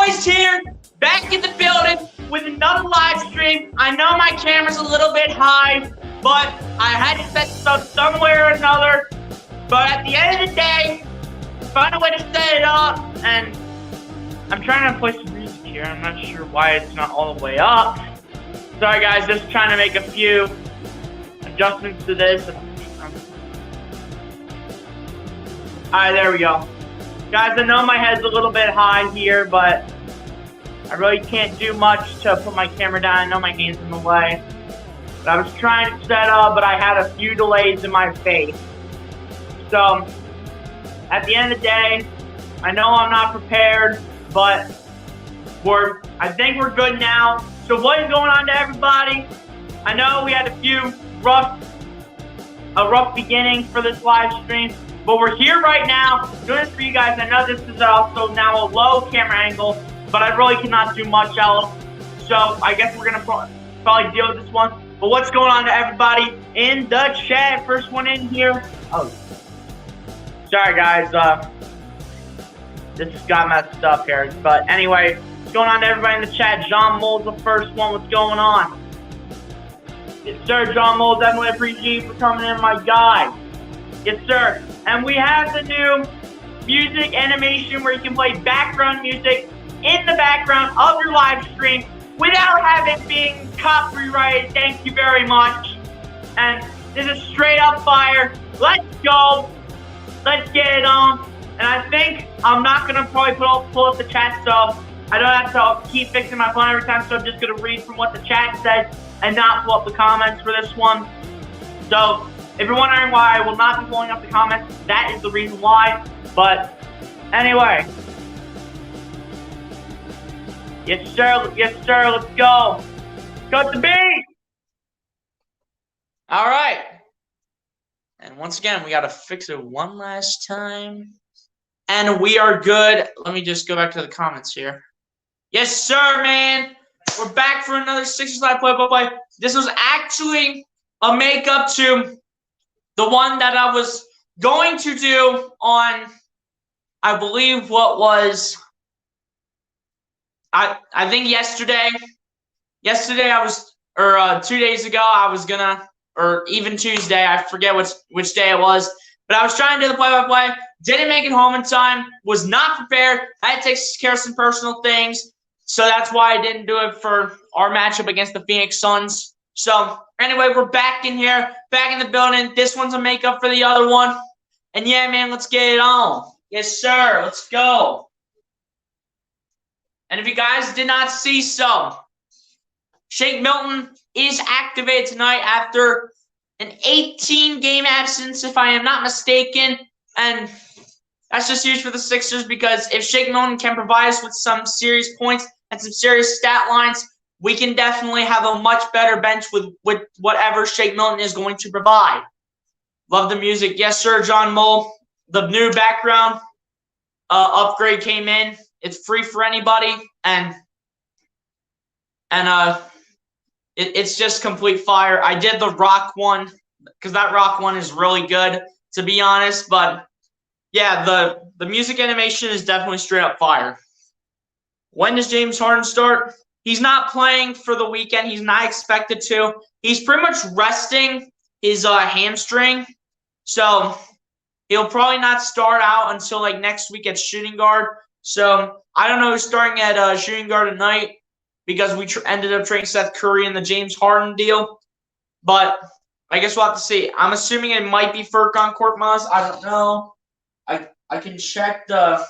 boys here, back in the building with another live stream. I know my camera's a little bit high, but I had to set this up somewhere or another. But at the end of the day, find a way to set it up, and I'm trying to play some music here. I'm not sure why it's not all the way up. Sorry guys, just trying to make a few adjustments to this. Alright, there we go. Guys, I know my head's a little bit high here, but I really can't do much to put my camera down. I know my hand's in the way. But I was trying to set up, but I had a few delays in my face. So, at the end of the day, I know I'm not prepared, but I think we're good now. So what is going on to everybody? I know we had a rough beginning for this live stream, but we're here right now doing this for you guys. I know this is also now a low camera angle, but I really cannot do much else. So I guess we're gonna probably deal with this one. But what's going on to everybody in the chat? First one in here. Oh, sorry guys. This just got messed up here. But anyway, what's going on to everybody in the chat? John Mole's the first one. What's going on? Yes, sir, John Mole. Definitely appreciate you for coming in, my guy. Yes, sir. And we have the new music animation where you can play background music in the background of your live stream without having being copyrighted. Thank you very much. And this is straight up fire. Let's go. Let's get it on. And I think I'm not going to probably pull up the chat, so I don't have to keep fixing my phone every time, so I'm just going to read from what the chat says and not pull up the comments for this one. So, if you're wondering why I will not be pulling up the comments, that is the reason why. But, anyway. Yes, sir, let's go. Cut the beat! Alright. And once again, we got to fix it one last time. And we are good. Let me just go back to the comments here. Yes, sir, man. We're back for another Sixers Live play-by-play. This was actually a makeup to the one that I was going to do on, I believe, what was, I think yesterday. Yesterday I was, or 2 days ago, I was gonna, or even Tuesday, I forget which day it was. But I was trying to do the play-by-play, didn't make it home in time, was not prepared, had to take care of some personal things, so that's why I didn't do it for our matchup against the Phoenix Suns. So, anyway, we're back in here, back in the building. This one's a makeup for the other one. And yeah, man, let's get it on. Yes, sir, let's go. And if you guys did not see so, Shake Milton is activated tonight after an 18-game absence, if I am not mistaken. And that's just huge for the Sixers because if Shake Milton can provide us with some serious points and some serious stat lines, we can definitely have a much better bench with whatever Shake Milton is going to provide. Love the music. Yes, sir, John Mole. The new background upgrade came in. It's free for anybody. And it's just complete fire. I did the rock one because that rock one is really good, to be honest. But yeah, the music animation is definitely straight up fire. When does James Harden start? He's not playing for the weekend. He's not expected to. He's pretty much resting his hamstring. So he'll probably not start out until like next week at shooting guard. So I don't know who's starting at shooting guard tonight, because we ended up trading Seth Curry in the James Harden deal. But I guess we'll have to see. I'm assuming it might be Furkan Korkmaz. I don't know. I can check the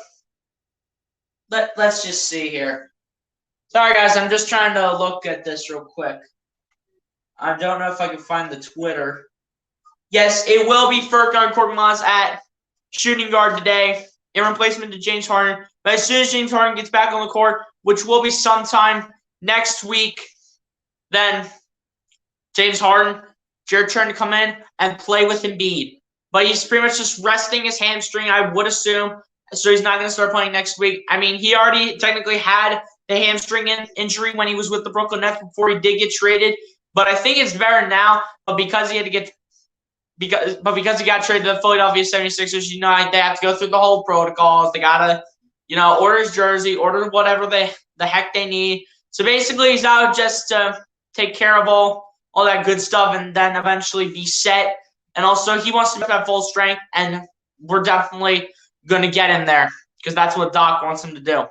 – let's just see here. Sorry, guys. I'm just trying to look at this real quick. I don't know if I can find the Twitter. Yes, it will be Furkan Korkmaz at shooting guard today in replacement to James Harden. But as soon as James Harden gets back on the court, which will be sometime next week, then James Harden, it's your turn to come in and play with Embiid. But he's pretty much just resting his hamstring, I would assume, so he's not going to start playing next week. I mean, he already technically had the hamstring injury when he was with the Brooklyn Nets before he did get traded. But I think it's better now. But because he got traded to the Philadelphia 76ers, you know, they have to go through the whole protocols. They gotta order his jersey, order whatever the heck they need. So basically, he's out just to take care of all that good stuff and then eventually be set. And also, he wants to be at full strength, and we're definitely going to get him there because that's what Doc wants him to do.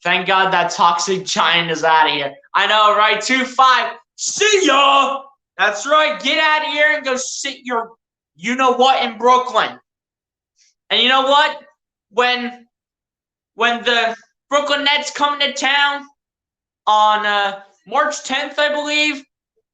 Thank God that toxic giant is out of here. I know, right? 2-5. See ya! That's right. Get out of here and go sit your you-know-what in Brooklyn. And you know what? When the Brooklyn Nets come into town on March 10th, I believe,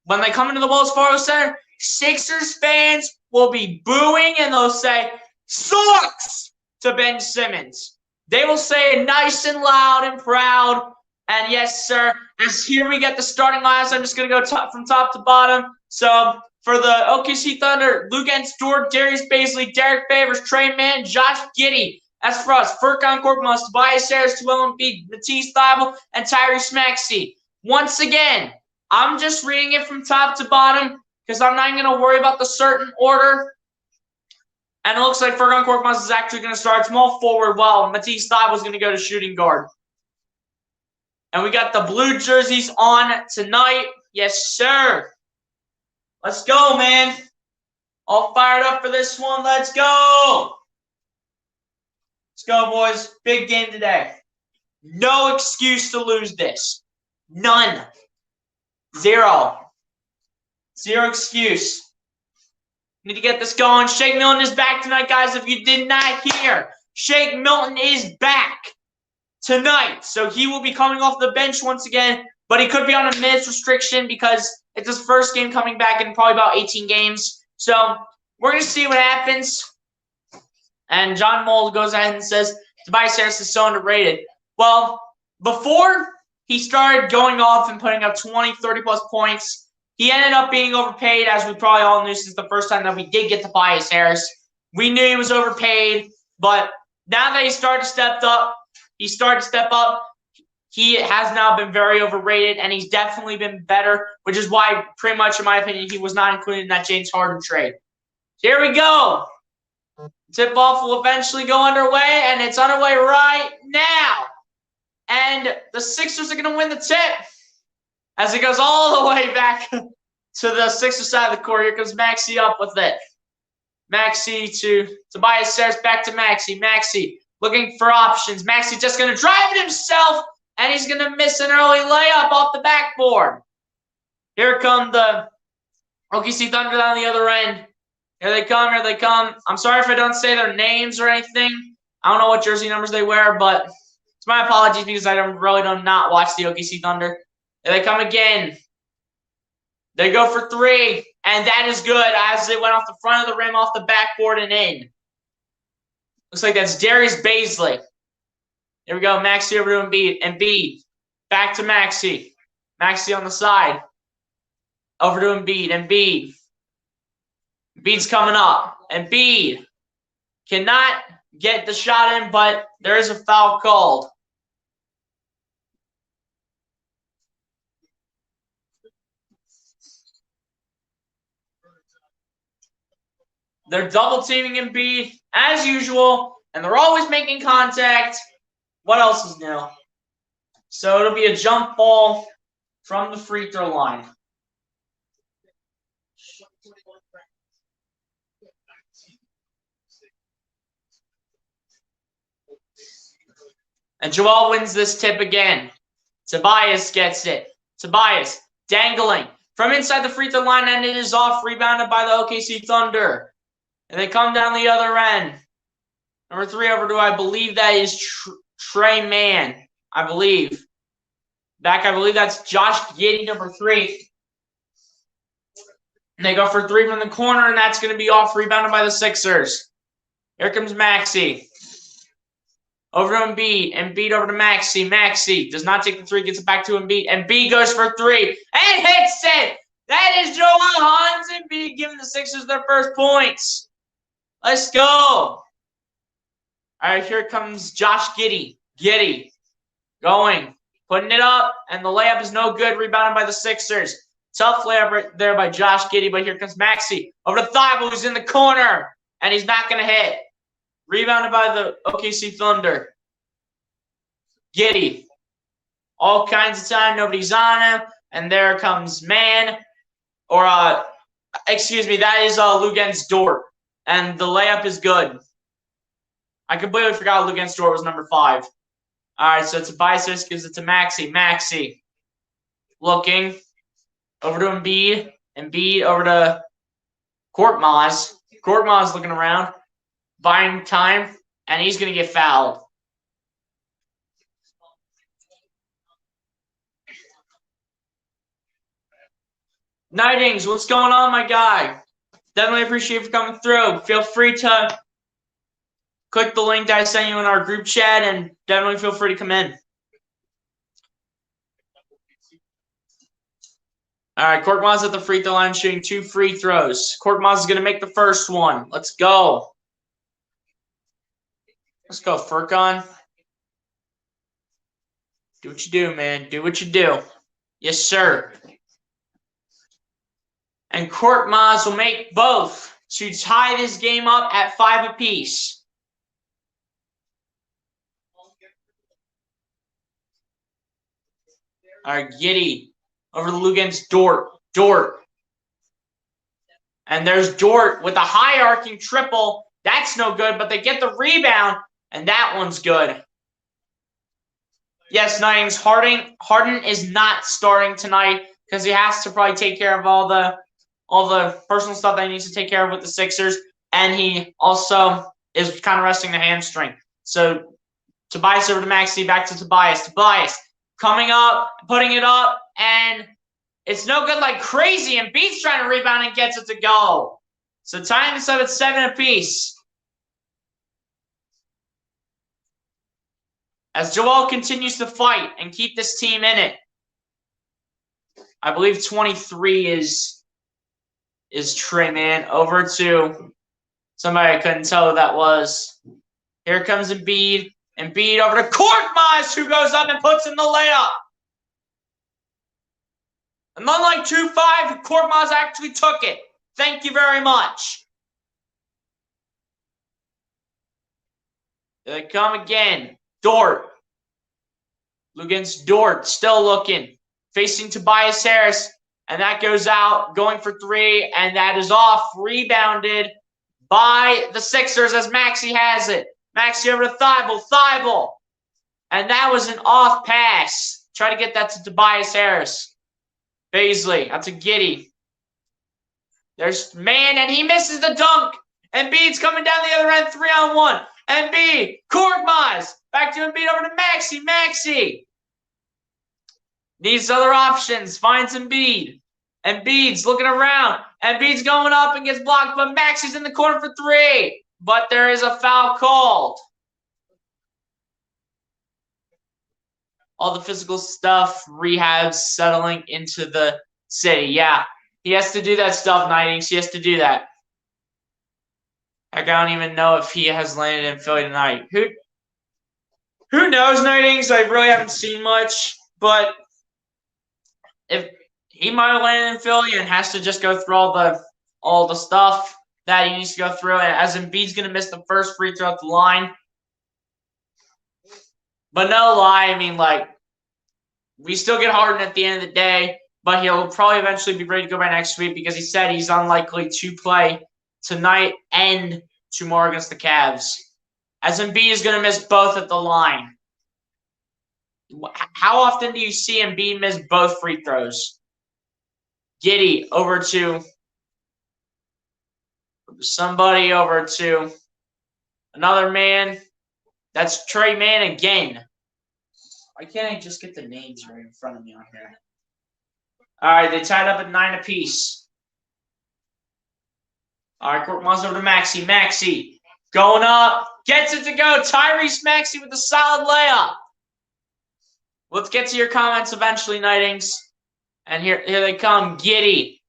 when they come into the Wells Fargo Center, Sixers fans will be booing and they'll say, "Sucks!" to Ben Simmons. They will say it nice and loud and proud. And yes, sir, as here we get the starting lineups. I'm just going to go from top to bottom. So for the OKC Thunder, Luguentz Dort, Darius Bazley, Derek Favors, Trey Mann, Josh Giddey. As for us, Furkan Korkmaz, Tobias Harris, Joel Embiid, Matisse Thybulle, and Tyrese Maxey. Once again, I'm just reading it from top to bottom because I'm not going to worry about the certain order. And it looks like Furkan Korkmaz is actually going to start small forward while Matisse Thybulle is going to go to shooting guard. And we got the blue jerseys on tonight. Yes, sir. Let's go, man. All fired up for this one. Let's go. Let's go, boys. Big game today. No excuse to lose this. None. Zero excuse. Need to get this going. Shake Milton is back tonight, guys. If you did not hear, Shake Milton is back tonight. So he will be coming off the bench once again, but he could be on a minutes restriction because it's his first game coming back in probably about 18 games. So we're going to see what happens. And John Mold goes ahead and says, Tobias Harris is so underrated. Well, before he started going off and putting up 20, 30-plus points, he ended up being overpaid, as we probably all knew since the first time that we did get Tobias Harris. We knew he was overpaid, but now that he started to step up, he has now been very overrated, and he's definitely been better, which is why, pretty much, in my opinion, he was not included in that James Harden trade. Here we go. Tip-off will eventually go underway, and it's underway right now. And the Sixers are going to win the tip as it goes all the way back to the Sixers side of the court. Here comes Maxey up with it. Maxey to Tobias Harris, back to Maxey. Maxey looking for options. Maxey just going to drive it himself, and he's going to miss an early layup off the backboard. Here come the OKC Thunder on the other end. Here they come, here they come. I'm sorry if I don't say their names or anything. I don't know what jersey numbers they wear, but it's my apologies because I really do not watch the OKC Thunder. Here they come again. They go for three, and that is good as it went off the front of the rim, off the backboard, and in. Looks like that's Darius Bazley. Here we go, Maxey over to Embiid. Embiid, back to Maxey. Maxey on the side. Over to Embiid. Embiid. Embiid's coming up. Embiid cannot get the shot in, but there is a foul called. They're double teaming Embiid as usual, and they're always making contact. What else is new? So it'll be a jump ball from the free throw line. And Joel wins this tip again. Tobias gets it. Tobias dangling from inside the free throw line, and it is off, rebounded by the OKC Thunder. And they come down the other end. Number 3 over to, I believe that is Trey Mann. I believe. Back, I believe that's Josh Giddey, number 3. And they go for 3 from the corner, and that's going to be off, rebounded by the Sixers. Here comes Maxey. Over to Embiid. Embiid over to Maxey. Maxey does not take the 3, gets it back to Embiid. Embiid goes for 3 and hits it. That is Joel Hans Embiid giving the Sixers their first points. Let's go. All right, here comes Josh Giddey. Giddey going, putting it up, and the layup is no good. Rebounded by the Sixers. Tough layup right there by Josh Giddey, but here comes Maxey over to Thybulle, who's in the corner, and he's not going to hit. Rebounded by the OKC Thunder. Giddy. All kinds of time. Nobody's on him. And there comes man. Or, excuse me, that is Lugens Dort. And the layup is good. I completely forgot Lugens Dort was number 5. All right, so Tobias gives it to Maxey. Maxey looking over to Embiid. Embiid over to Korkmaz. Korkmaz looking around, buying time, and he's going to get fouled. Nightings, what's going on, my guy? Definitely appreciate you for coming through. Feel free to click the link that I sent you in our group chat, and definitely feel free to come in. All right, Korkmaz at the free throw line shooting 2 free throws. Korkmaz is going to make the first one. Let's go. Let's go, Furkan. Do what you do, man. Do what you do. Yes, sir. And Korkmaz will make both to tie this game up at 5 apiece. All right, Giddy over the Lugens Dort. Dort. And there's Dort with a high arcing triple. That's no good, but they get the rebound, and that one's good. Yes, Nightings, Harden is not starting tonight because he has to probably take care of all the personal stuff that he needs to take care of with the Sixers, and he also is kind of resting the hamstring. So Tobias over to Maxey, back to Tobias. Tobias coming up, putting it up, and it's no good like crazy, and Embiid's trying to rebound and gets it to go. So tying this up at 7 apiece. As Joel continues to fight and keep this team in it. I believe 23 is Trey Man. Over to somebody I couldn't tell who that was. Here comes Embiid. Embiid over to Korkmaz, who goes up and puts in the layup. And unlike 2-5, Korkmaz actually took it. Thank you very much. Here they come again. Dort. Lugens Dort still looking. Facing Tobias Harris. And that goes out. Going for 3. And that is off. Rebounded by the Sixers as Maxey has it. Maxey over to Thibault. Thibault. And that was an off pass. Try to get that to Tobias Harris. Baisley. That's a Giddy. There's man, and he misses the dunk. Embiid's coming down the other end, 3-on-1. Embiid, Korkmaz, back to Embiid over to Maxey. Maxey needs other options. Finds Embiid. Embiid's looking around. Embiid's going up and gets blocked, but Maxey's in the corner for 3. But there is a foul called. All the physical stuff, rehabs, settling into the city. Yeah, he has to do that stuff, Nightings. He has to do that. Heck, I don't even know if he has landed in Philly tonight. Who knows, Nightings? I really haven't seen much. But if he might have landed in Philly and has to just go through all the stuff that he needs to go through, as Embiid's going to miss the first free throw at the line. But no lie, I mean, like, we still get Harden at the end of the day, but he'll probably eventually be ready to go by next week because he said he's unlikely to play tonight and tomorrow against the Cavs. As Embiid is going to miss both at the line. How often do you see Embiid miss both free throws? Giddy over to somebody, over to another man. That's Trey Man again. Why can't I just get the names right in front of me on here? All right, they tied up at 9 apiece. All right, Korkmaz over to Maxey. Maxey going up. Gets it to go. Tyrese Maxey with a solid layup. Let's get to your comments eventually, Nightings. And here they come. Giddy.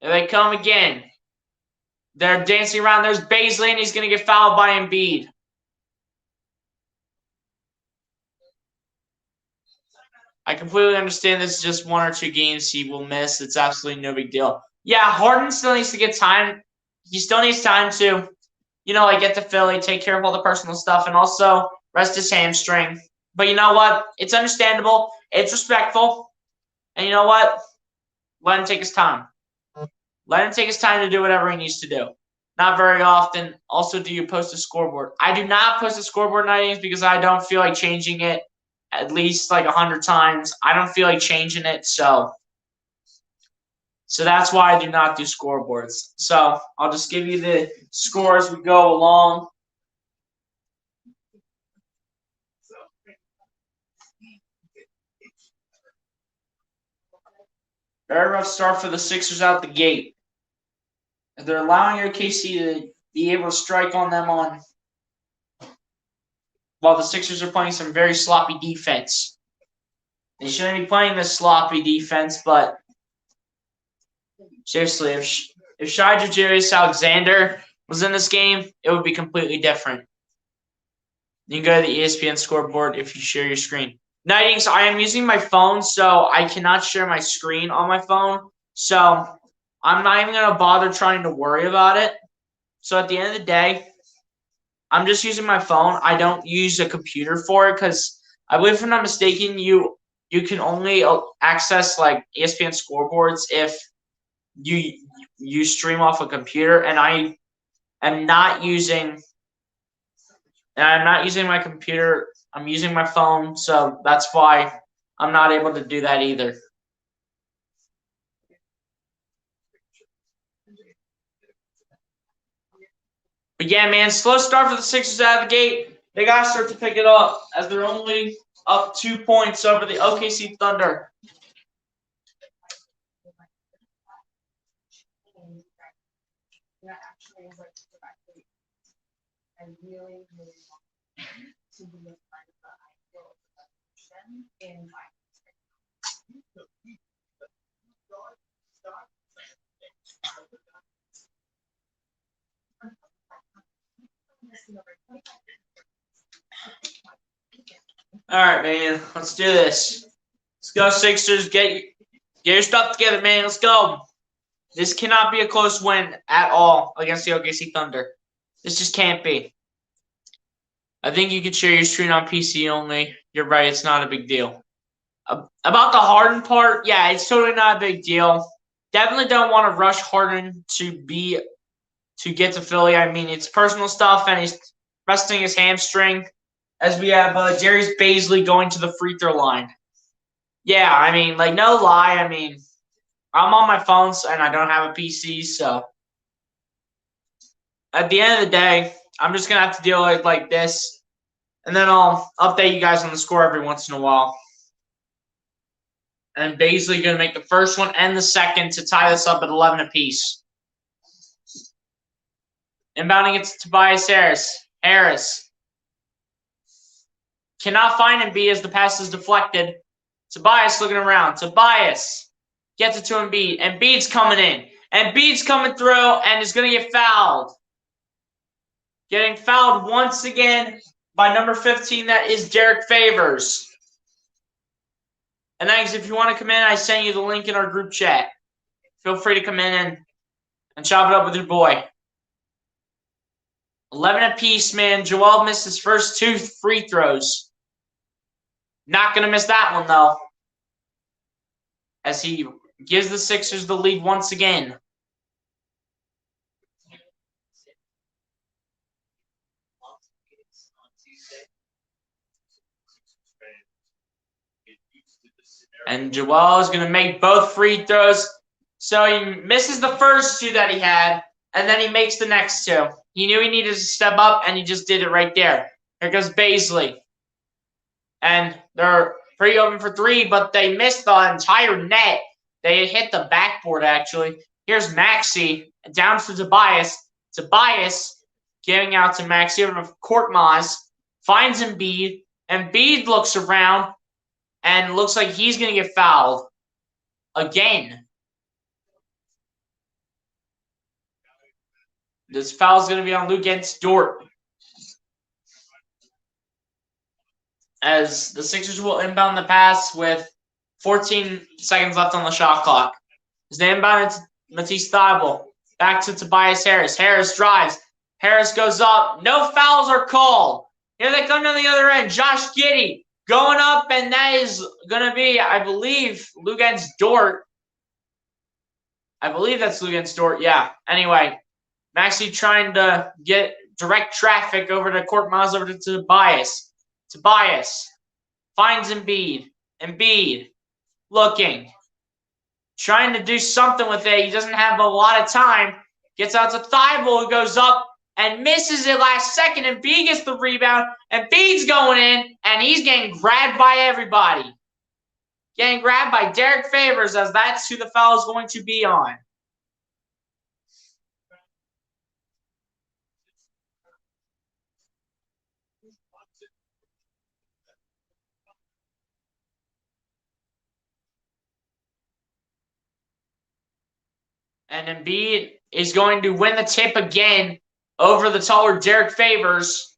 Here they come again. They're dancing around. There's Baisley, and he's going to get fouled by Embiid. I completely understand this is just 1 or 2 games he will miss. It's absolutely no big deal. Yeah, Harden still needs to get time. He still needs time to, like, get to Philly, take care of all the personal stuff, and also rest his hamstring. But you know what? It's understandable. It's respectful. And you know what? Let him take his time. Let him take his time to do whatever he needs to do. Not very often. Also, do you post a scoreboard? I do not post a scoreboard nightings because I don't feel like changing it at least like 100 times. I don't feel like changing it, so that's why I do not do scoreboards. So I'll just give you the score as we go along. Very rough start for the Sixers out the gate. They're allowing OKC to be able to strike on them while the Sixers are playing some very sloppy defense. They shouldn't be playing this sloppy defense, but seriously, if Shai Gilgeous-Alexander was in this game, it would be completely different. You can go to the ESPN scoreboard if you share your screen. Nightings, I am using my phone, so I cannot share my screen on my phone. So I'm not even going to bother trying to worry about it. So at the end of the day, I'm just using my phone. I don't use a computer for it because I believe, if I'm not mistaken, you can only access like ESPN scoreboards if you stream off a computer, and I am not using my computer. I'm using my phone, so that's why I'm not able to do that either. But yeah, man, slow start for the Sixers out of the gate. They got to start to pick it up as they're only up 2 points over the OKC Thunder. All right, man, let's do this. Let's go, Sixers. Get your stuff together, man. Let's go. This cannot be a close win at all against the OKC Thunder. This just can't be. I think you can share your screen on PC only. You're right. It's not a big deal. About the Harden part, yeah, it's totally not a big deal. Definitely don't want to rush Harden to get to Philly. I mean, it's personal stuff, and he's resting his hamstring. As we have Darius Bazley going to the free throw line. Yeah, I mean, like, no lie. I mean, I'm on my phone and I don't have a PC, so at the end of the day, I'm just going to have to deal with it like this, and then I'll update you guys on the score every once in a while. And Bazley going to make the first one and the second to tie this up at 11 apiece. Inbounding it to Tobias Harris. Harris cannot find Embiid as the pass is deflected. Tobias looking around. Tobias gets it to Embiid. Embiid's coming in. Embiid's coming through and is going to get fouled. Getting fouled once again by number 15. That is Derek Favors. And thanks. If you want to come in, I sent you the link in our group chat. Feel free to come in and chop it up with your boy. 11 apiece, man. Joel missed his first 2 free throws. Not going to miss that one, though, as he gives the Sixers the lead once again. And Joel is going to make both free throws. So he misses the first 2 that he had, and then he makes the next 2. He knew he needed to step up, and he just did it right there. Here goes Bazley. And they're pretty open for 3, but they missed the entire net. They hit the backboard, actually. Here's Maxey down to Tobias. Tobias giving out to Maxey over to Korkmaz. Finds Embiid. Embiid looks around and looks like he's going to get fouled again. This foul is going to be on Luguentz Dort. As the Sixers will inbound the pass with 14 seconds left on the shot clock. As they inbound it to Matisse Thybulle. Back to Tobias Harris. Harris drives. Harris goes up. No fouls are called. Here they come to the other end. Josh Giddey going up, and that is going to be, I believe, Lugens Dort. I believe that's Lugens Dort. Yeah. Anyway, Maxey trying to get direct traffic over to Court Miles over to Tobias. Tobias finds Embiid. Embiid looking. Trying to do something with it. He doesn't have a lot of time. Gets out to Thibault, who goes up and misses it last second. Embiid gets the rebound. Embiid's going in, and he's getting grabbed by everybody. Getting grabbed by Derek Favors, as that's who the foul is going to be on. And Embiid is going to win the tip again over the taller Derek Favors.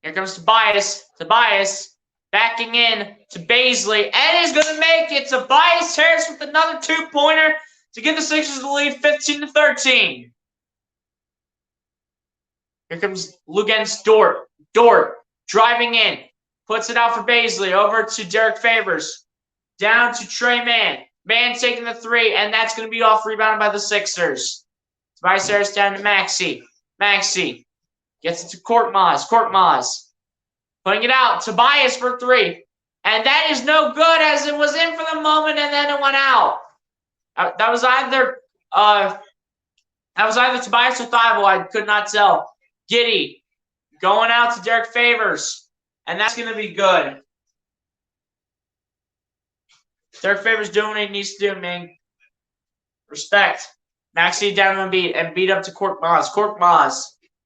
Here comes Tobias. Tobias backing in to Baisley. And is going to make it. Tobias Harris with another two-pointer to give the Sixers the lead 15-13. Here comes Lugens Dort. Dort driving in. Puts it out for Baisley. Over to Derek Favors. Down to Trey Mann. Mann taking the three, and that's going to be off rebounded by the Sixers. Tobias Harris down to Maxey. Maxey gets it to Court Maz. Court Maz putting it out. Tobias for three. And that is no good, as it was in for the moment and then it went out. That was either Tobias or Thibault. I could not tell. Giddey going out to Derek Favors. And that's going to be good. Derek Favors doing what he needs to do, man. Respect. Maxey down to Embiid. Embiid up to Court Maz. Court Maz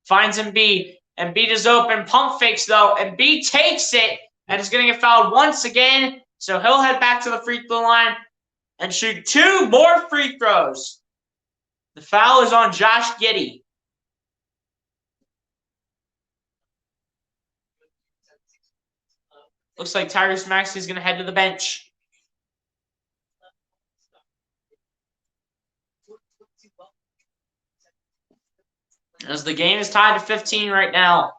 finds Embiid. Embiid is open. Pump fakes, though. Embiid takes it and is going to get fouled once again. So he'll head back to the free throw line and shoot two more free throws. The foul is on Josh Giddey. Looks like Tyrese Maxey is going to head to the bench. As the game is tied to 15 right now.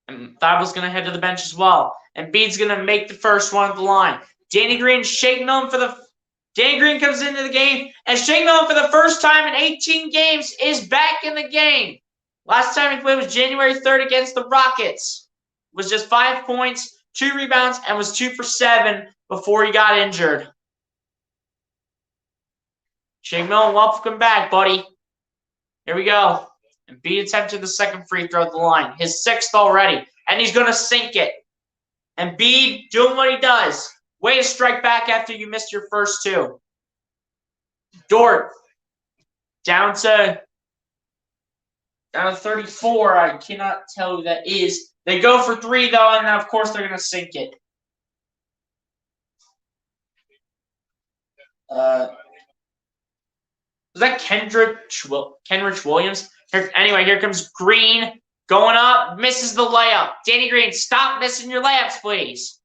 And Thibault's going to head to the bench as well. And Embiid's going to make the first one at the line. Danny Green shaking on for the... Danny Green comes into the game and shaking on for the first time in 18 games is back in the game. Last time he played was January 3rd against the Rockets. Was just 5 points, 2 rebounds, and was 2 for 7 before he got injured. Shane Milton, welcome back, buddy. Here we go. Embiid attempted the second free throw at the line. His 6th already. And he's going to sink it. Embiid doing what he does. Way to strike back after you missed your first 2. Dort. Down to 34. I cannot tell who that is. They go for 3, though, and of course they're going to sink it. Was that Kenrich Williams? Anyway, here comes Green. Going up. Misses the layup. Danny Green, stop missing your layups, please.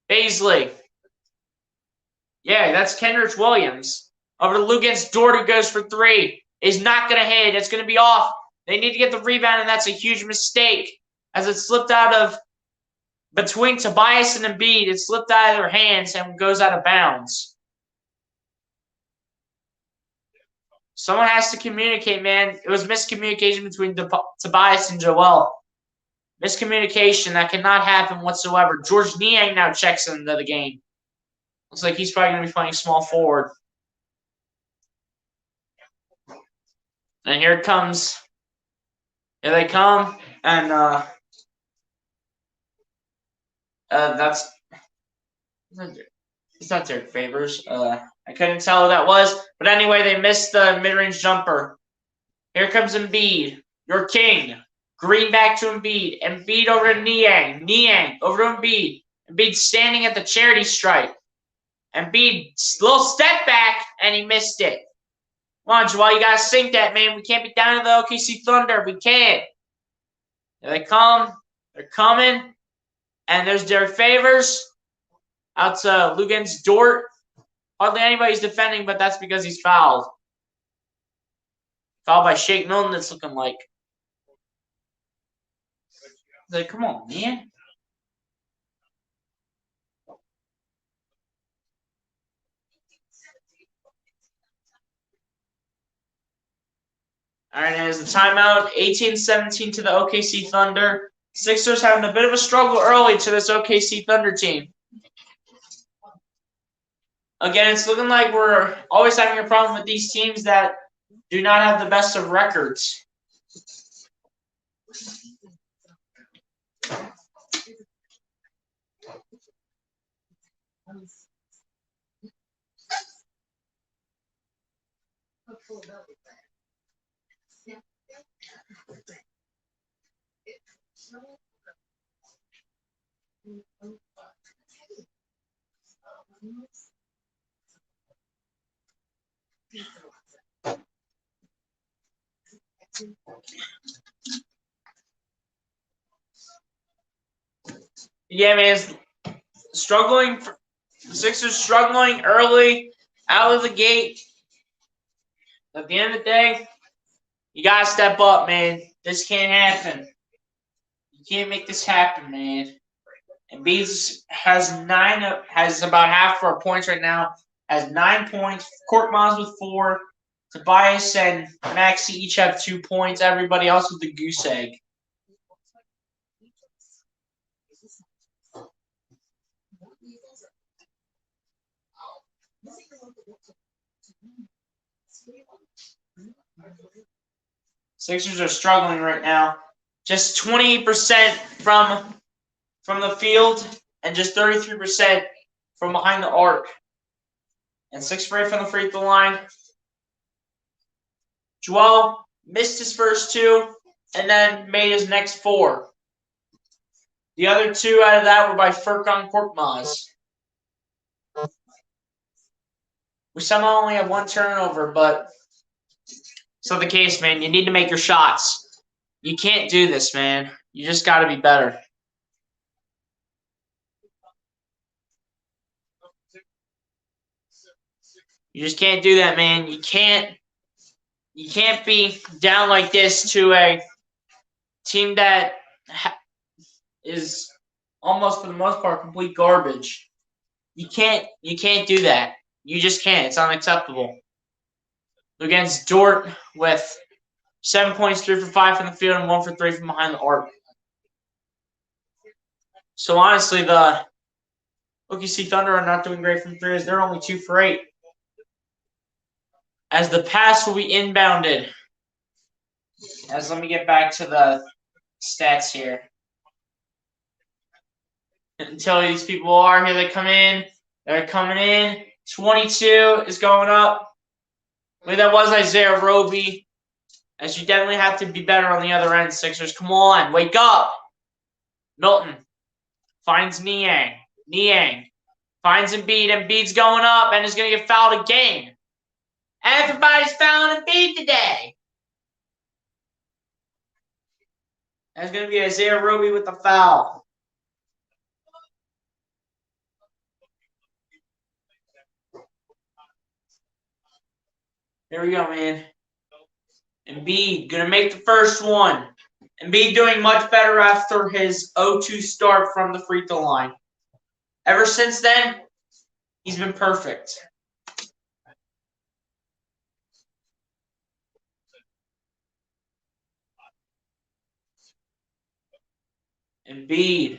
Baisley. Yeah, that's Kenrich Williams. Over to Lugens Dort, who goes for 3. Is not going to hit. It's going to be off. They need to get the rebound, and that's a huge mistake. As it slipped out of between Tobias and Embiid. It slipped out of their hands and goes out of bounds. Someone has to communicate, man. It was miscommunication between Tobias and Joel. Miscommunication. That cannot happen whatsoever. George Niang now checks into the game. Looks like he's probably going to be playing small forward. And here it comes. Here they come. And that's... It's not Derek Favors. I couldn't tell who that was. But anyway, they missed the mid-range jumper. Here comes Embiid. Your king. Green back to Embiid. Embiid over to Niang. Niang over to Embiid. Embiid standing at the charity stripe. Embiid, little step back, and he missed it. Come on, Joel, you got to sink that, man. We can't be down to the OKC Thunder. We can't. Here they come. They're coming. And there's Derek Favors. Out to Lugens Dort. Hardly anybody's defending, but that's because he's fouled. Fouled by Shake Milton. That's looking like come on, man. All right, and as the timeout, 18-17 to the OKC Thunder. Sixers having a bit of a struggle early to this OKC Thunder team. Again, it's looking like we're always having a problem with these teams that do not have the best of records. Yeah, man, the Sixers struggling early out of the gate. At the end of the day, you gotta step up, man. This can't happen. You can't make this happen, man. And Bees has about half of our points right now. Has 9 points. Korkmaz with 4. Tobias and Maxey each have 2 points. Everybody else with the goose egg. Sixers are struggling right now. Just 28% from the field and just 33% from behind the arc. And 6 for 8 from the free throw line. Joel missed his first 2 and then made his next 4. The other 2 out of that were by Furkan Korkmaz. We somehow only have 1 turnover, but it's not the case, man. You need to make your shots. You can't do this, man. You just got to be better. You just can't do that, man. You can't be down like this to a team that is almost, for the most part, complete garbage. You can't do that. You just can't. It's unacceptable. Against Dort with 7 points, 3 for 5 from the field, and 1 for 3 from behind the arc. So honestly, the OKC Thunder are not doing great from 3 as they're only 2 for 8. As the pass will be inbounded. Let me get back to the stats here. And tell you these people are. Here they come in. They're coming in. 22 is going up. Wait, that was Isaiah Roby. As you definitely have to be better on the other end, Sixers. Come on, wake up. Milton finds Niang. Niang finds Embiid. Embiid's going up and is going to get fouled again. Everybody's fouling Embiid today. That's going to be Isaiah Roby with the foul. Here we go, man. Embiid going to make the first one. Embiid doing much better after his 0-2 start from the free throw line. Ever since then, he's been perfect. Embiid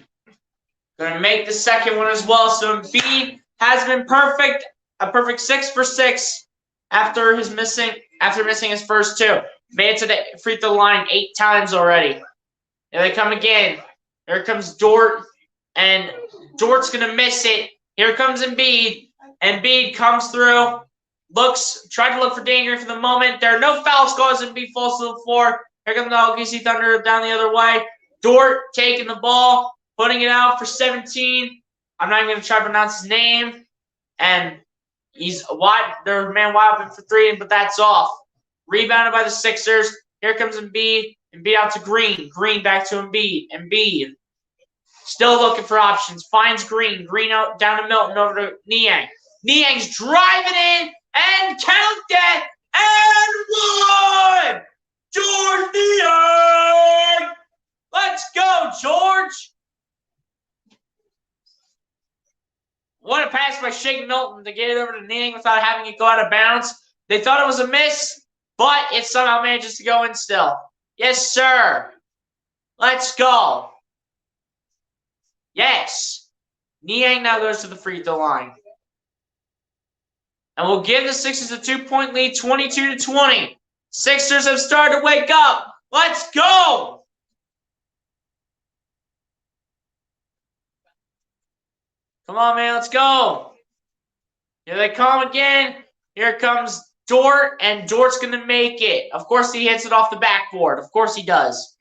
going to make the second one as well. So Embiid has been perfect, a perfect 6 for 6 after missing his first 2. Made it to the free throw line 8 times already. Here they come again. Here comes Dort, and Dort's going to miss it. Here comes Embiid. Embiid comes through, tried to look for danger for the moment. There are no foul calls. Embiid falls to the floor. Here comes the OKC Thunder down the other way. Dort taking the ball, putting it out for 17. I'm not even going to try to pronounce his name. And he's wide. There's a man wide open for 3, but that's off. Rebounded by the Sixers. Here comes Embiid. Embiid out to Green. Green back to Embiid. Embiid still looking for options. Finds Green. Green out down to Milton over to Niang. Niang's driving in and count that. and one! George Niang! Let's go, George! What a pass by Shake Milton to get it over to Niang without having it go out of bounds. They thought it was a miss, but it somehow manages to go in still. Yes, sir. Let's go. Yes. Niang now goes to the free throw line. And we'll give the Sixers a 2-point lead, 22-20. Sixers have started to wake up. Let's go. Come on, man. Let's go. Here they come again. Here comes Dort, and Dort's going to make it. Of course, he hits it off the backboard. Of course he does.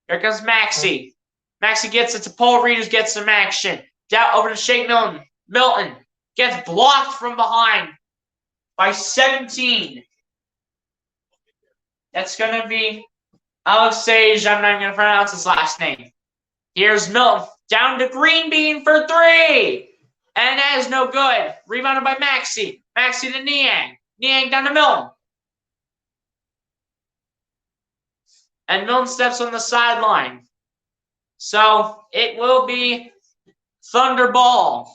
Here comes Maxey. Maxey gets it to Paul Reed, who gets some action. Down over to Shake Milton. Milton gets blocked from behind by 17. That's going to be Alex Sage. I'm not even going to pronounce his last name. Here's Milton. Down to Greenbean for three. And that is no good. Rebounded by Maxey. Maxey to Niang. Niang down to Milton. And Milton steps on the sideline. So it will be Thunderball.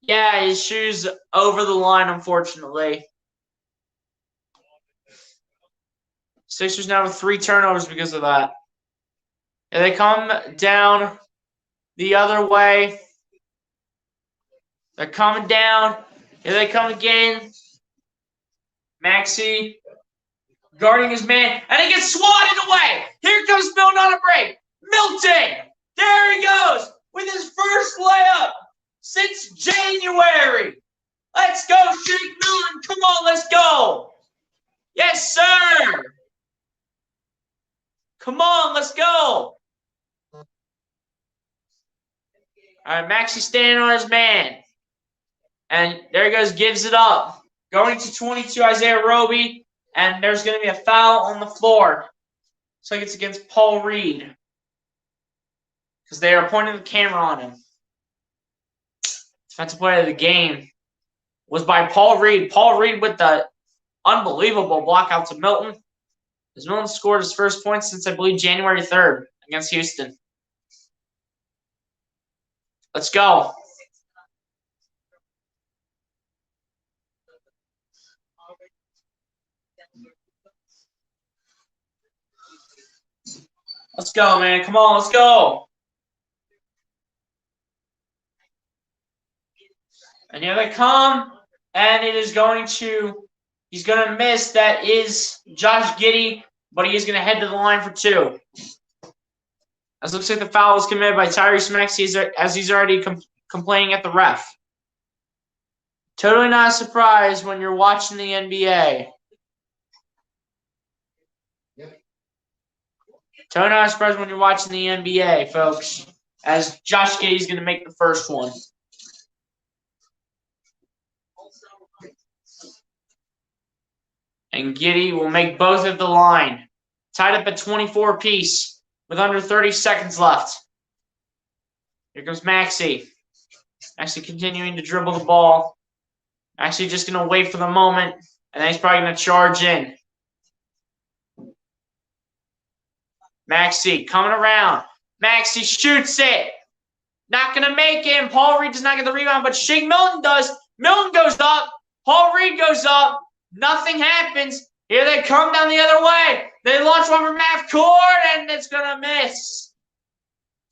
Yeah, his shoe's over the line, unfortunately. Sixers now with 3 turnovers because of that. And they come down the other way. They're coming down. Here they come again. Maxey guarding his man. And he gets swatted away. Here comes Milton on a break. Milton. There he goes with his first layup since January. Let's go, Shake Milton. Come on, let's go. Yes, sir. Come on, let's go. All right, Maxey standing on his man. And there he goes, gives it up. Going to 22, Isaiah Roby. And there's going to be a foul on the floor. So it's against Paul Reed. Because they are pointing the camera on him. Defensive player of the game was by Paul Reed. Paul Reed with the unbelievable block out to Milton. As Milton scored his first point since, I believe, January 3rd against Houston. Let's go. Let's go, man. Come on, let's go. And here they come. And it is going to, he's going to miss. That is Josh Giddey, but he is going to head to the line for 2. As looks like the foul was committed by Tyrese Maxey as he's already complaining at the ref. Totally not a surprise when you're watching the NBA. Totally not a surprise when you're watching the NBA, folks. As Josh Giddey's going to make the first one. And Giddey will make both at the line. Tied up at 24 apiece with under 30 seconds left. Here comes Maxey. Maxey continuing to dribble the ball. Maxey just going to wait for the moment. And then he's probably going to charge in. Maxey coming around. Maxey shoots it. Not going to make it. And Paul Reed does not get the rebound, but Shake Milton does. Milton goes up. Paul Reed goes up. Nothing happens. Here they come down the other way. They launch one from half court, and it's going to miss.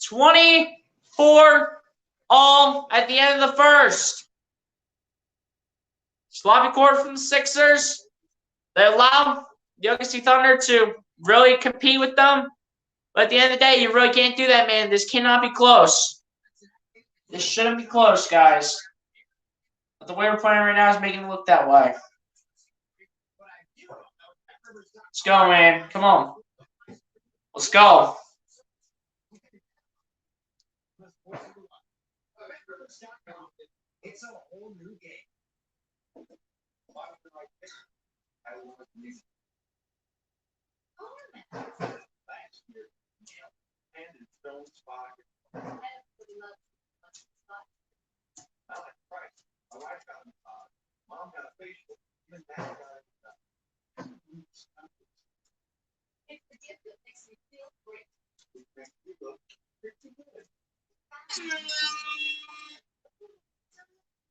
24 all at the end of the first. Sloppy court from the Sixers. They allow the OKC Thunder to really compete with them. But at the end of the day, you really can't do that, man. This cannot be close. This shouldn't be close, guys. But the way we're playing right now is making it look that way. Let's go, man. Come on. Let's go. It's a whole new game.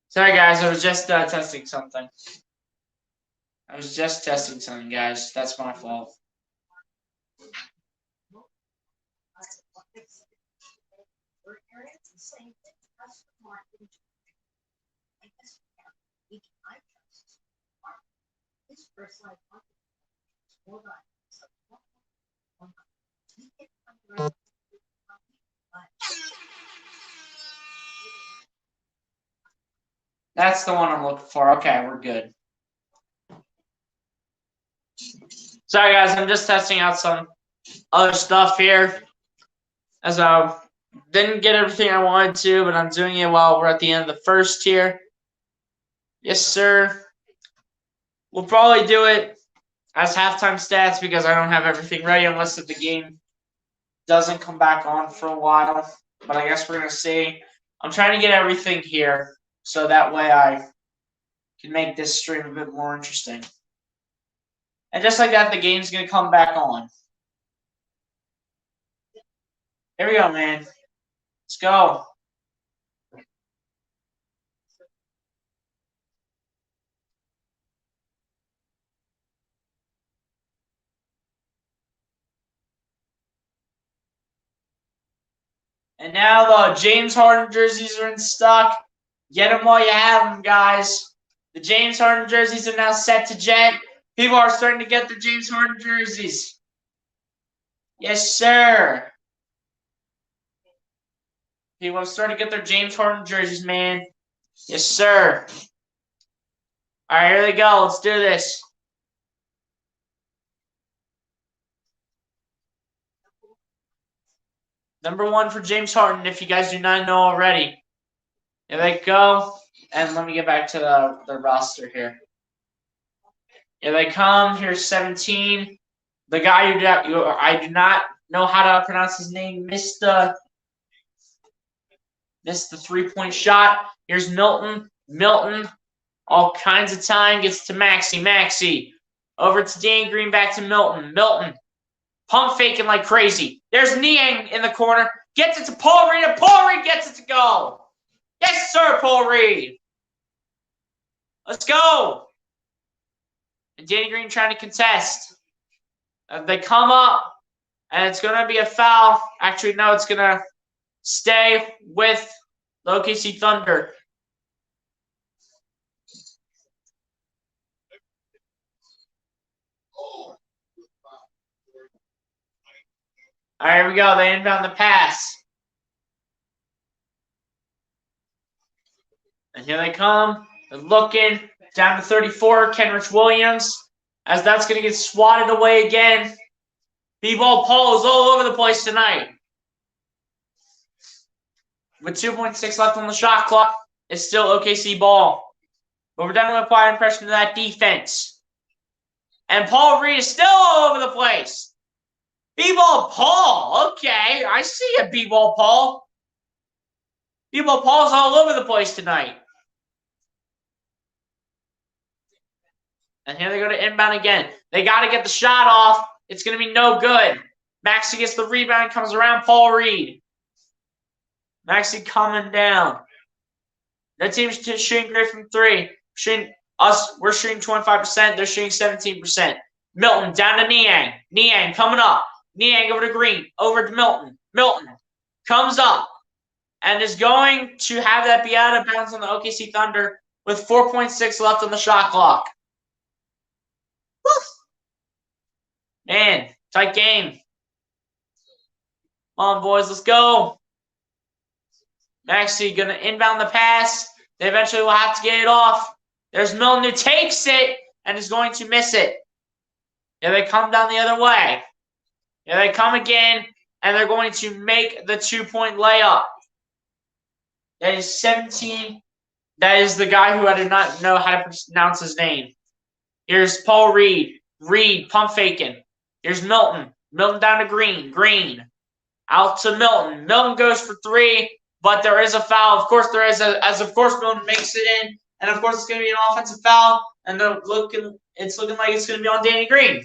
Sorry, guys. I was just testing something. Guys. That's my fault. That's the one I'm looking for. Okay, we're good. Sorry, guys. I'm just testing out some other stuff here. As I didn't get everything I wanted to, but I'm doing it while we're at the end of the first here. Yes, sir. We'll probably do it as halftime stats because I don't have everything ready unless the game doesn't come back on for a while. But I guess we're going to see. I'm trying to get everything here so that way I can make this stream a bit more interesting. And just like that, the game's going to come back on. Here we go, man. Let's go. And now the James Harden jerseys are in stock. Get them while you have them, guys. The James Harden jerseys are now set to jet. People are starting to get the James Harden jerseys. Yes, sir. People are starting to get their James Harden jerseys, man. Yes, sir. All right, here they go. Let's do this. Number 1 for James Harden, if you guys do not know already. Here they go. And let me get back to the roster here. Here they come. Here's 17. The guy I do not know how to pronounce his name missed the 3-point shot. Here's Milton. Milton, all kinds of time, gets to Maxey. Maxey. Over to Danny Green, back to Milton. Milton. Pump faking like crazy. There's Niang in the corner. Gets it to Paul Reed, and Paul Reed gets it to go. Yes, sir, Paul Reed. Let's go. And Danny Green trying to contest. They come up, and it's going to be a foul. Actually, no, it's going to stay with the OKC Thunder. All right, here we go. They inbound the pass. And here they come. They're looking down to 34, Kenrich Williams. As that's going to get swatted away again. B-ball Paul is all over the place tonight. With 2.6 left on the shot clock, it's still OKC ball. But we're definitely applying pressure to that defense. And Paul Reed is still all over the place. B-ball Paul. Okay, I see it, B-ball Paul. B-ball Paul's all over the place tonight. And here they go to inbound again. They got to get the shot off. It's going to be no good. Maxey gets the rebound, comes around Paul Reed. Maxey coming down. That team's shooting great from 3. We're shooting 25%. They're shooting 17%. Milton down to Niang. Niang coming up. Niang over to Green. Over to Milton. Milton comes up and is going to have that be out of bounds on the OKC Thunder with 4.6 left on the shot clock. Man, tight game. Come on, boys, let's go. Maxey going to inbound the pass. They eventually will have to get it off. There's Milton who takes it and is going to miss it. Here they come down the other way. Here they come again, and they're going to make the 2-point layup. That is 17. That is the guy who I did not know how to pronounce his name. Here's Paul Reed. Reed, pump faking. Here's Milton. Milton down to Green. Green. Out to Milton. Milton goes for 3, but there is a foul. Of course there is, as of course Milton makes it in. And of course it's going to be an offensive foul. And it's looking like it's going to be on Danny Green.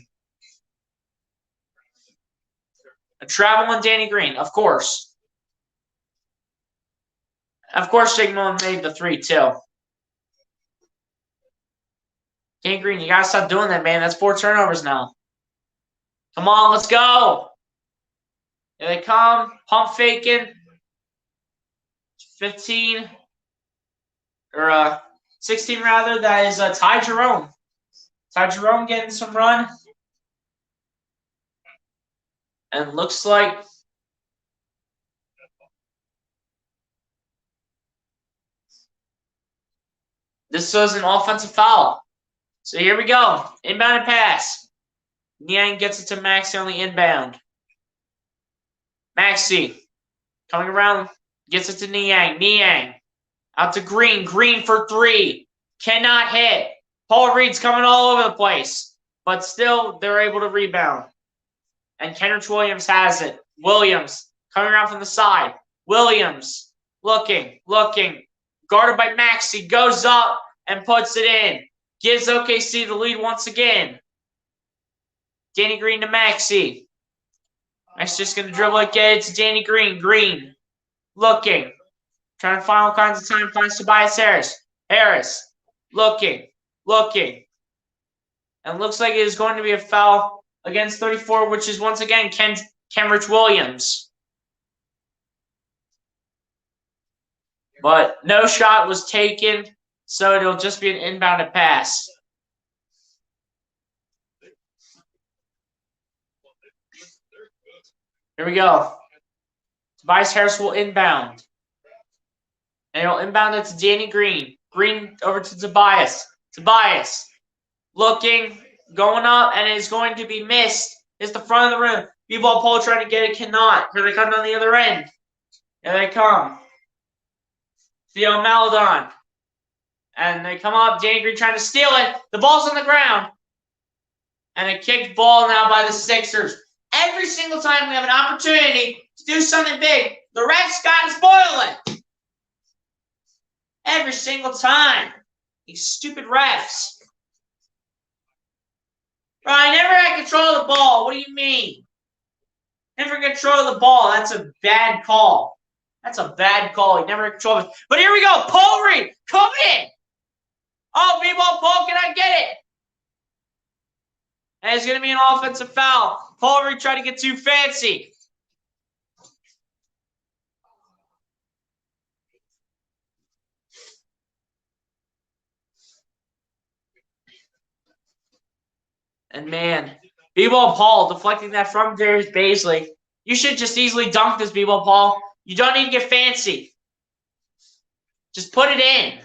A travel and Danny Green, of course. Of course, Jake Mullen made the 3 too. Danny Green, you gotta stop doing that, man. That's 4 turnovers now. Come on, let's go. Here they come. Pump faking. 15. Or 16 rather. That is Ty Jerome. Ty Jerome getting some run. And looks like this was an offensive foul. So here we go. Inbound and pass. Niang gets it to Maxey on the inbound. Maxey coming around, gets it to Niang. Niang out to Green. Green for 3. Cannot hit. Paul Reed's coming all over the place. But still, they're able to rebound. And Kenrich Williams has it. Williams coming around from the side. Williams looking. Guarded by Maxey. Goes up and puts it in. Gives OKC the lead once again. Danny Green to Maxey. Maxey's just going to dribble it, get it to Danny Green. Green looking. Trying to find all kinds of time. Finds Tobias Harris. Harris looking. And looks like it is going to be a foul against 34, which is once again Kenrich Williams. But no shot was taken, so it'll just be an inbounded pass. Here we go. Tobias Harris will inbound. And he'll inbound it to Danny Green. Green over to Tobias. Tobias looking, going up, and it's going to be missed. It's the front of the rim. B-ball Paul trying to get it, cannot. Here they come down the other end. Here they come. Theo Maladon. And they come up. Danny Green trying to steal it. The ball's on the ground. And a kicked ball now by the Sixers. Every single time we have an opportunity to do something big, the refs got to spoil it. Every single time. These stupid refs. Bro, I never had control of the ball. What do you mean? Never control of the ball. That's a bad call. That's a bad call. He never had control of it. But here we go. Paul Reed, come in. Oh, B-ball Paul, can I get it? And it's going to be an offensive foul. Paul Reed tried to get too fancy. And man, B-ball Paul deflecting that from Darius Baisley. You should just easily dunk this, B-ball Paul. You don't need to get fancy. Just put it in.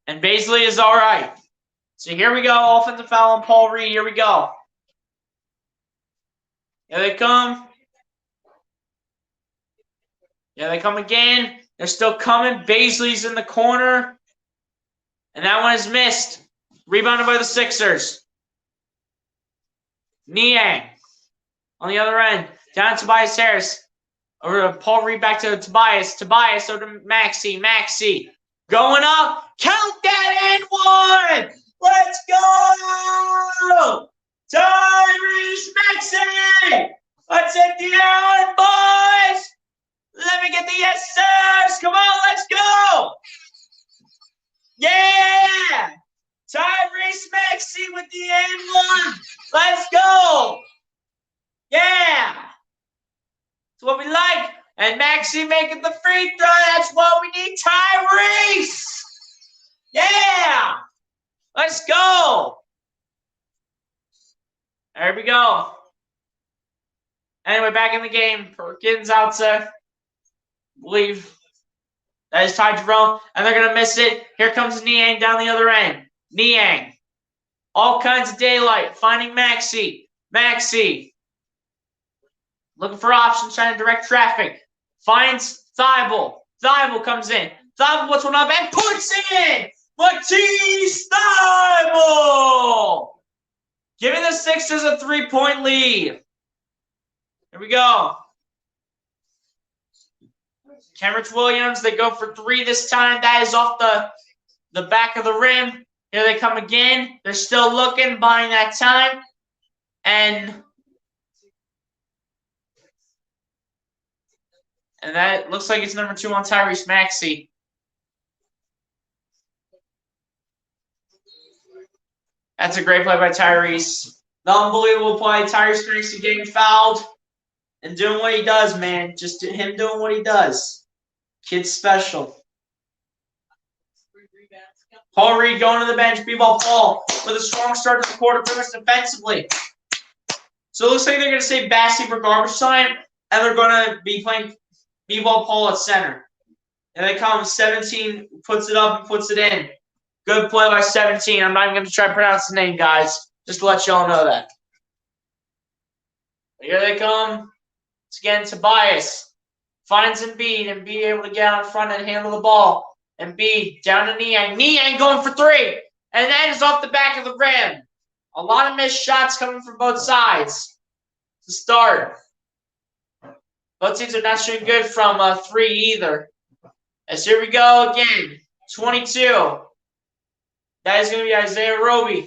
And Baisley is all right. So here we go. Offensive foul on Paul Reed. Here we go. Here they come. Here they come again. They're still coming. Baisley's in the corner. And that one is missed. Rebounded by the Sixers. Niang on the other end. Down to Tobias Harris. Over to Paul Reed back to Tobias. Tobias over to Maxey. Maxey going up. Count that and one. Let's go. Tyrese Maxey. Let's hit the air, boys. Let me get the yes, sirs. Come on, let's go. Yeah. Tyrese Maxey with the N1. Let's go. Yeah. That's what we like. And Maxey making the free throw. That's what we need. Tyrese. Yeah. Let's go. There we go. Anyway, back in the game. Perkins out to believe that is Ty Jerome. And they're going to miss it. Here comes Niang down the other end. Niang. All kinds of daylight. Finding Maxey. Maxey. Looking for options. Trying to direct traffic. Finds Thibault. Thibault comes in. Thibault puts one up and puts it in. Matisse Thibault. Giving the Sixers a 3-point lead. Here we go. Kenrich Williams, they go for 3 this time. That is off the back of the rim. Here they come again. They're still looking, buying that time. And that looks like it's number 2 on Tyrese Maxey. That's a great play by Tyrese. The unbelievable play. Tyrese Maxey getting fouled and doing what he does, man. Just him doing what he does. Kid's special. Paul Reed going to the bench. B-ball Paul with a strong start to the quarter, pretty much defensively. So it looks like they're going to say Bassey for garbage time, and they're going to be playing B-ball Paul at center. And they come 17, puts it up and puts it in. Good play by 17. I'm not even going to try to pronounce the name, guys, just to let y'all know that. Here they come. It's again Tobias. Finds Embiid. Embiid able to get out in front and handle the ball. Embiid down to Niang. Niang going for 3. And that is off the back of the rim. A lot of missed shots coming from both sides to start. Both teams are not shooting good from 3 either. As here we go again. 22. That is going to be Isaiah Roby.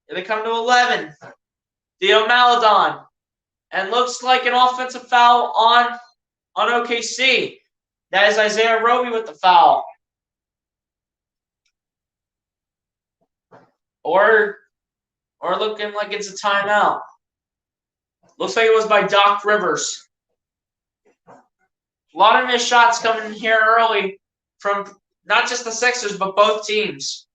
Here they come to 11. Theo Maledon. And looks like an offensive foul on OKC. That is Isaiah Roby with the foul. Or looking like it's a timeout. Looks like it was by Doc Rivers. A lot of missed shots coming in here early from not just the Sixers, but both teams.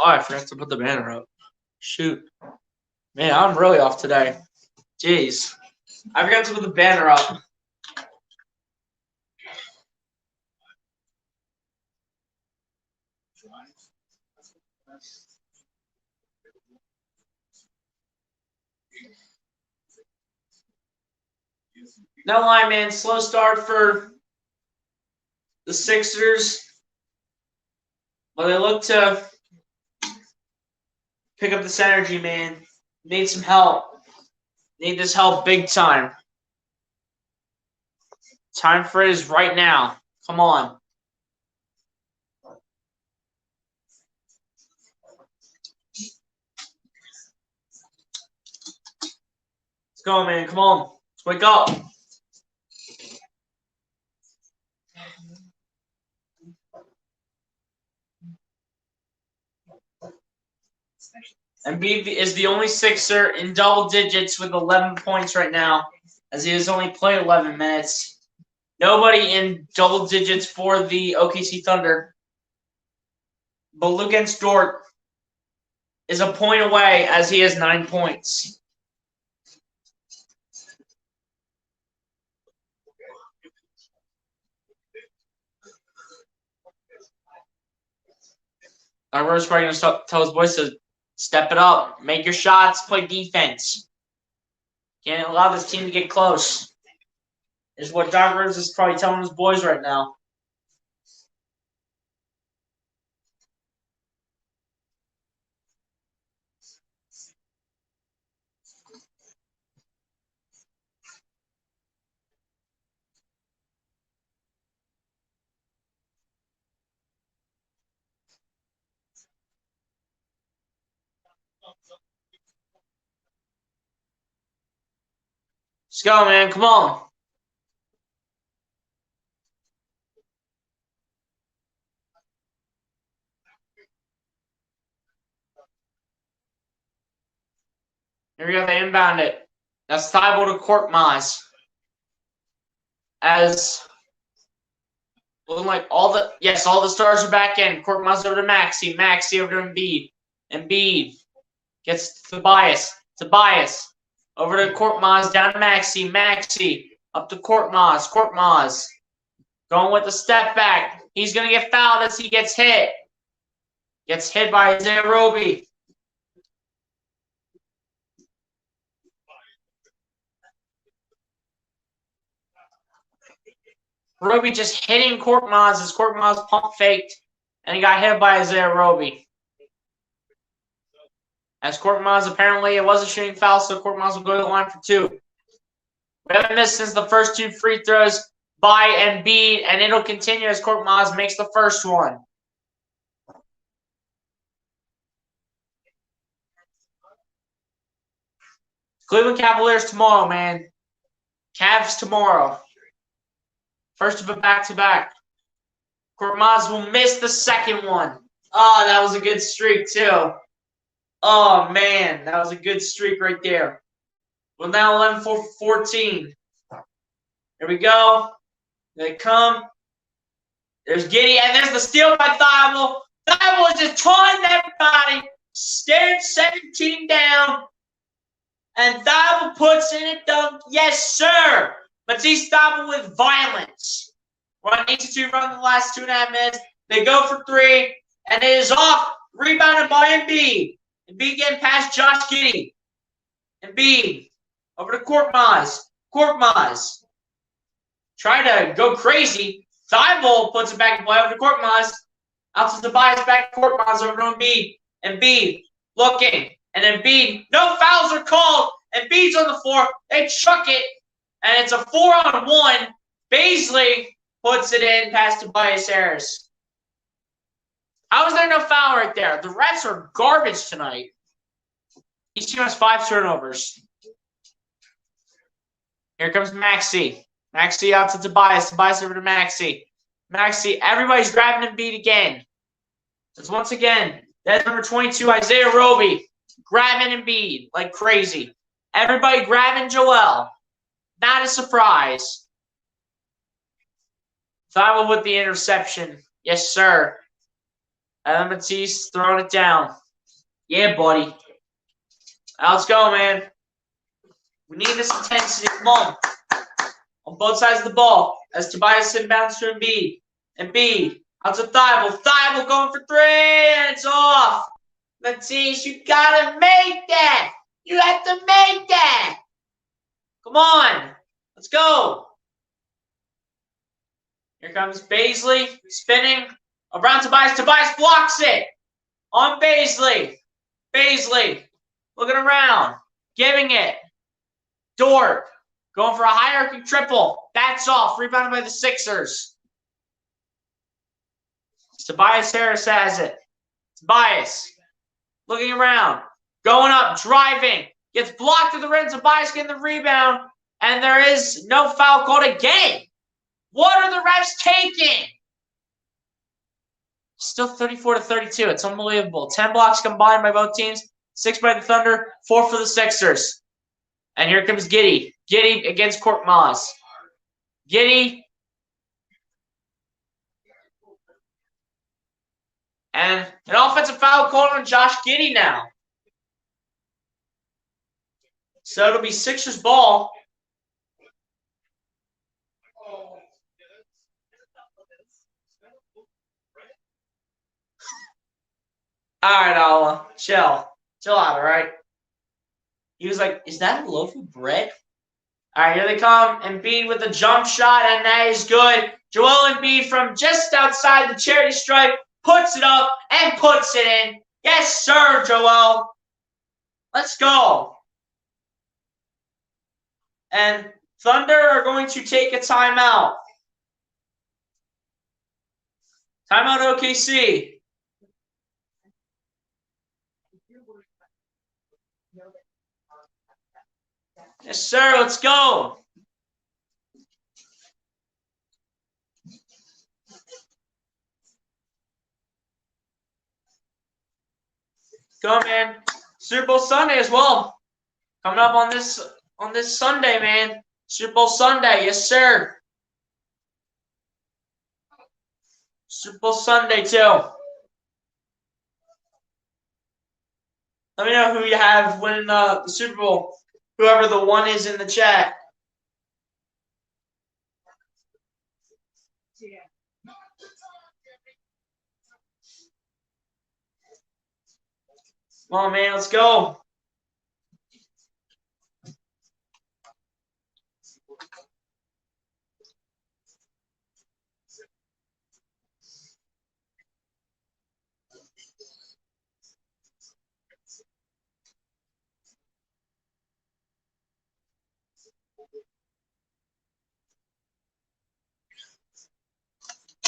Oh, I forgot to put the banner up. Shoot. Man, I'm really off today. Jeez. I forgot to put the banner up. No lie, man. Slow start for the Sixers. But they look to pick up this energy, man. Need some help. Need this help big time. Time for it is right now. Come on. Let's go, man. Come on. Let's wake up. Embiid is the only Sixer in double digits with 11 points right now, as he has only played 11 minutes. Nobody in double digits for the OKC Thunder. But Luguentz Dort is a point away, as he has 9 points. Rivers probably going to tell his boys to step it up, make your shots, play defense. Can't allow this team to get close. Is what Doc Rivers is probably telling his boys right now. Let's go, man. Come on. Here we go. They inbound it. That's Thibault to Korkmaz. As looking like all the stars are back in. Korkmaz over to Maxey. Maxey over to Embiid. Embiid gets Tobias. Tobias over to Korkmaz. Down to Maxey. Maxey up to Korkmaz. Korkmaz going with the step back. He's going to get fouled as he gets hit. Gets hit by Isaiah Roby. Roby just hitting Korkmaz as Korkmaz pump faked And he got hit by Isaiah Roby. As Korkmaz, apparently it was a shooting foul, so Korkmaz will go to the line for 2. We haven't missed since the first 2 free throws by Embiid, and it'll continue as Korkmaz makes the first one. Cleveland Cavaliers tomorrow, man. Cavs tomorrow. First of a back-to-back. Korkmaz will miss the second one. Oh, that was a good streak, too. Oh, man. That was a good streak right there. Well, now 11-14. Here we go. They come. There's Giddey, and there's the steal by Thibault. Thibault just taunting everybody. Stared 17 down. And Thibault puts in a dunk. Yes, sir. Matisse Thibault with violence. We're on 8-2 run in the last 2.5 minutes. They go for 3, and it is off. Rebounded by Embiid. Embiid getting past Josh Giddey. Embiid over to Korkmaz. Korkmaz trying to go crazy. Thibault puts it back in play over to Korkmaz. Out to Tobias, back to Korkmaz over to Embiid. Embiid looking. And Embiid, no fouls are called. Embiid's on the floor. They chuck it. And it's a 4-on-1. Baisley puts it in past Tobias Harris. How is there no foul right there? The refs are garbage tonight. Each team has 5 turnovers. Here comes Maxey. Maxey out to Tobias. Tobias over to Maxey. Maxey, everybody's grabbing Embiid again. It's once again, that's number 22, Isaiah Roby, grabbing Embiid like crazy. Everybody grabbing Joel. Not a surprise. Thibault with the interception. Yes, sir. And Matisse throwing it down. Yeah, buddy. Now let's go, man. We need this intensity. Come on. On both sides of the ball. As Tobias inbounds to Embiid. Embiid. Out to Thibault. Thibault going for 3. And it's off. Matisse, you gotta make that. You have to make that. Come on. Let's go. Here comes Baisley. Spinning. Around Tobias. Tobias blocks it. On Baisley. Baisley. Looking around. Giving it. Dort. Going for a hierarchy triple. That's off. Rebounded by the Sixers. Tobias Harris has it. Tobias. Looking around. Going up. Driving. Gets blocked to the rim. Tobias getting the rebound. And there is no foul called again. What are the refs taking? Still 34-32. It's unbelievable. 10 blocks combined by both teams. 6 by the Thunder. 4 for the Sixers. And here comes Giddey. Giddey against Korkmaz. Giddey. And an offensive foul called on Josh Giddey now. So it'll be Sixers ball. All right, Allah. Chill. Chill out, all right? He was like, is that a loaf of bread? All right, here they come. Embiid with a jump shot, and that is good. Joel Embiid from just outside the charity stripe puts it up and puts it in. Yes, sir, Joel. Let's go. And Thunder are going to take a timeout. Timeout OKC. Yes, sir. Let's go. Go, man. Super Bowl Sunday as well. Coming up on this Sunday, man. Super Bowl Sunday. Yes, sir. Super Bowl Sunday, too. Let me know who you have winning the Super Bowl. Whoever the one is in the chat. Come on, man. Let's go.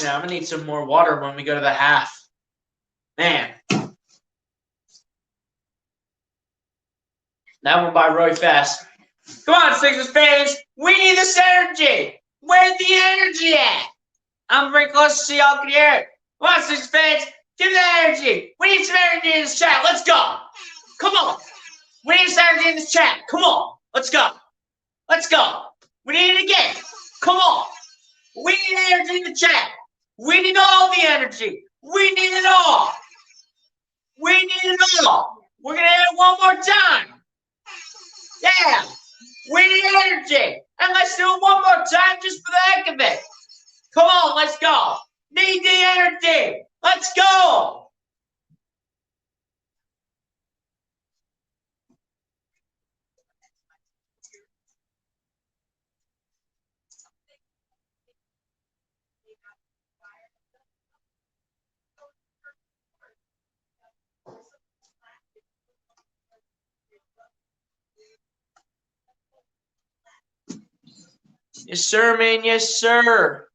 Yeah, I'm going to need some more water when we go to the half. Man. That went by really fast. Come on, Six of Spades. We need this energy. Where's the energy at? I'm very close to see y'all can hear it. Come on, Six of Spades. Give me that energy. We need some energy in this chat. Let's go. Come on. We need some energy in this chat. Come on. Let's go. Let's go. We need it again. Come on. We need energy in the chat. We need all the energy. We need it all. We need it all. We're going to hit it one more time. Yeah. We need energy. And let's do it one more time just for the heck of it. Come on, let's go. Need the energy. Let's go. Yes, sir, man. Yes, sir.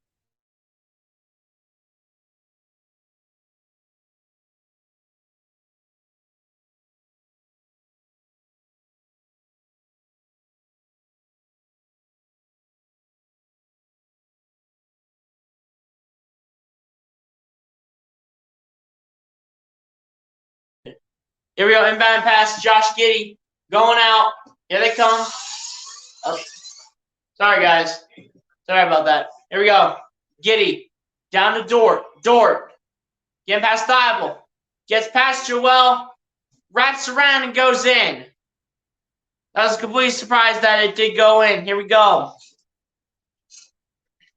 Here we go. Inbound pass. Josh Giddey going out. Here they come. Oh. Sorry, guys. Sorry about that. Here we go. Giddey. Down to Dort. Dort. Getting past Thibault. Gets past Joel. Wraps around and goes in. That was a complete surprise that it did go in. Here we go.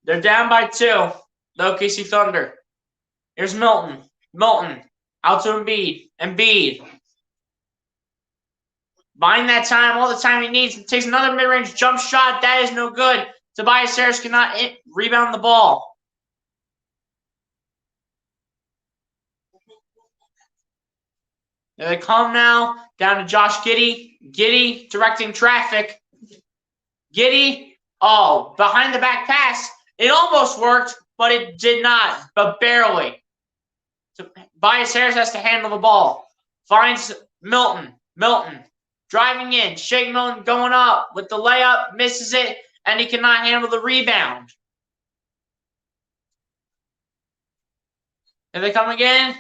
They're down by 2. The OKC Thunder. Here's Milton. Milton. Out to Embiid. Embiid. Buying that time, all the time he needs. Takes another mid-range jump shot. That is no good. Tobias Harris cannot rebound the ball. There they come now. Down to Josh Giddey. Giddey directing traffic. Giddey. Oh, behind the back pass. It almost worked, but it did not. But barely. Tobias Harris has to handle the ball. Finds Milton. Milton. Driving in. Shake Milton going up with the layup. Misses it. And he cannot handle the rebound. Here they come again.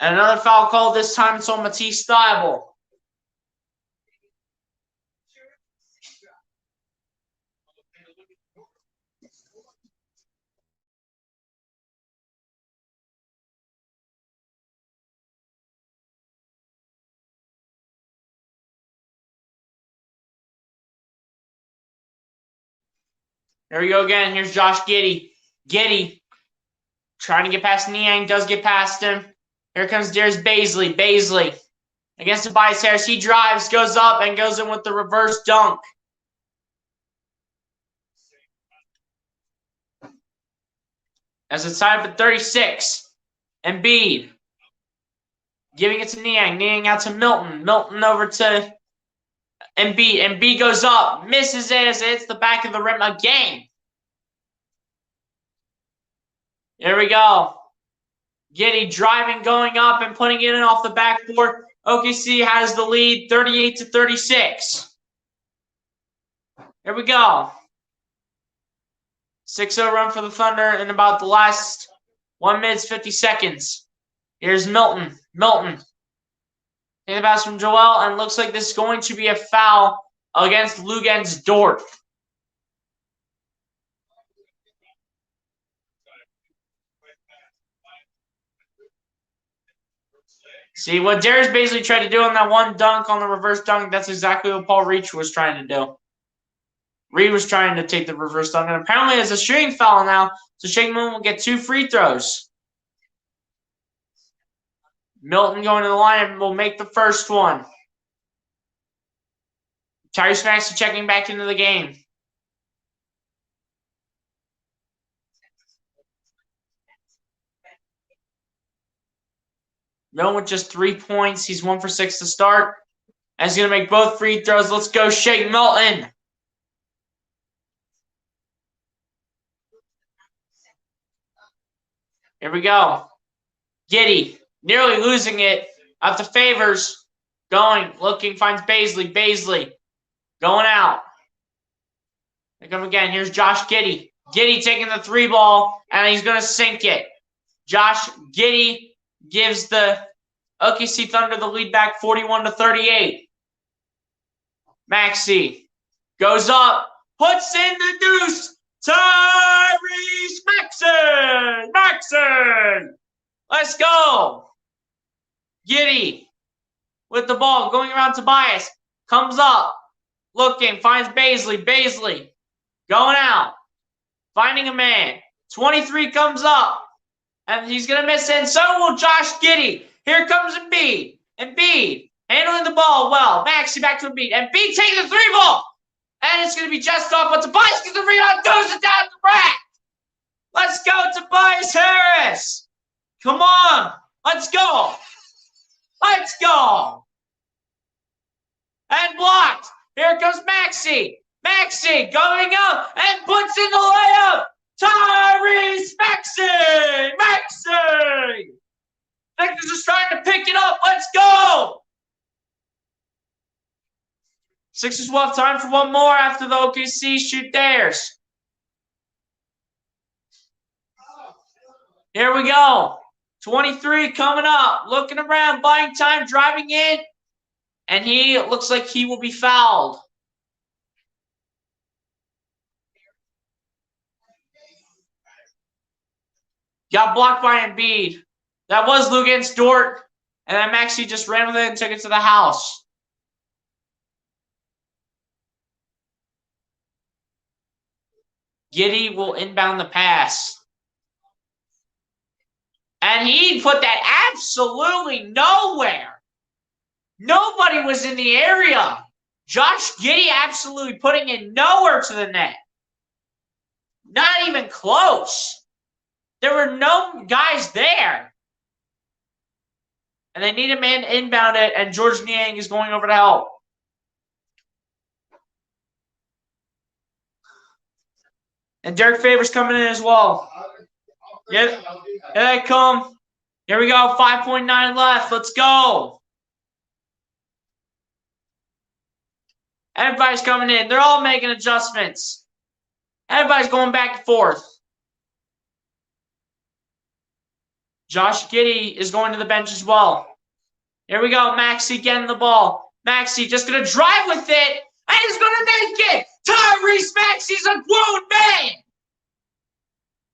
And another foul call. This time it's on Matisse Thybulle. There we go again. Here's Josh Giddey. Giddey trying to get past Niang. Does get past him. Here comes Darius Baisley. Baisley against Tobias Harris. He drives, goes up, and goes in with the reverse dunk. As it's tied up at 36. Embiid giving it to Niang. Niang out to Milton. Milton over to Embiid. Embiid goes up. Misses it as it hits the back of the rim again. There we go. Giddey driving, going up, and putting it in off the backboard. OKC has the lead, 38-36. Here we go. 6-0 run for the Thunder in about the last 1 minute, 50 seconds. Here's Milton. Milton. Taking the pass from Joel, and looks like this is going to be a foul against Lugens Dort. See, what Darius basically tried to do on that one dunk, on the reverse dunk, that's exactly what Paul Reed was trying to do. Reed was trying to take the reverse dunk, and apparently it's a shooting foul now, so Shake Milton will get 2 free throws. Milton going to the line and will make the first one. Tyrese Maxey checking back into the game. Milton with just 3 points. He's 1 for 6 to start. And he's going to make both free throws. Let's go, Shake Milton. Here we go. Giddey nearly losing it at the Favors. Going, looking, finds Baisley. Baisley going out. They come again. Here's Josh Giddey. Giddey taking the 3 ball, and he's going to sink it. Josh Giddey gives the OKC Thunder the lead back 41-38. Maxey goes up, puts in the deuce. Tyrese Maxey! Maxey! Let's go. Giddey with the ball, going around Tobias. Comes up, looking, finds Baisley. Baisley going out, finding a man. 23 comes up, and he's going to miss it, and so will Josh Giddey. Here comes Embiid. Embiid handling the ball well. Maxey back to Embiid. Embiid taking the 3 ball. And it's going to be just off, but Tobias gets the rebound, goes it down the rack. Let's go, Tobias Harris. Come on. Let's go. Let's go. And blocked. Here comes Maxey. Maxey going up and puts in the layup. Tyrese Maxey. Maxey. Sixers just trying to pick it up. Let's go. Sixers will have time for one more after the OKC shoot theirs. Here we go. 23 coming up, looking around, buying time, driving in, and he looks like he will be fouled. Got blocked by Embiid. That was Luguentz Dort, and then Maxey just ran with it and took it to the house. Giddey will inbound the pass. And he put that absolutely nowhere. Nobody was in the area. Josh Giddey absolutely putting it nowhere to the net. Not even close. There were no guys there. And they need a man to inbound it, and George Niang is going over to help. And Derek Favors coming in as well. Here they come. Here we go. 5.9 left. Let's go. Everybody's coming in. They're all making adjustments. Everybody's going back and forth. Josh Giddey is going to the bench as well. Here we go. Maxey getting the ball. Maxey just going to drive with it. And he's going to make it. Tyrese Maxey's a grown man.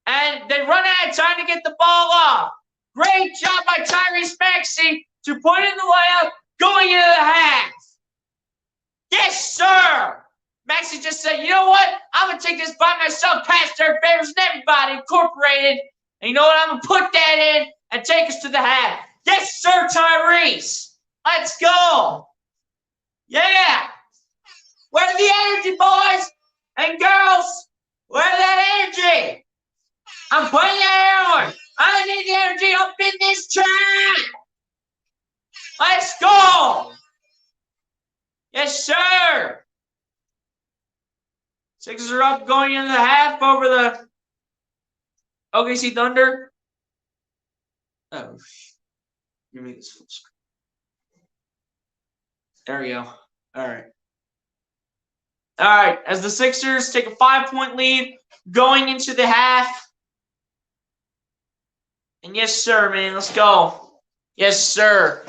And they run out of time to get the ball off. Great job by Tyrese Maxey to put in the layup going into the half. Yes, sir. Maxey just said, you know what? I'm going to take this by myself past Derek Favors and everybody incorporated. And you know what? I'm going to put that in and take us to the half. Yes, sir, Tyrese. Let's go. Yeah. Where's the energy, boys and girls? Where's that energy? I'm putting that on. I need the energy up in this chat. Let's go. Yes, sir. Sixers are up going into the half over the OKC Thunder. Oh, give me this full screen. There we go. All right. All right. As the Sixers take a 5-point lead going into the half. And yes, sir, man. Let's go. Yes, sir.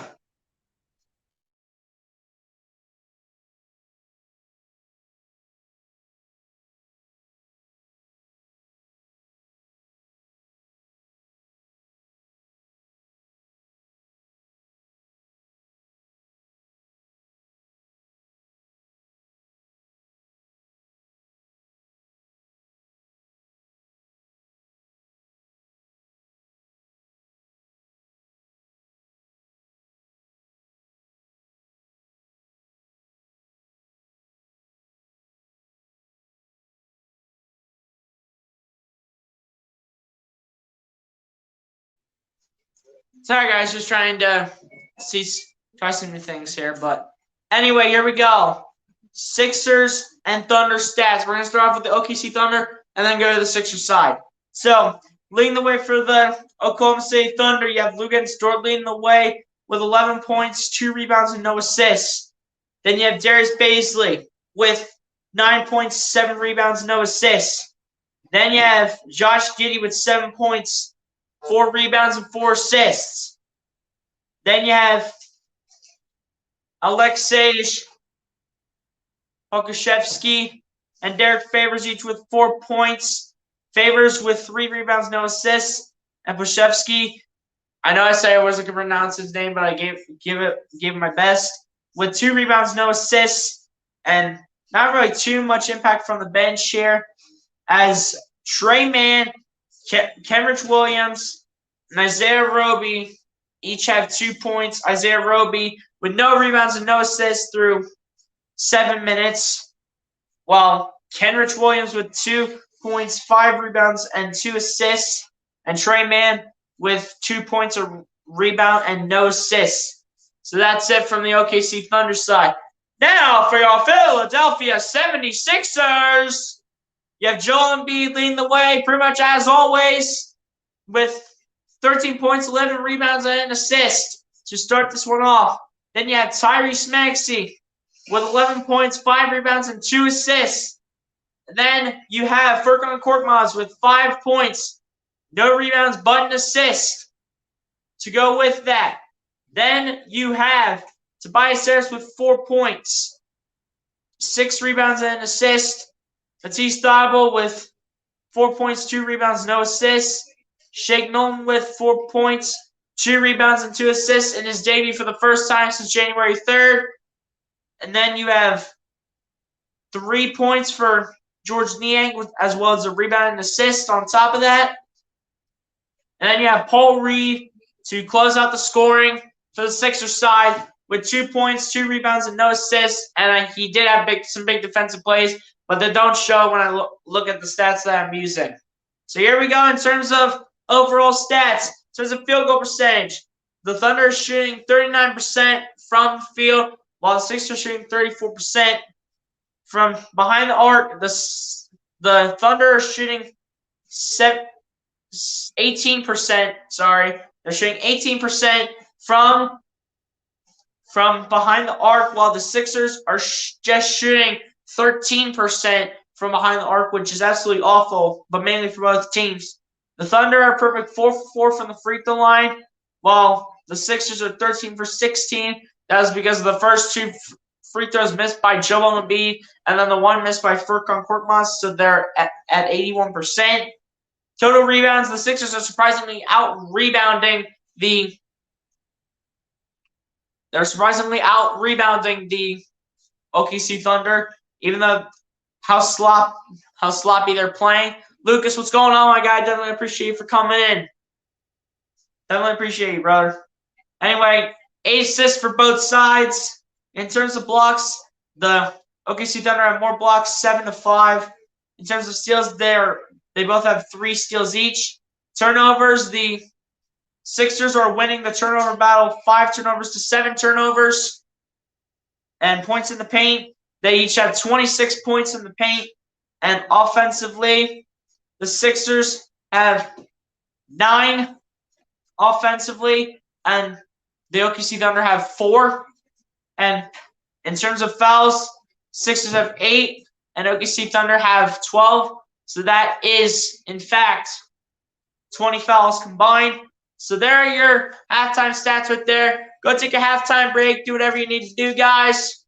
Sorry, guys, just trying to try some new things here. But anyway, here we go. Sixers and Thunder stats. We're going to start off with the OKC Thunder and then go to the Sixers side. So Leading the way for the Oklahoma City Thunder, you have Luka Dort leading the way with 11 points, 2 rebounds, and no assists. Then you have Darius Bazley with 9 points, 7 rebounds, no assists. Then you have Josh Giddey with 7 points, 4 rebounds, and 4 assists. Then you have Alexei Pokusevski and Derek Favors each with 4 points. Favors with 3 rebounds, no assists. And Pokusevski, I know I said I wasn't going to pronounce his name, but I gave him my best. With 2 rebounds, no assists. And not really too much impact from the bench here, as Trey Mann, Kenrich Williams, and Isaiah Roby each have 2 points. Isaiah Roby with no rebounds and no assists through 7 minutes, while Kenrich Williams with 2 points, 5 rebounds, and 2 assists, and Trey Mann with 2 points, a rebound, and no assists. So that's it from the OKC Thunder side. Now for your Philadelphia 76ers, you have Joel Embiid leading the way, pretty much as always, with 13 points, 11 rebounds, and an assist to start this one off. Then you have Tyrese Maxey with 11 points, 5 rebounds, and 2 assists. And then you have Furkan Korkmaz with 5 points, no rebounds, but an assist to go with that. Then you have Tobias Harris with 4 points, 6 rebounds, and an assist. Matisse Thybulle with 4 points, 2 rebounds, no assists. Shake Milton with 4 points, 2 rebounds, and 2 assists in his debut for the first time since January 3rd. And then you have 3 points for George Niang, as well as a rebound and assist on top of that. And then you have Paul Reed to close out the scoring for the Sixers side with 2 points, 2 rebounds, and no assists. And he did have some big defensive plays, but they don't show when I look at the stats that I'm using. So here we go in terms of overall stats. In terms of field goal percentage, the Thunder are shooting 39% from the field, while the Sixers are shooting 34% from behind the arc. The Thunder are shooting 18%. Sorry, they're shooting 18% from behind the arc, while the Sixers are just shooting 13% from behind the arc, which is absolutely awful, but mainly for both teams. The Thunder are perfect 4 for 4 from the free throw line, while the Sixers are 13 for 16. That was because of the first 2 free throws missed by Joel Embiid, and then the one missed by Furkan Korkmaz, so they're at 81%. Total rebounds, the Sixers are surprisingly out-rebounding the OKC Thunder, even though how sloppy they're playing. Lucas, what's going on, my guy? Definitely appreciate you for coming in. Definitely appreciate you, brother. Anyway, 8 assists for both sides. In terms of blocks, the OKC Thunder have more blocks, 7-5. In terms of steals, they both have 3 steals each. Turnovers, the Sixers are winning the turnover battle, 5 turnovers to 7 turnovers. And points in the paint, they each have 26 points in the paint. And offensively, the Sixers have 9 offensively, and the OKC Thunder have 4. And in terms of fouls, Sixers have 8, and OKC Thunder have 12. So that is, in fact, 20 fouls combined. So there are your halftime stats right there. Go take a halftime break. Do whatever you need to do, guys.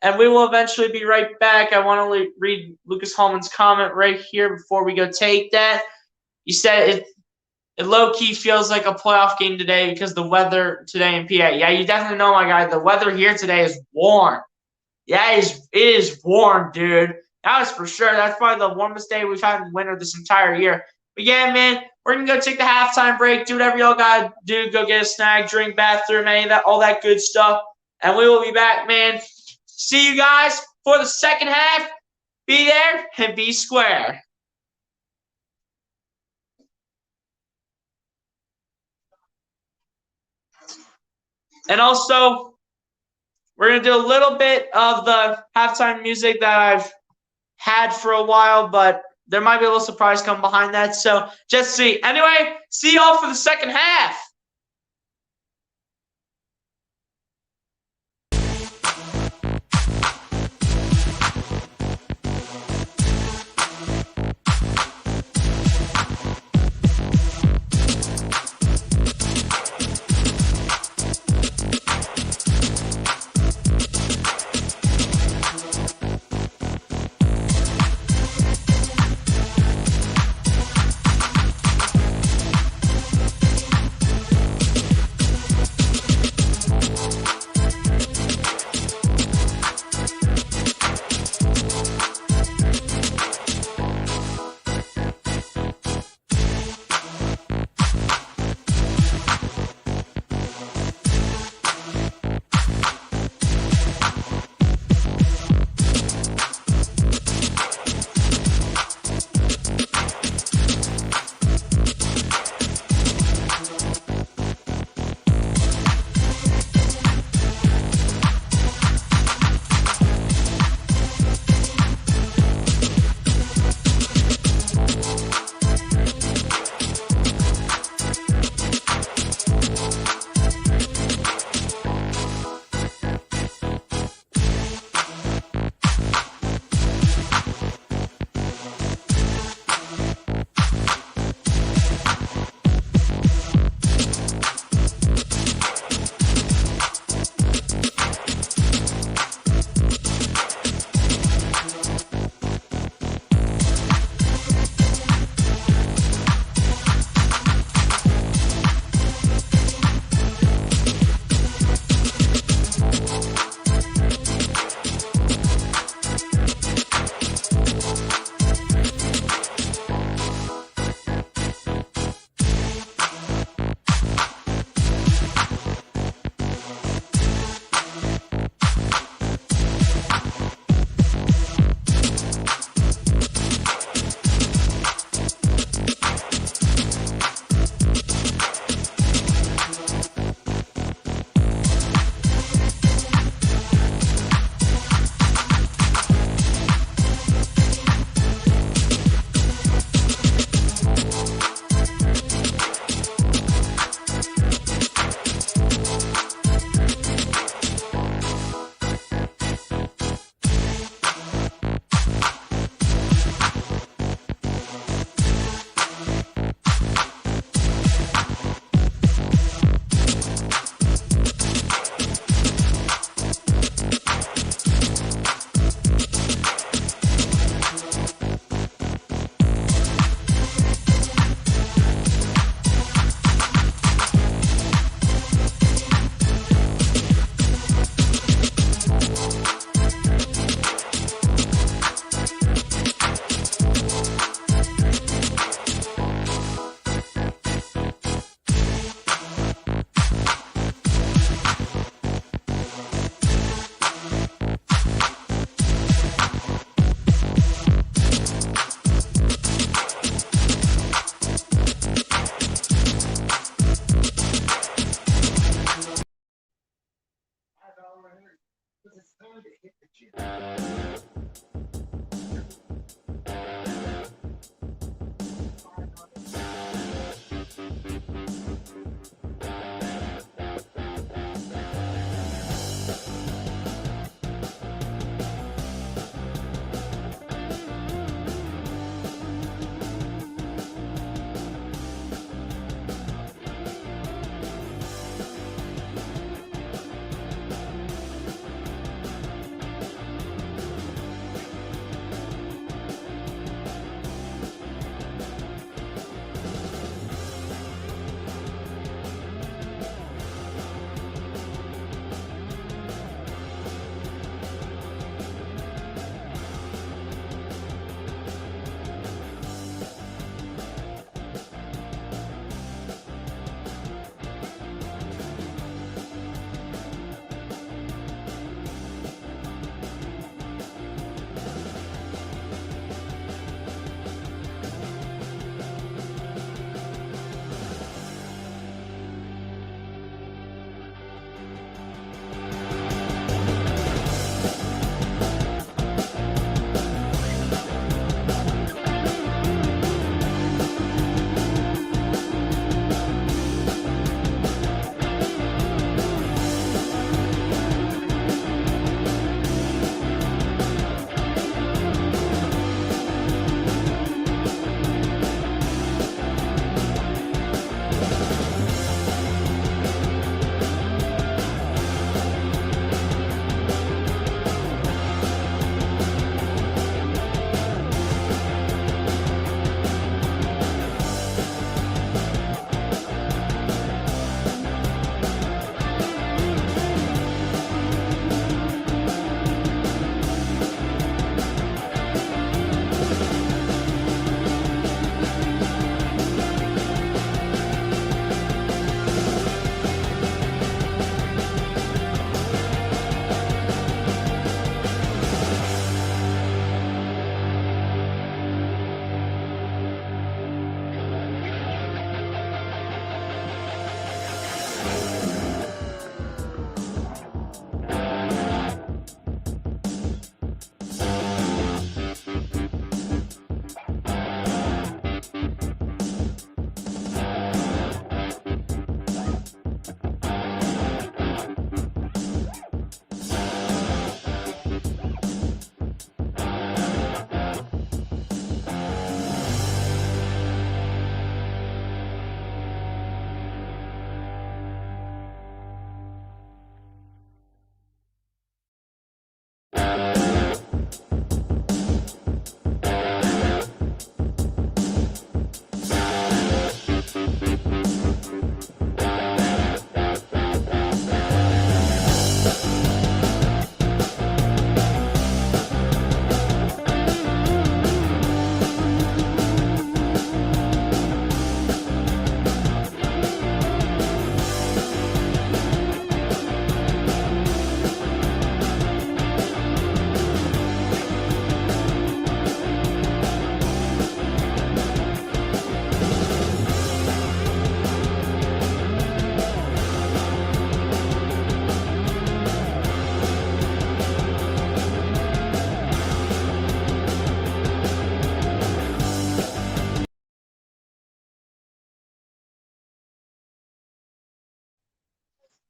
And we will eventually be right back. I want to read Lucas Holman's comment right here before we go take that. He said it low-key feels like a playoff game today because the weather today in PA. Yeah, you definitely know, my guy. The weather here today is warm. Yeah, it is warm, dude. That was for sure. That's probably the warmest day we've had in winter this entire year. But yeah, man, we're going to go take the halftime break. Do whatever y'all got to do. Go get a snack, drink, bathroom, all that good stuff. And we will be back, man. See you guys for the second half. Be there and be square. And also, we're going to do a little bit of the halftime music that I've had for a while, but there might be a little surprise coming behind that. So just see. Anyway, see y'all for the second half.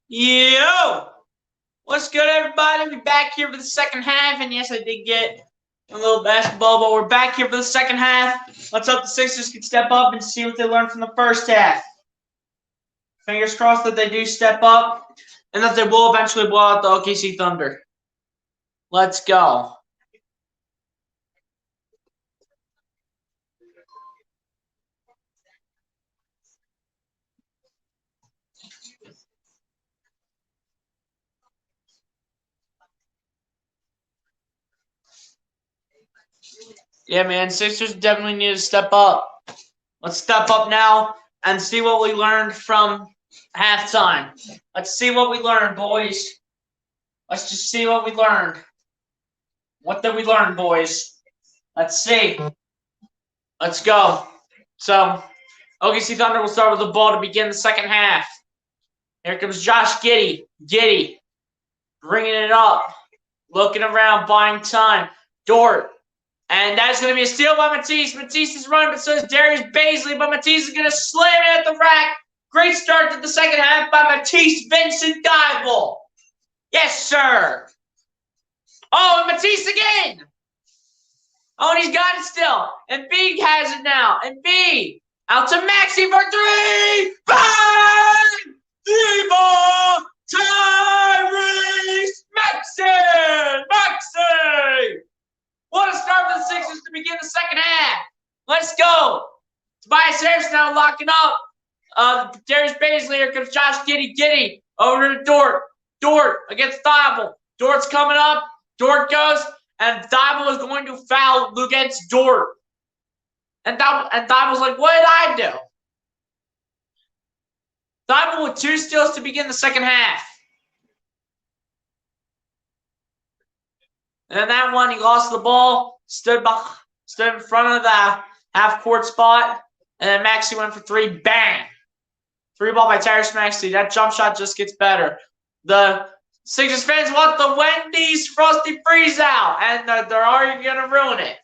Yo! What's good, everybody? We're back here for the second half, and yes, I did get a little basketball, but we're back here for the second half. Let's hope the Sixers can step up and see what they learned from the first half. Fingers crossed that they do step up, and that they will eventually blow out the OKC Thunder. Let's go. Yeah, man, Sixers definitely need to step up. Let's step up now and see what we learned from halftime. Let's see what we learned, boys. Let's just see what we learned. What did we learn, boys? Let's see. Let's go. So, OKC Thunder will start with the ball to begin the second half. Here comes Josh Giddey. Giddey bringing it up. Looking around, buying time. Dort. And that's going to be a steal by Matisse. Matisse is running, but so is Darius Bazley. But Matisse is going to slam it at the rack. Great start to the second half by Matisse Vincent Thybulle. Yes, sir. Oh, and Matisse again. Oh, and he's got it still. And B has it now. And B out to Maxey for three. Bang! Diva! Tyrese Maxey! Maxey! What a start for the Sixers to begin the second half. Let's go. Tobias Harris now locking up. Darius Bazley. Here comes Josh Giddey. Giddey over to Dort. Dort against Thybulle. Dort's coming up. Dort goes. And Thybulle is going to foul against Dort. And Thybulle's like, what did I do? Thybulle with 2 steals to begin the second half. And then that one, he lost the ball, stood in front of the half-court spot, and then Maxey went for 3. Bang! 3 ball by Tyrese Maxey. That jump shot just gets better. The Sixers fans want the Wendy's Frosty Freeze out, and they're already going to ruin it.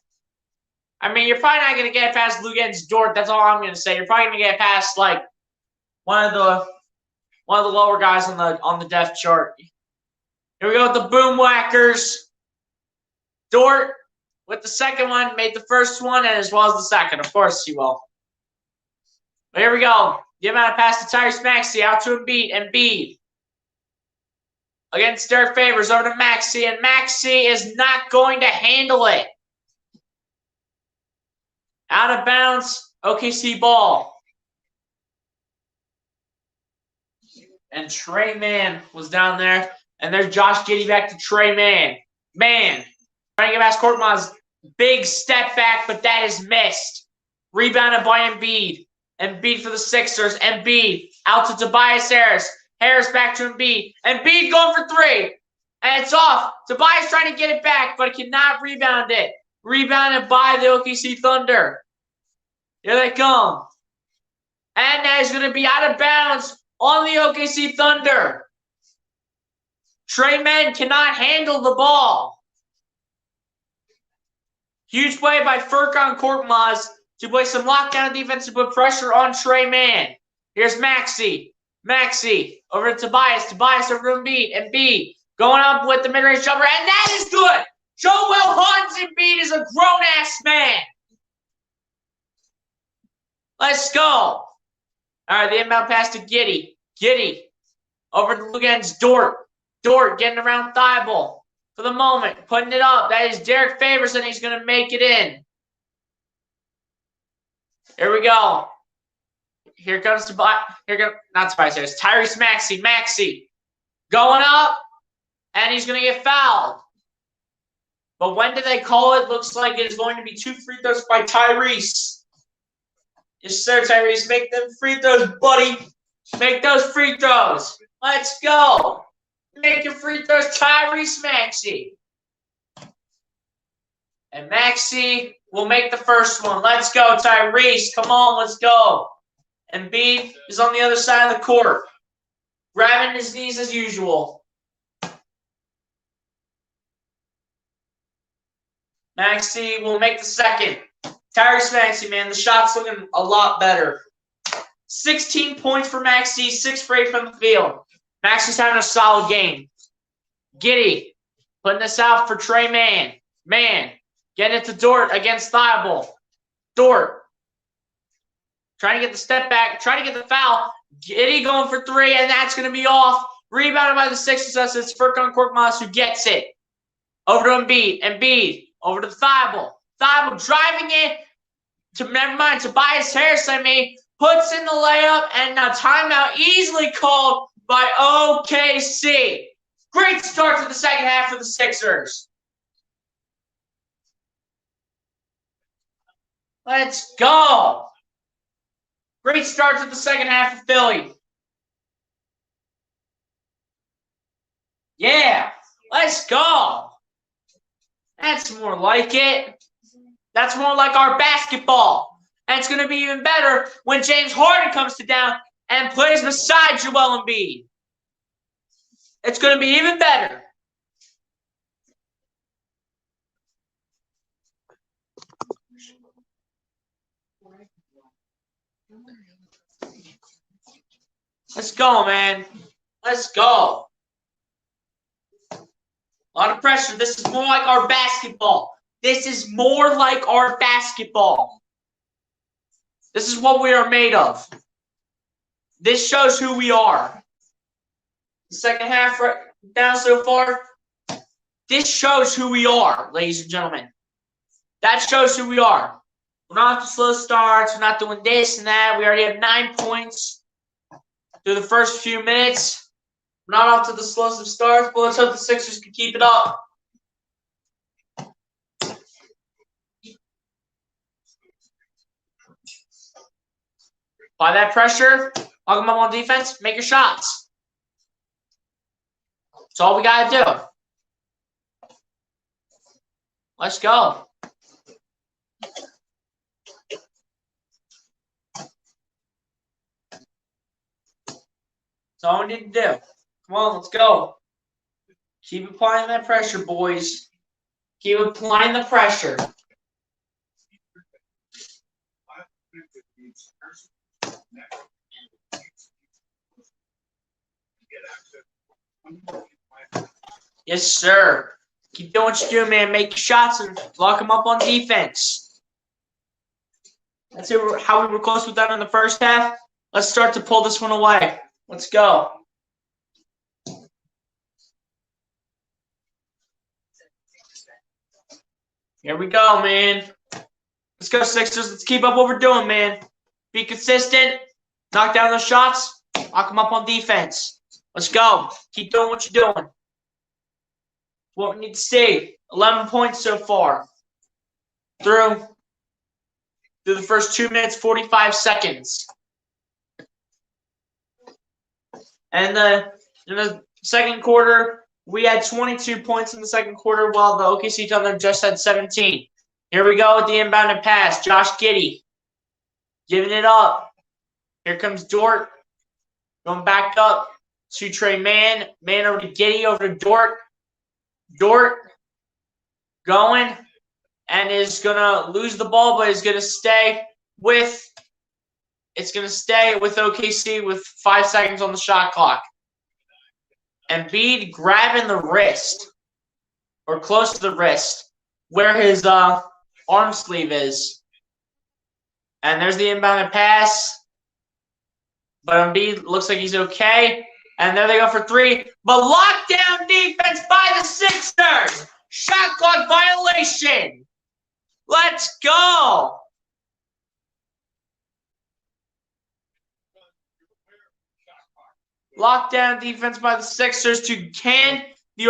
I mean, you're probably not going to get past Luguentz Dort. That's all I'm going to say. You're probably going to get past, like, one of the lower guys on the depth chart. Here we go with the Boom Whackers. Dort with the second one, made the first one, and as well as the second. Of course he will. But here we go. Give out a pass to Tyrese Maxey, out to Embiid. Embiid against Derek Favors, over to Maxey, and Maxey is not going to handle it. Out of bounds, OKC ball. And Trey Mann was down there, and there's Josh Giddey back to Trey Mann. Man. Trying to get past Korkmaz. Big step back, but that is missed. Rebounded by Embiid. Embiid for the Sixers. Embiid out to Tobias Harris. Harris back to Embiid. Embiid going for 3. And it's off. Tobias trying to get it back, but cannot rebound it. Rebounded by the OKC Thunder. Here they come. And that is going to be out of bounds on the OKC Thunder. Trey Mann cannot handle the ball. Huge play by Furkan Korkmaz to play some lockdown defense to put pressure on Trey Mann. Here's Maxey. Maxey over to Tobias. Tobias over to Embiid. Embiid going up with the mid-range jumper, and that is good. Joel Hans Embiid is a grown-ass man. Let's go. All right, the inbound pass to Giddey. Giddey over to against Dort. Dort getting around Thybulle. For the moment, putting it up. That is Derek Favors, and he's going to make it in. Here we go. Here comes Tyrese Maxey. Maxey going up, and he's going to get fouled. But when did they call it? Looks like it is going to be 2 free throws by Tyrese. Yes, sir, Tyrese. Make them free throws, buddy. Make those free throws. Let's go. Make your free throws, Tyrese Maxey. And Maxey will make the first one. Let's go, Tyrese. Come on, let's go. Embiid is on the other side of the court, grabbing his knees as usual. Maxey will make the second. Tyrese Maxey, man, the shot's looking a lot better. 16 points for Maxey, 6 for 8 from the field. Max is having a solid game. Giddy putting this out for Trey Mann. Mann getting it to Dort against Thibault. Dort trying to get the step back, trying to get the foul. Giddy going for three, and that's going to be off. Rebounded by the Sixers. That's it's Furkan Korkmaz who gets it. Over to Embiid. Embiid over to Thibault. Thibault driving it to, never mind, Tobias Harris, puts in the layup, and now timeout easily called by OKC. Great start to the second half for the Sixers. Let's go. Great start to the second half of Philly. Yeah, let's go. That's more like it. That's more like our basketball. And it's going to be even better when James Harden comes to down and plays beside Joel Embiid. It's going to be even better. Let's go, man. Let's go. A lot of pressure. This is more like our basketball. This is more like our basketball. This is what we are made of. This shows who we are. The second half right now so far, this shows who we are, ladies and gentlemen. That shows who we are. We're not off to slow starts. We're not doing this and that. We already have 9 points through the first few minutes. We're not off to the slowest of starts, but let's hope the Sixers can keep it up. By that pressure, I'll come up on defense, make your shots. That's all we got to do. Let's go. That's all we need to do. Come on, let's go. Keep applying that pressure, boys. Keep applying the pressure. Yes, sir. Keep doing what you do, man. Make shots and lock them up on defense. Let's see how we were close with that in the first half. Let's start to pull this one away. Let's go. Here we go, man. Let's go, Sixers. Let's keep up what we're doing, man. Be consistent. Knock down those shots. Lock them up on defense. Let's go. Keep doing what you're doing. What we need to see. 11 points so far. Through the first 2 minutes, 45 seconds. And in the second quarter, we had 22 points in the second quarter, while the OKC Thunder just had 17. Here we go with the inbounded pass. Josh Giddey giving it up. Here comes Dort going back up to Trey Mann. Mann over to Giddey, over to Dort. Dort going and is going to lose the ball, but is going to stay with OKC with 5 seconds on the shot clock. Embiid grabbing the wrist, or close to the wrist, where his arm sleeve is. And there's the inbounded pass. But Embiid looks like he's okay. And there they go for three. But lockdown defense by the Sixers. Shot clock violation. Let's go. Lockdown defense by the Sixers to hand the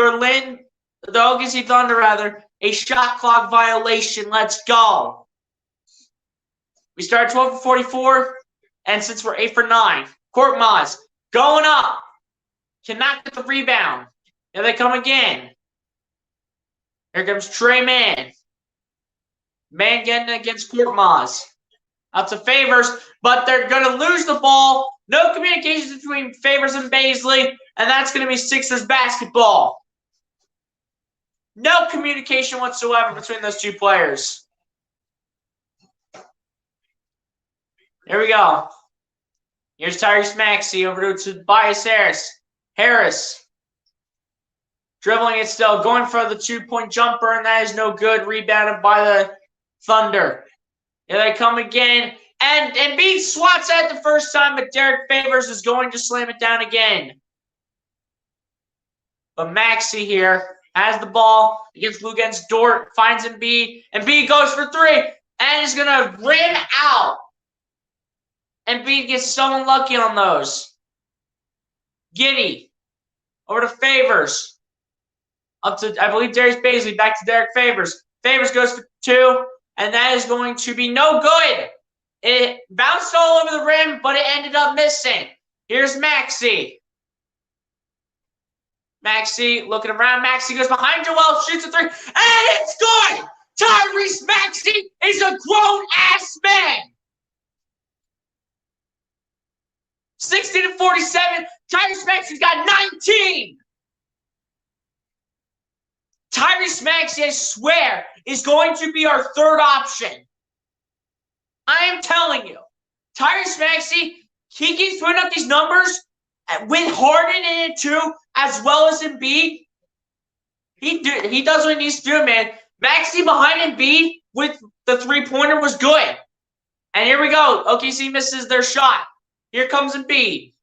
OKC Thunder, a shot clock violation. Let's go. We start 12 for 44, and since we're 8 for 9, Korkmaz going up. Cannot get the rebound. Here they come again. Here comes Trey Mann. Mann getting against Korkmaz. Out to Favors, but they're going to lose the ball. No communication between Favors and Baisley, and that's going to be Sixers basketball. No communication whatsoever between those two players. Here we go. Here's Tyrese Maxey over to Tobias Harris. Harris. Dribbling it still. Going for the 2-point jumper, and that is no good. Rebounded by the Thunder. Here they come again. And Embiid swats at it the first time, but Derek Favors is going to slam it down again. But Maxey here has the ball against Luguentz Dort, finds Embiid. Embiid goes for 3, and is going to rim out. Embiid gets so unlucky on those. Giddey over to Favors. Up to, I believe, Darius Bazley. Back to Derek Favors. Favors goes for 2, and that is going to be no good. It bounced all over the rim, but it ended up missing. Here's Maxey. Maxey looking around. Maxey goes behind Joel, shoots a 3, and it's good! Tyrese Maxey is a grown-ass man. 60-47. Tyrese Maxey's got 19. Tyrese Maxey, I swear, is going to be our third option. I am telling you. Tyrese Maxey, he keeps putting up these numbers with Harden in it too, as well as Embiid. He does what he needs to do, man. Maxey behind Embiid with the 3-pointer was good. And here we go. OKC misses their shot. Here comes Embiid.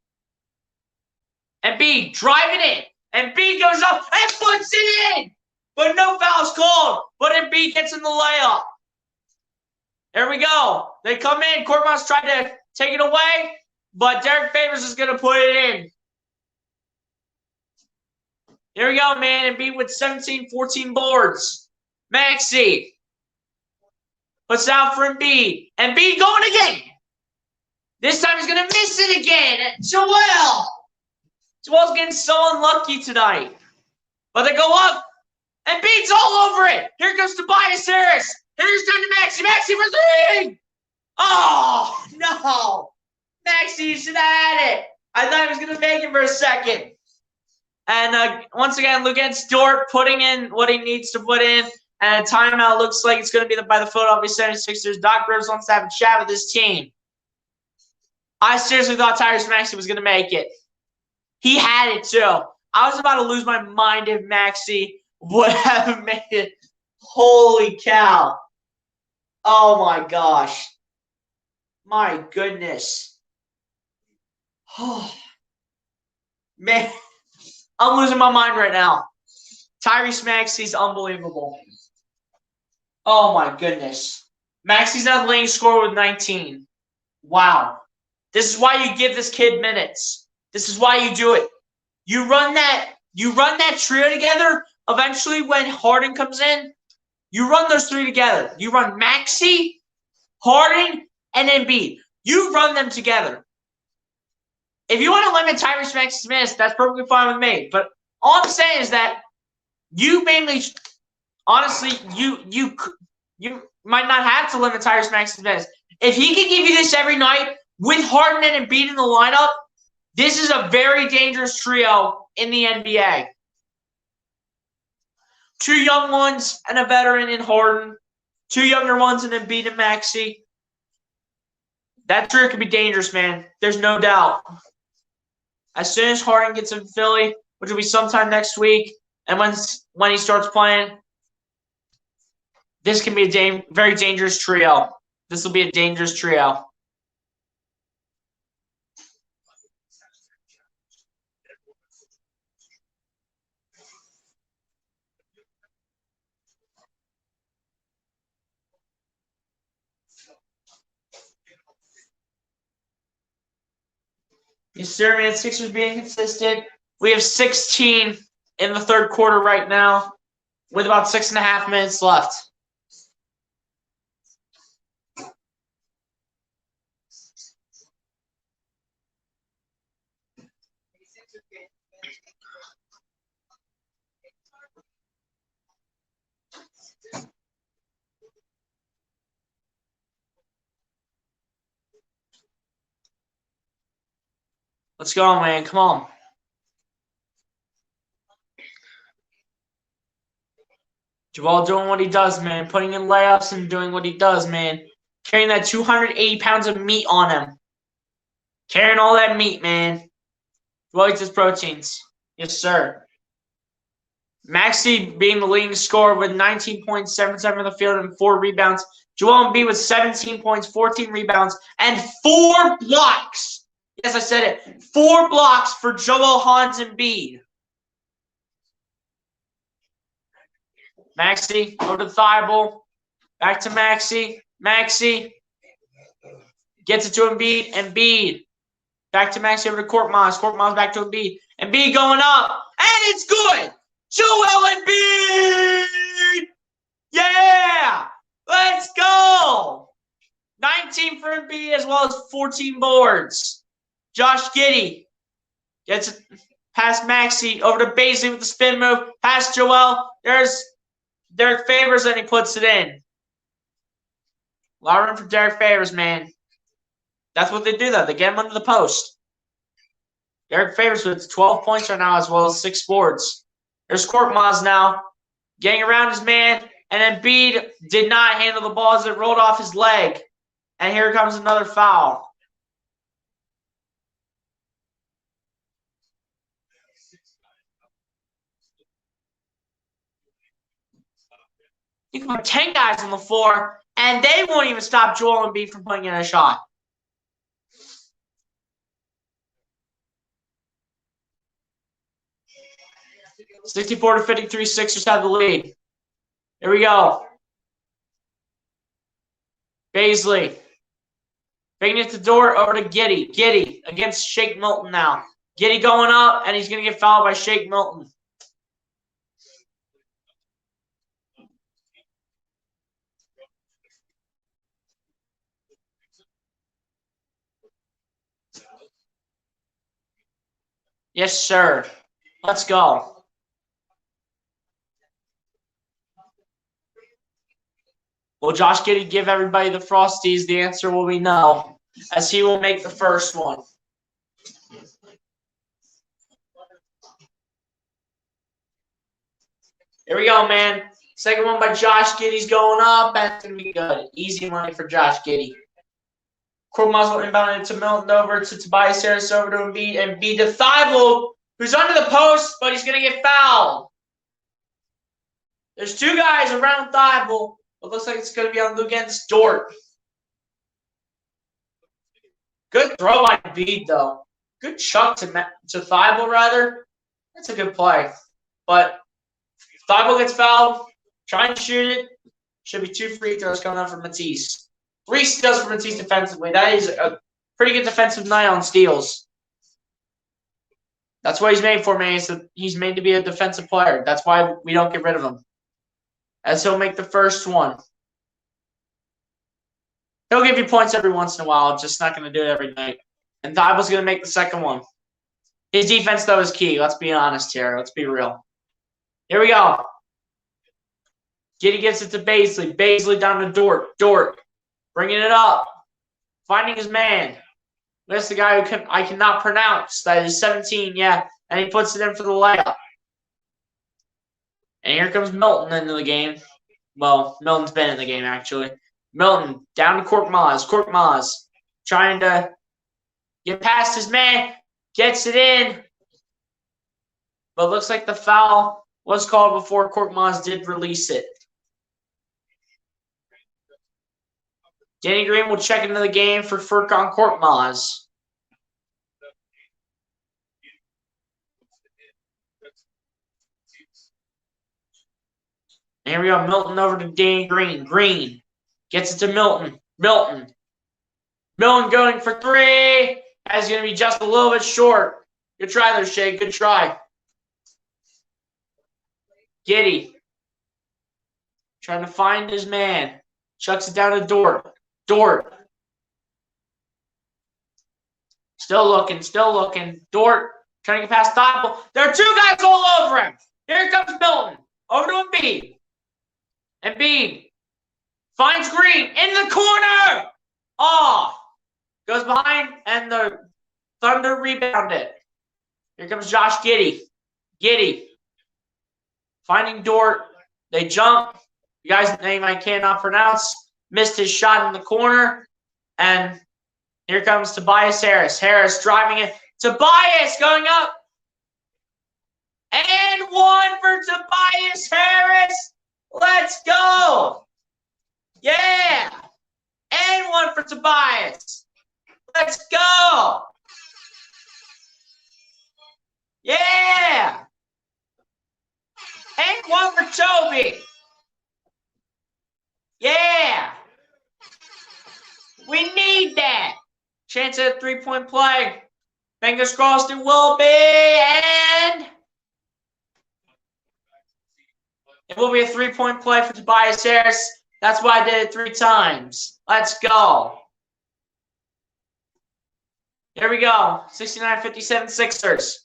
Embiid driving in. Embiid goes up and puts it in. But no foul's called. But Embiid gets in the layup. There we go. They come in. Korkmaz tried to take it away, but Derek Favors is going to put it in. Here we go, man. Embiid with 17, 14 boards. Maxey puts it out for Embiid. Embiid going again. This time he's going to miss it again. Joel's getting so unlucky tonight. But they go up. Embiid's all over it. Here comes Tobias Harris. Here's down to Maxey. Maxey for 3. Oh, no. Maxey, you should have had it. I thought he was going to make it for a second. And once again, Luguentz Dort putting in what he needs to put in. And a timeout looks like it's going to be by the Philadelphia 76ers. Doc Rivers wants to have a chat with his team. I seriously thought Tyrese Maxey was going to make it. He had it too. I was about to lose my mind if Maxey would have made it. Holy cow. Oh my gosh. My goodness. Oh, man, I'm losing my mind right now. Tyrese Maxey's unbelievable. Oh my goodness. Maxey's not the leading scorer with 19. Wow. This is why you give this kid minutes. This is why you do it. You run that trio together. Eventually, when Harden comes in, you run those 3 together. You run Maxey, Harden, and Embiid. You run them together. If you want to limit Tyrese Maxey's minutes, that's perfectly fine with me. But all I'm saying is that you mainly, honestly, you might not have to limit Tyrese Maxey's minutes. If he can give you this every night with Harden and Embiid in the lineup, this is a very dangerous trio in the NBA. 2 young ones and a veteran in Harden. 2 younger ones in Embiid and Maxey. That trio could be dangerous, man. There's no doubt. As soon as Harden gets in Philly, which will be sometime next week, and when he starts playing, this can be a very dangerous trio. This will be a dangerous trio. Yes, sir, man. Sixers being consistent. We have 16 in the third quarter right now with about 6.5 minutes left. Let's go, man. Come on. Joel doing what he does, man. Putting in layups and doing what he does, man. Carrying that 280 pounds of meat on him. Carrying all that meat, man. Joel eats his proteins. Yes, sir. Maxey being the leading scorer with 19.77 on the field and 4 rebounds. Joel Embiid with 17 points, 14 rebounds, and 4 blocks. Yes, I said it. 4 blocks for Joel Hans Embiid. Maxey, over to Thibault. Back to Maxey. Maxey gets it to Embiid. Embiid. Back to Maxey, over to Korkmaz. Korkmaz back to Embiid. Embiid going up. And it's good. Joel Embiid. Yeah. Let's go. 19 for Embiid as well as 14 boards. Josh Giddey gets it past Maxey. Over to Bazley with the spin move. Past Joel. There's Derek Favors and he puts it in. A lot of room for Derek Favors, man. That's what they do, though. They get him under the post. Derek Favors with 12 points right now as well as 6 boards. There's Korkmaz now getting around his man. And Embiid did not handle the ball as it rolled off his leg. And here comes another foul. You can put 10 guys on the floor, and they won't even stop Joel Embiid from putting in a shot. (64-53), Sixers have the lead. Here we go. Bazley. Bringing it to Dort, over to Giddey. Giddey against Shake Milton now. Giddey going up, and he's going to get fouled by Shake Milton. Yes, sir. Let's go. Will Josh Giddey give everybody the Frosties? The answer will be no, as he will make the first one. Here we go, man. Second one by Josh Giddey's going up. That's going to be good. Easy money for Josh Giddey. Korkmaz will inbound it to Milton, over to Tobias Harris, over to Embiid. Embiid to Thibault, who's under the post, but he's going to get fouled. There's 2 guys around Thibault. It looks like it's going to be on against Dort. Good throw by Embiid, though. Good chuck to Thibault, rather. That's a good play. But if Thibault gets fouled, try and shoot it. Should be 2 free throws coming up for Matisse. 3 steals for Matisse defensively. That is a pretty good defensive night on steals. That's what he's made for, man. He's made to be a defensive player. That's why we don't get rid of him. As he'll make the first one. He'll give you points every once in a while, just not going to do it every night. And Thibault's going to make the second one. His defense, though, is key. Let's be honest here. Let's be real. Here we go. Giddey gets it to Bazley. Bazley down to Dort. Dort bringing it up. Finding his man. That's the guy who I cannot pronounce. That is 17, yeah. And he puts it in for the layup. And here comes Milton into the game. Well, Milton's been in the game, actually. Milton down to Korkmaz. Korkmaz trying to get past his man. Gets it in. But looks like the foul was called before Korkmaz did release it. Danny Green will check into the game for Furkan Korkmaz. Here we go. Milton over to Danny Green. Green gets it to Milton. Milton going for 3. That's going to be just a little bit short. Good try there, Shea. Good try. Giddey trying to find his man. Chucks it down to Dort. Dort. Still looking. Dort trying to get past Thibault. There are 2 guys all over him. Here comes Milton. Over to Embiid. Embiid finds Green in the corner. Goes behind, and the Thunder rebound it. Here comes Josh Giddey. Giddey finding Dort. They jump. The guy's name I cannot pronounce. Missed his shot in the corner. And here comes Tobias Harris. Harris driving it. Tobias going up. And one for Tobias Harris. Let's go. Yeah. And one for Tobias. Let's go. Yeah. And one for Toby. Yeah. We need that. Chance at a 3-point play. Fingers crossed it will be. And it will be a 3-point play for Tobias Harris. That's why I did it 3 times. Let's go. Here we go. 69-57 Sixers.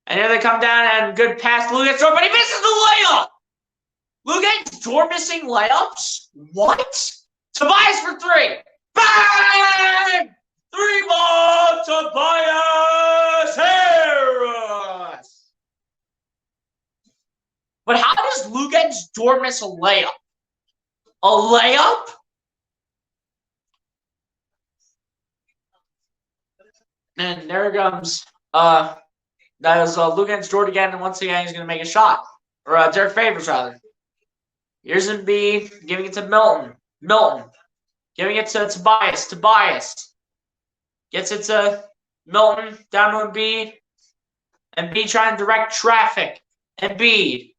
And here they come down and good pass to Luguentz, but he misses the layup. Luguentz door missing layups? What? Tobias for 3. Bang! 3-ball Tobias Harris. But how does Luguentz door miss a layup? A layup? And there comes that is Luguentz door again, and once again he's going to make a shot. Or Derek Favors, rather. Here's Embiid giving it to Milton. Milton giving it to Tobias. Tobias gets it to Milton, down to Embiid. Embiid trying to direct traffic. Embiid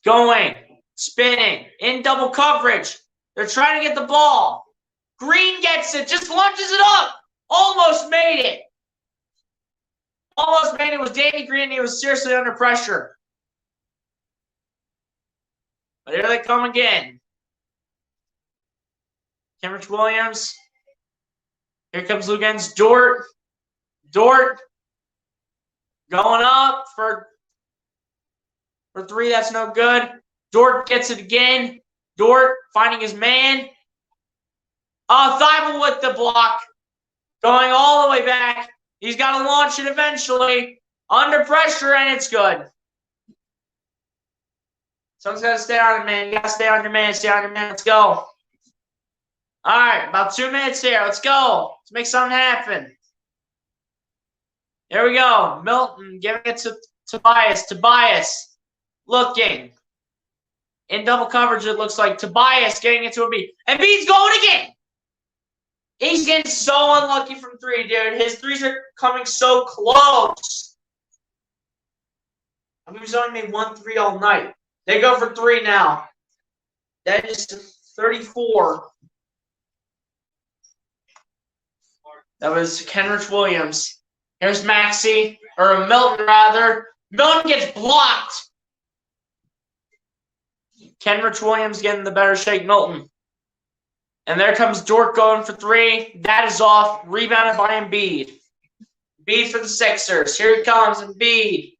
going, spinning, in double coverage. They're trying to get the ball. Green gets it, just launches it up. Almost made it. Almost made it. Was Danny Green. He was seriously under pressure. But here they come again. Kenrich Williams. Here comes Luguentz. Dort. Dort. Going up for 3. That's no good. Dort gets it again. Dort finding his man. Thibault with the block. Going all the way back. He's got to launch it eventually. Under pressure, and it's good. Someone's got to stay on it, man. You got to stay on your man. Stay on your man. Let's go. All right, about 2 minutes here. Let's go. Let's make something happen. Here we go. Milton giving it to Tobias. Tobias looking. In double coverage, it looks like. Tobias getting it to Embiid. Embiid's going again. He's getting so unlucky from 3, dude. His 3s are coming so close. I mean, he's only made 1 3 all night. They go for 3 now. That is 34. That was Kenrich Williams. Here's Maxey, or Milton, rather. Milton gets blocked. Kenrich Williams getting the better shake. Milton. And there comes Dort going for 3. That is off. Rebounded by Embiid. Embiid for the Sixers. Here he comes, Embiid.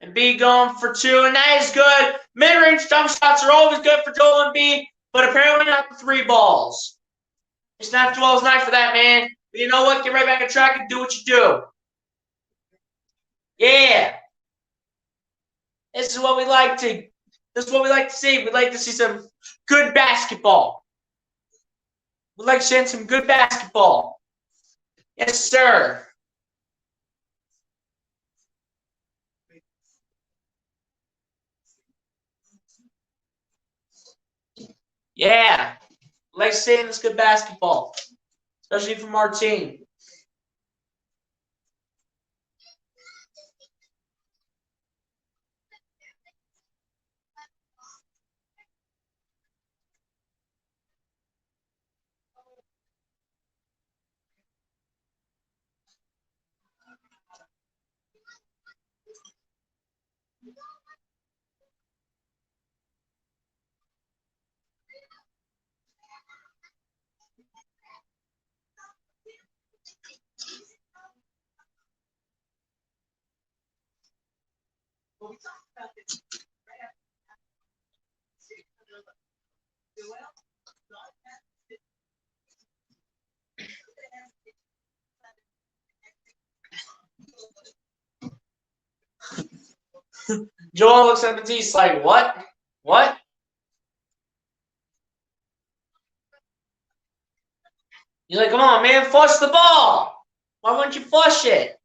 Embiid going for 2, and that is good. Mid-range jump shots are always good for Joel Embiid, but apparently not the 3 balls. It's not Joel's night for that, man. But you know what? Get right back on track and do what you do. Yeah. This is what we like to. This is what we like to see. We'd like to see some good basketball. We'd like to see some good basketball. Yes, sir. Yeah. We'd like seeing this good basketball. Especially from our team. Joel looks at Matisse like, what? What? He's like, come on, man, flush the ball. Why wouldn't you flush it?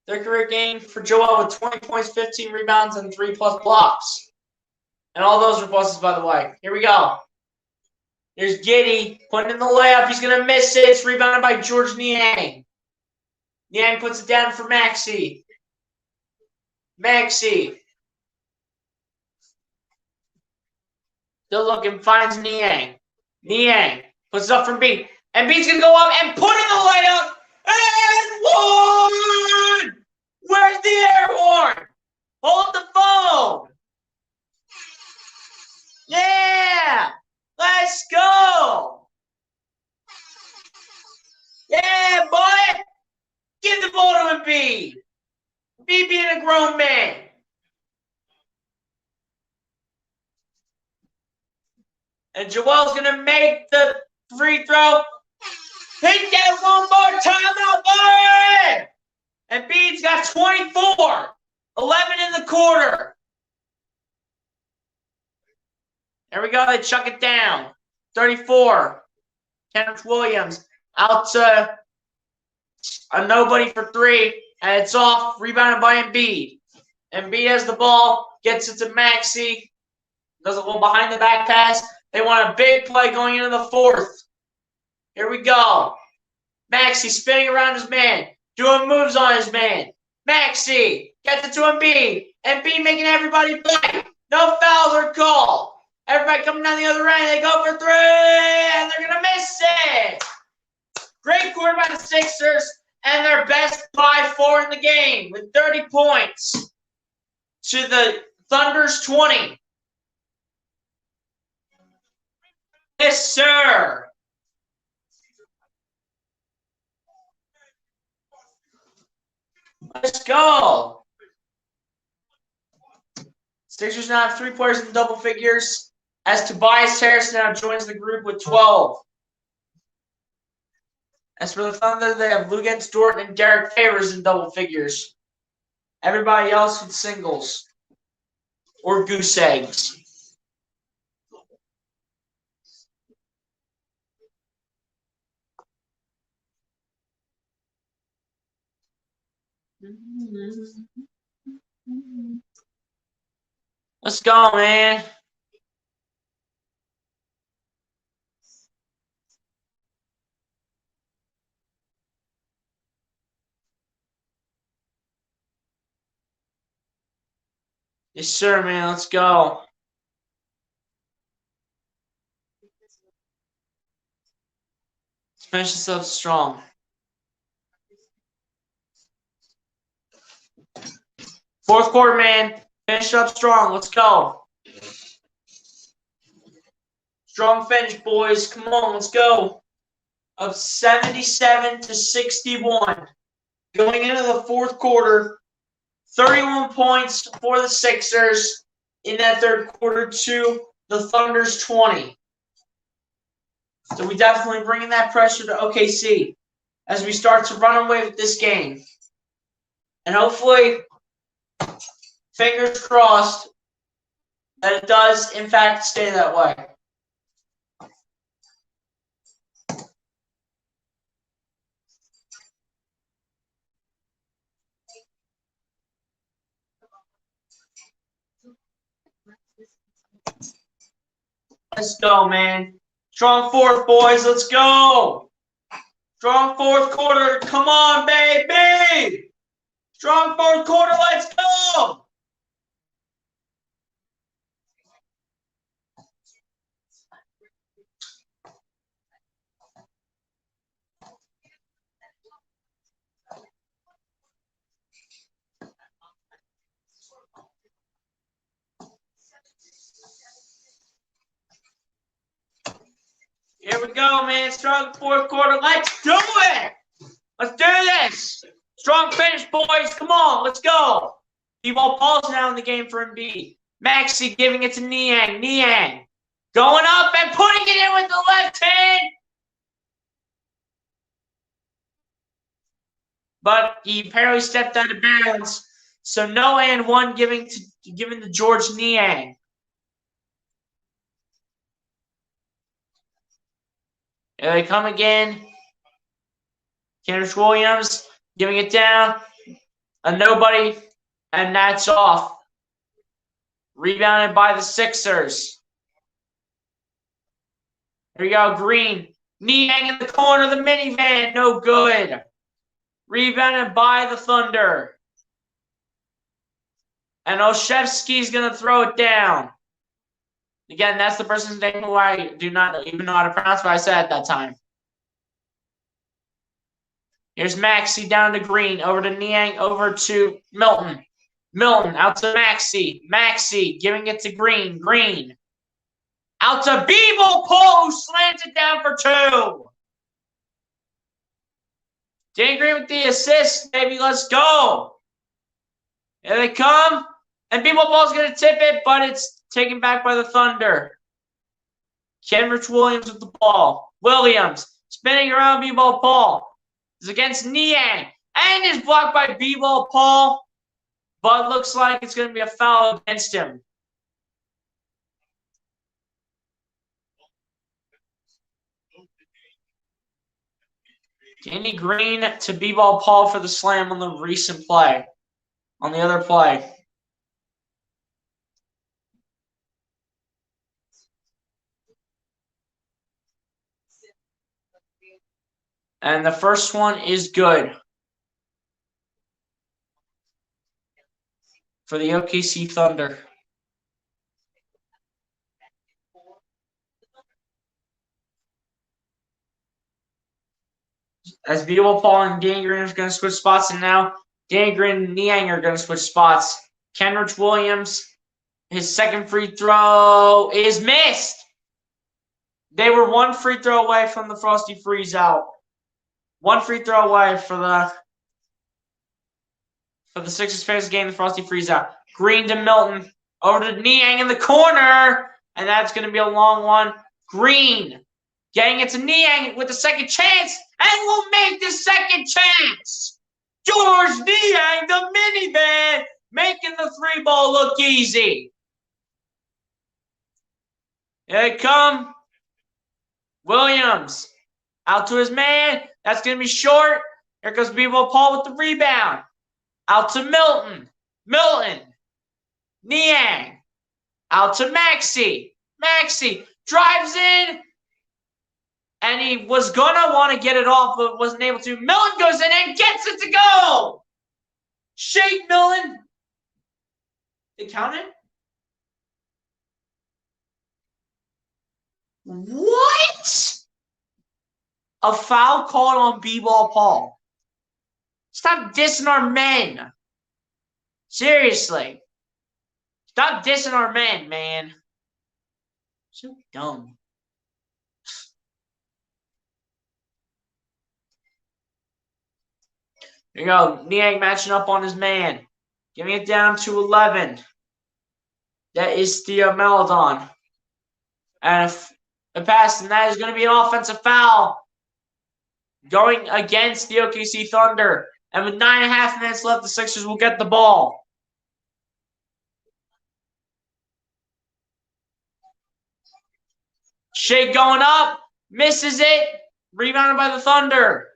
Their career game for Joel with 20 points, 15 rebounds, and 3+ blocks. And all those were pluses, by the way. Here we go. There's Giddey putting in the layup. He's going to miss it. It's rebounded by George Niang. Niang puts it down for Maxey. Maxey. Still looking, finds Niang. Niang puts it up from B. And B's going to go up and put in the layup. And one! Where's the air horn? Hold the phone. Yeah! Let's go! Yeah, boy! Give the ball to Embiid. Embiid being a grown man. And Joel's going to make the free throw. Hit that one more time out there! Embiid's got 24. 11 in the quarter. There we go. They chuck it down. 34. Kenneth Williams out to a nobody for 3. And it's off. Rebounded by Embiid. Embiid has the ball. Gets it to Maxey. Does a little behind the back pass. They want a big play going into the 4th. Here we go. Maxey spinning around his man. Doing moves on his man. Maxey gets it to Embiid. Embiid making everybody play. No fouls are called. Everybody coming down the other end. They go for 3, and they're going to miss it. Great quarter by the Sixers, and their best by 4 in the game with 30 points to the Thunder's 20. Yes, sir. Let's go. Sixers now have 3 players in double figures as Tobias Harris now joins the group with 12. As for the Thunder, they have Luguentz Dort and Derek Favors in double figures. Everybody else with singles or goose eggs. Let's go, man. Yes, sir, man. Let's go. Let's finish this up strong. Fourth quarter, man. Finish up strong. Let's go. Strong finish, boys. Come on, let's go. Up 77-61. Going into the fourth quarter, 31 points for the Sixers in that third quarter to the Thunder's 20. So we definitely bringing that pressure to OKC as we start to run away with this game. And hopefully, fingers crossed, that it does, in fact, stay that way. Let's go, man. Strong fourth, boys. Let's go. Strong fourth quarter. Come on, baby. Strong fourth quarter. Let's go. Here we go, man. Strong fourth quarter. Let's do it. Let's do this. Strong finish, boys. Come on. Let's go. D-ball Paul's now in the game for Embiid. Maxey giving it to Niang. Niang going up and putting it in with the left hand. But he apparently stepped out of bounds. So no and one given to George Niang. Here they come again. Kenneth Williams giving it down. A nobody, and that's off. Rebounded by the Sixers. Here we go, Green. Niang in the corner of the minivan, no good. Rebounded by the Thunder. And Olszewski's going to throw it down. Again, that's the person's name who I do not even know how to pronounce, but I said at that time. Here's Maxey down to Green, over to Niang, over to Milton. Milton out to Maxey. Maxey giving it to Green. Green. Out to Beeble, who slams it down for 2. Dan Green with the assist, baby. Let's go. Here they come. And Beeble is going to tip it, but it's taken back by the Thunder. Kenrich Williams with the ball. Williams spinning around B-Ball Paul. Is against Niang. And is blocked by B-Ball Paul. But looks like it's going to be a foul against him. Danny Green to B-Ball Paul for the slam on the recent play. On the other play. And the first one is good for the OKC Thunder. As B-Ball Paul and Danny Green are going to switch spots, and now Danny Green and Niang are going to switch spots. Kenrich Williams, his second free throw is missed. They were one free throw away from the Frosty Freeze out. One free throw away for the Sixers fans game, the Frosty Freeze out. Green to Milton. Over to Niang in the corner. And that's going to be a long one. Green getting it to Niang with the second chance. And will make the second chance. George Niang, the minivan, making the 3-ball look easy. Here they come. Williams out to his man. That's going to be short. Here goes B-Ball Paul with the rebound. Out to Milton. Milton. Niang. Out to Maxey. Maxey drives in. And he was going to want to get it off, but wasn't able to. Milton goes in and gets it to go. Shake Milton. They count it? What? A foul called on B-Ball Paul. Stop dissing our men. Seriously. Stop dissing our men, man. So dumb. There you go. Niang matching up on his man. Giving it down to 11. That is Theo Maladon. And a pass, and that is going to be an offensive foul going against the OKC Thunder. And with 9.5 minutes left, the Sixers will get the ball. Shea going up, misses it, rebounded by the Thunder.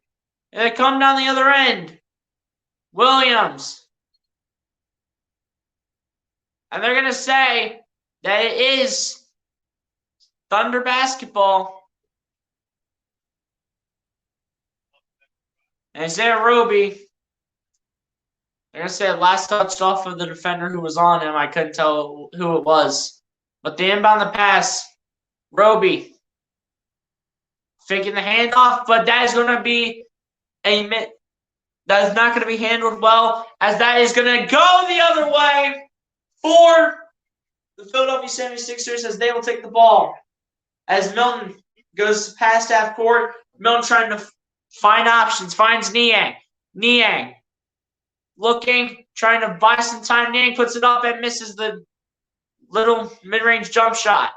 And they come down the other end. Williams. And they're going to say that it is Thunder basketball. And Isaiah Roby, they're going to say it last touched off of the defender who was on him. I couldn't tell who it was. But the inbound the pass, Roby faking the handoff, but that is going to be that is not going to be handled well, as that is going to go the other way for the Philadelphia 76ers as they will take the ball. As Milton goes past half court, Milton trying to find options, finds Niang. Niang looking, trying to buy some time. Niang puts it up and misses the little mid-range jump shot.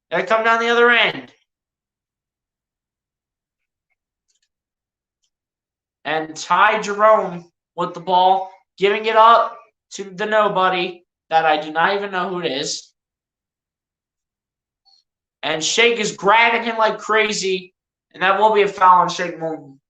They come down the other end. And Ty Jerome with the ball, giving it up to the nobody that I do not even know who it is. And Shake is grabbing him like crazy. And that will be a foul on Shake Milton.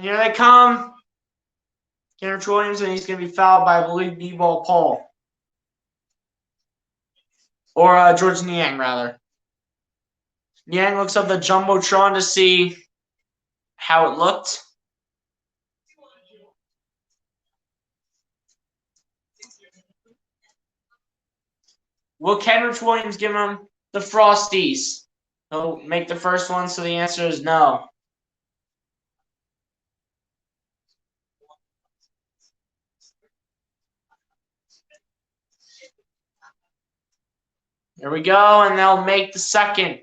Here they come. Kendrick Williams, and he's going to be fouled by, I believe, B-Ball Paul. Or George Niang, rather. Niang looks up the Jumbotron to see how it looked. Will Kendrick Williams give him the Frosties? He'll make the first one, so the answer is no. Here we go, and they'll make the second.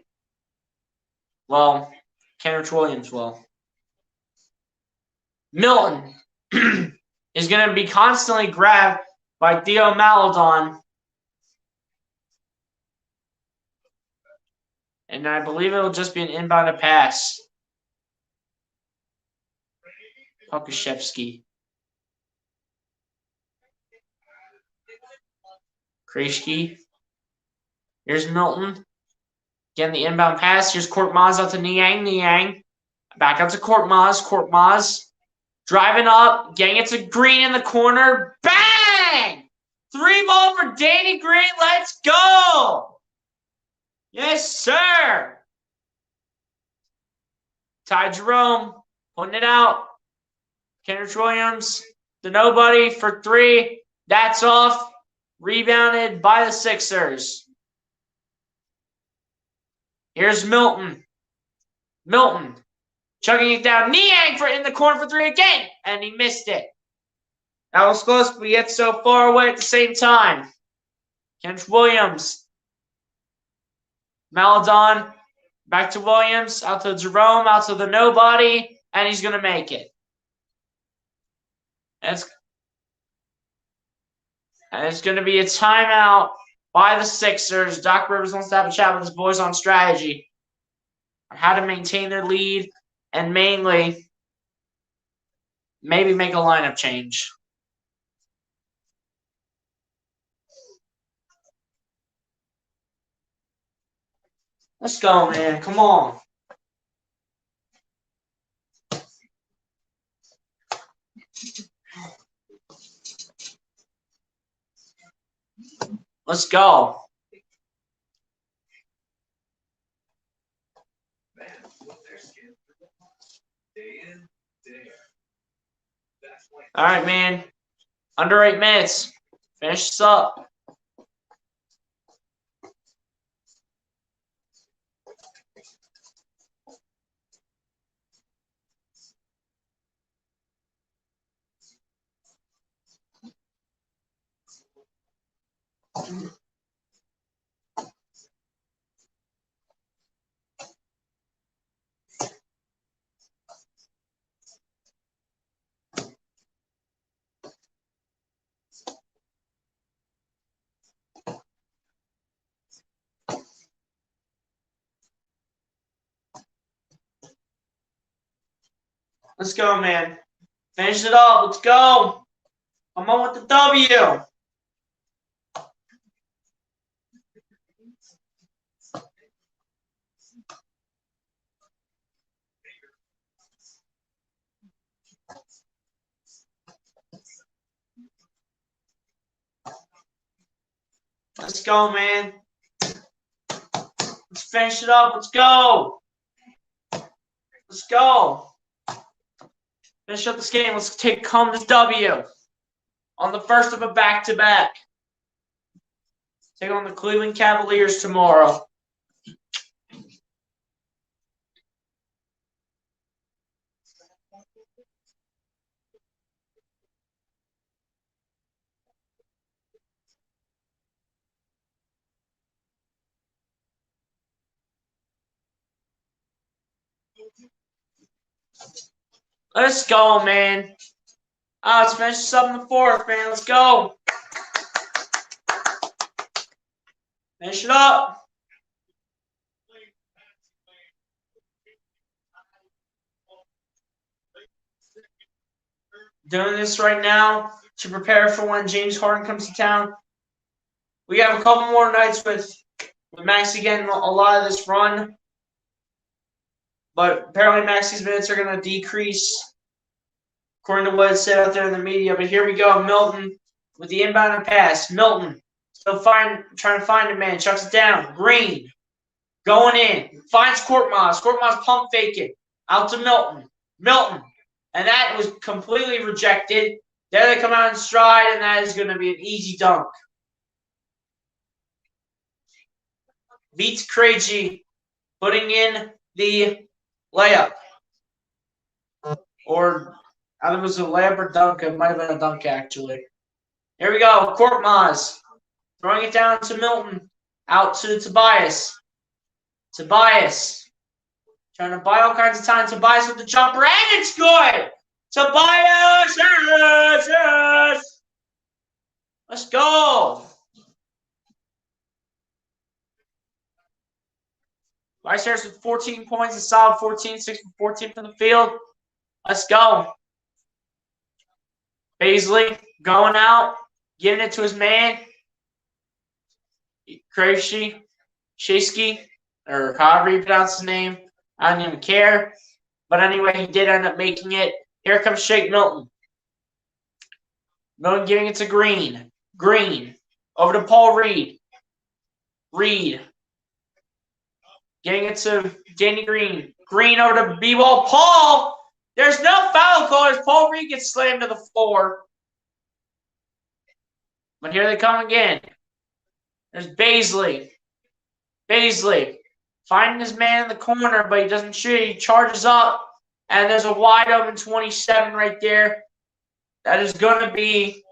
Well, Kendrick Williams will. Milton is going to be constantly grabbed by Theo Maladon. And I believe it will just be an inbound pass. Pokashevsky. Kreshki. Here's Milton. Again, the inbound pass. Here's Korkmaz out to Niang. Niang. Back out to Korkmaz. Korkmaz. Driving up. Getting it to Green in the corner. Bang! 3-ball for Danny Green. Let's go! Yes, sir! Ty Jerome. Putting it out. Kendrick Williams. To nobody for 3. That's off. Rebounded by the Sixers. Here's Milton. Milton. Chugging it down. Niang for in the corner for 3 again. And he missed it. That was close, but yet so far away at the same time. Kendrick Williams. Maladon. Back to Williams. Out to Jerome. Out to the nobody. And he's going to make it. And it's going to be a timeout by the Sixers. Doc Rivers wants to have a chat with his boys on strategy, on how to maintain their lead, and mainly maybe make a lineup change. Let's go, man. Come on. Let's go. All right, man. Under 8 minutes. Finish this up. Let's go, man. Finish it up. Let's go. I'm on with the W. Let's go, man. Let's finish it up. Let's go. Let's go. Finish up this game. Let's take home this W on the first of a back-to-back. Take on the Cleveland Cavaliers tomorrow. Let's go, man. Let's finish this up in the fourth, man. Let's go. Finish it up. Doing this right now to prepare for when James Harden comes to town. We have a couple more nights with Maxey getting a lot of this run. But apparently Maxey's minutes are going to decrease according to what it said out there in the media. But here we go. Milton with the inbound pass. Milton still trying to find a man. Chucks it down. Green going in. Finds Korkmaz. Korkmaz pump faking. Out to Milton. Milton. And that was completely rejected. There they come out in stride, and that is going to be an easy dunk. Beats Krejci putting in the layup. Or I think it was a layup or dunk. It might have been a dunk, actually. Here we go. Korkmaz throwing it down to Milton. Out to Tobias. Tobias trying to buy all kinds of time. Tobias with the jumper, and it's good! Tobias! Yes! Yes! Let's go! Tobias Harris with 14 points, a solid 14, 6 for 14 from the field. Let's go. Baisley going out, giving it to his man. Krejci, Shesky, or however you pronounce his name. I don't even care. But anyway, he did end up making it. Here comes Shake Milton. Milton giving it to Green. Green. Over to Paul Reed. Reed. Getting it to Danny Green. Green over to B-Ball. Paul! There's no foul call as Paul Reed gets slammed to the floor. But here they come again. There's Baisley. Baisley finding his man in the corner, but he doesn't shoot. He charges up, and there's a wide open 27 right there. That is going to be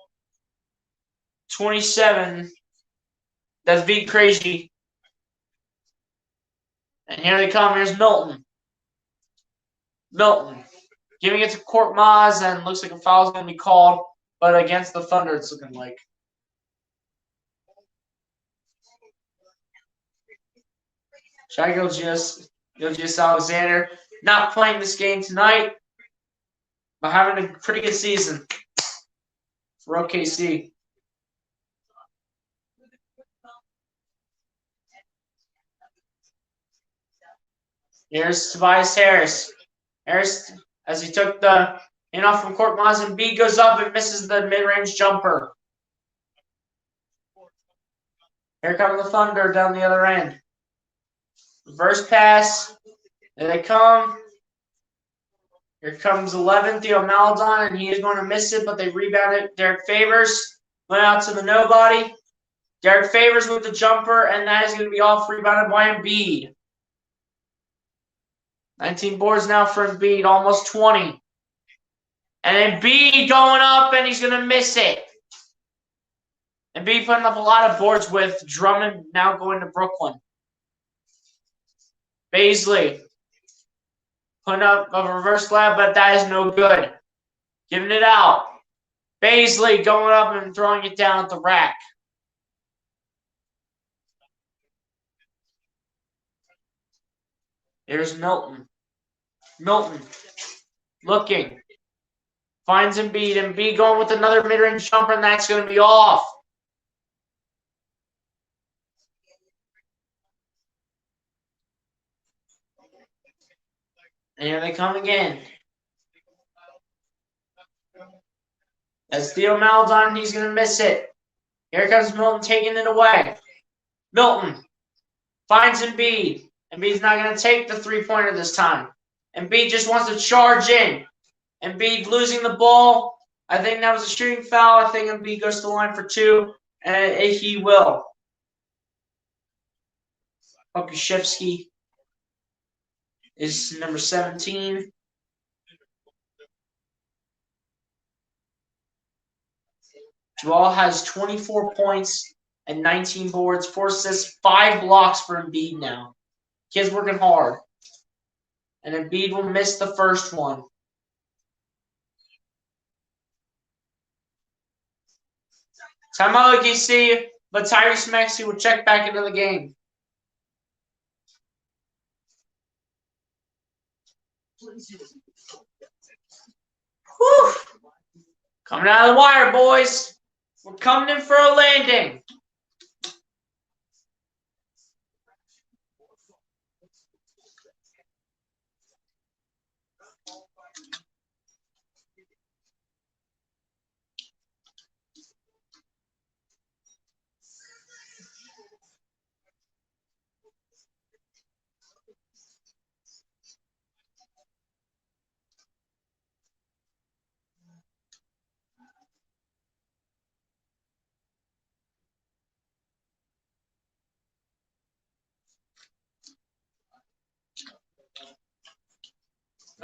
27. That's beat Krejci. And here they come. Here's Milton. Milton giving it to Korkmaz, and looks like a foul is going to be called, but against the Thunder, it's looking like. Shai Gilgeous Alexander not playing this game tonight, but having a pretty good season for OKC. Here's Tobias Harris. Harris, as he took the in-off from Korkmaz, and B goes up and misses the mid-range jumper. Here come the Thunder down the other end. Reverse pass. There they come. Here comes 11, Theo Maladon, and he is going to miss it, but they rebound it. Derek Favors went out to the nobody. Derek Favors with the jumper, and that is going to be off, rebounded by Embiid. 19 boards now for Embiid, almost 20. And Embiid going up, and he's going to miss it. Embiid putting up a lot of boards with Drummond now going to Brooklyn. Baisley putting up a reverse lab, but that is no good. Giving it out. Baisley going up and throwing it down at the rack. Here's Milton. Milton looking. Finds Embiid. Embiid going with another mid-range jumper, and that's going to be off. And here they come again. As Theo Maladon, he's going to miss it. Here comes Milton taking it away. Milton finds Embiid. Embiid's not going to take the three-pointer this time. Embiid just wants to charge in. Embiid losing the ball. I think that was a shooting foul. I think Embiid goes to the line for two, and he will. Okushevsky is number 17. Joel has 24 points and 19 boards, 4 assists, 5 blocks for Embiid now. Kid's working hard. And Embiid will miss the first one. Timeout OKC, but Tyrese Maxey will check back into the game. Whew. Coming out of the wire, boys. We're coming in for a landing.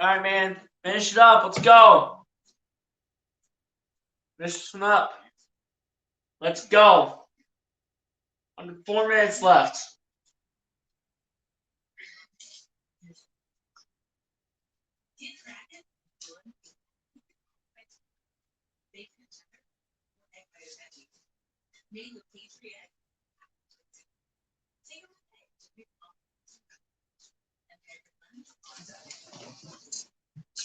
All right, man. Finish it up. Let's go. Finish this one up. Let's go. Under 4 minutes left.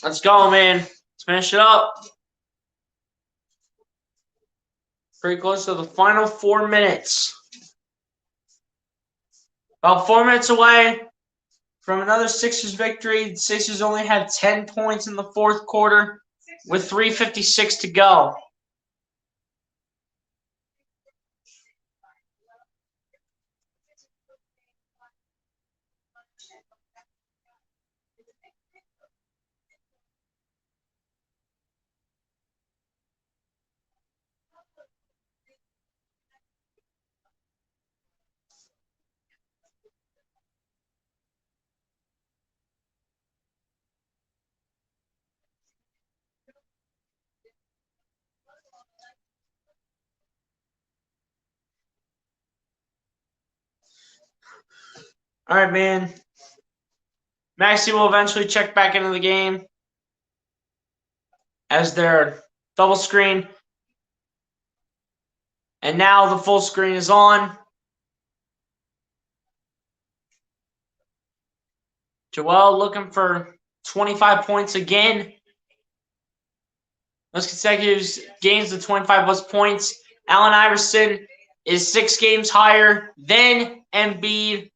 Let's go, man. Let's finish it up. Pretty close to the final 4 minutes. About 4 minutes away from another Sixers victory. The Sixers only had 10 points in the fourth quarter with 3:56 to go. All right, man. Maxey will eventually check back into the game as their double screen. And now the full screen is on. Joel looking for 25 points again. Most consecutive games of 25-plus points. Allen Iverson is 6 games higher than Embiid,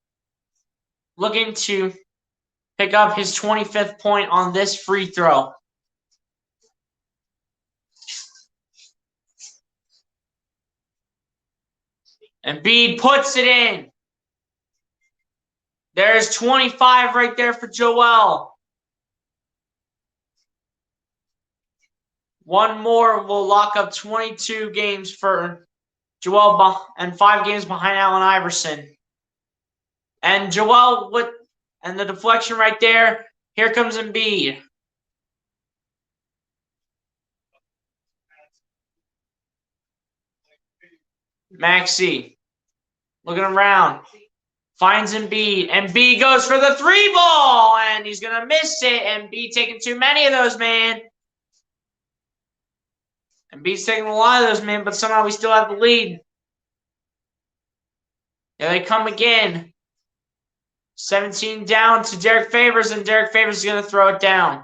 looking to pick up his 25th point on this free throw. Embiid puts it in. There's 25 right there for Joel. One more will lock up 22 games for Joel and 5 games behind Allen Iverson. And Joel and the deflection right there. Here comes Embiid. Maxey looking around. Finds Embiid. Embiid goes for the 3-ball. And he's going to miss it. Embiid taking too many of those, man. Embiid's taking a lot of those, man. But somehow we still have the lead. There they come again. 17 down to Derek Favors. And Derek Favors is going to throw it down.